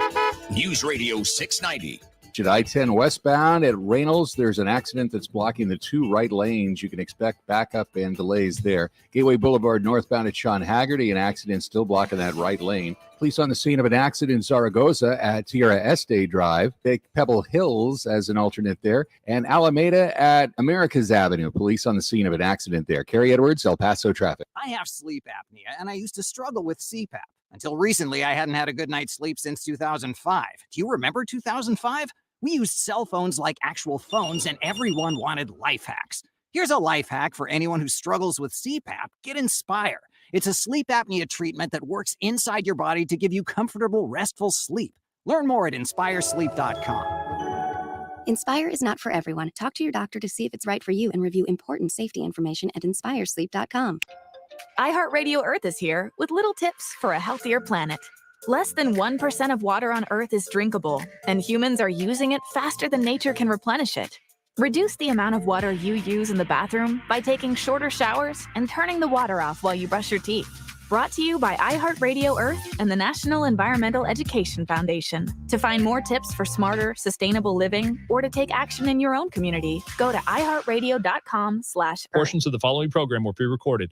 Speaker 3: News Radio 690.
Speaker 4: At I-10 westbound at Reynolds, there's an accident that's blocking the two right lanes. You can expect backup and delays there. Gateway Boulevard northbound at Sean Haggerty, an accident still blocking that right lane. Police on the scene of an accident in Zaragoza at Tierra Este Drive. Take Pebble Hills as an alternate there. And Alameda at Americas Avenue. Police on the scene of an accident there. Carrie Edwards, El Paso traffic.
Speaker 13: I have sleep apnea, and I used to struggle with CPAP. Until recently, I hadn't had a good night's sleep since 2005. Do you remember 2005? We used cell phones like actual phones, and everyone wanted life hacks. Here's a life hack for anyone who struggles with CPAP. Get Inspire. It's a sleep apnea treatment that works inside your body to give you comfortable, restful sleep. Learn more at inspiresleep.com.
Speaker 15: Inspire is not for everyone. Talk to your doctor to see if it's right for you and review important safety information at inspiresleep.com.
Speaker 16: iHeartRadio Earth is here with little tips for a healthier planet. Less than 1% of water on Earth is drinkable, and humans are using it faster than nature can replenish it. Reduce the amount of water you use in the bathroom by taking shorter showers and turning the water off while you brush your teeth. Brought to you by iHeartRadio Earth and the National Environmental Education Foundation. To find more tips for smarter, sustainable living or to take action in your own community, go to iHeartRadio.com/Earth.
Speaker 18: Portions of the following program were pre-recorded.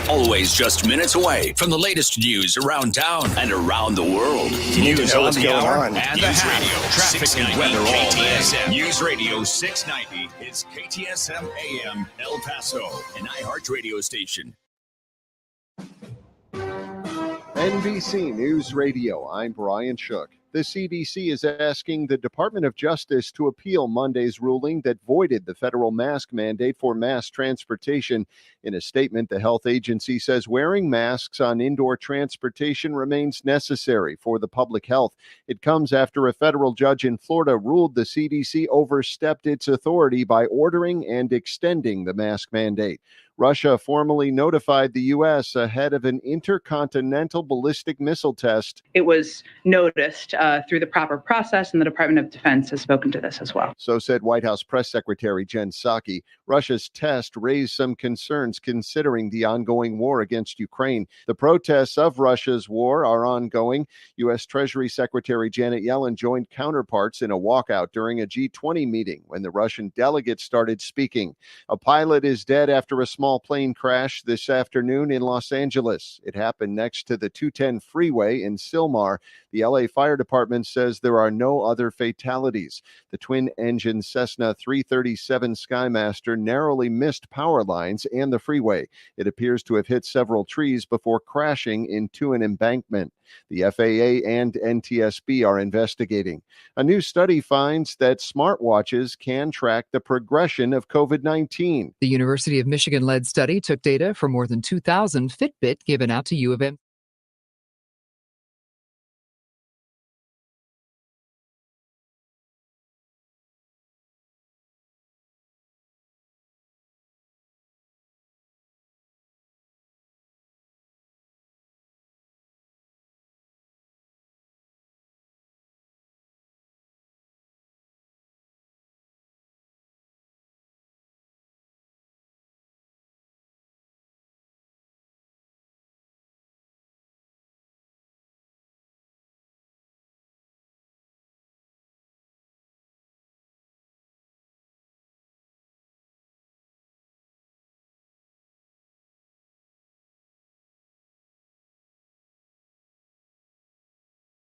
Speaker 3: Always just minutes away from the latest news around town and around the world. News on the hour and the hat. Traffic and weather all day. News Radio 690 is KTSM AM El Paso, an iHeart radio station.
Speaker 19: NBC News Radio, I'm Brian Shook. The CDC is asking the Department of Justice to appeal Monday's ruling that voided the federal mask mandate for mass transportation. In a statement, the health agency says wearing masks on indoor transportation remains necessary for the public health. It comes after a federal judge in Florida ruled the CDC overstepped its authority by ordering and extending the mask mandate. Russia formally notified the U.S. ahead of an intercontinental ballistic missile test.
Speaker 23: It was noticed through the proper process, and the Department of Defense has spoken to this as well.
Speaker 19: So said White House Press Secretary Jen Psaki. Russia's test raised some concerns considering the ongoing war against Ukraine. The protests of Russia's war are ongoing. U.S. Treasury Secretary Janet Yellen joined counterparts in a walkout during a G20 meeting when the Russian delegates started speaking. A pilot is dead after a small plane crash this afternoon in Los Angeles. It happened next to the 210 freeway in Sylmar. The LA Fire Department says there are no other fatalities. The twin-engine Cessna 337 Skymaster narrowly missed power lines and the freeway. It appears to have hit several trees before crashing into an embankment. The FAA and NTSB are investigating. A new study finds that smartwatches can track the progression of COVID-19.
Speaker 26: The University of Michigan-led study took data from more than 2,000 Fitbit given out to U of M.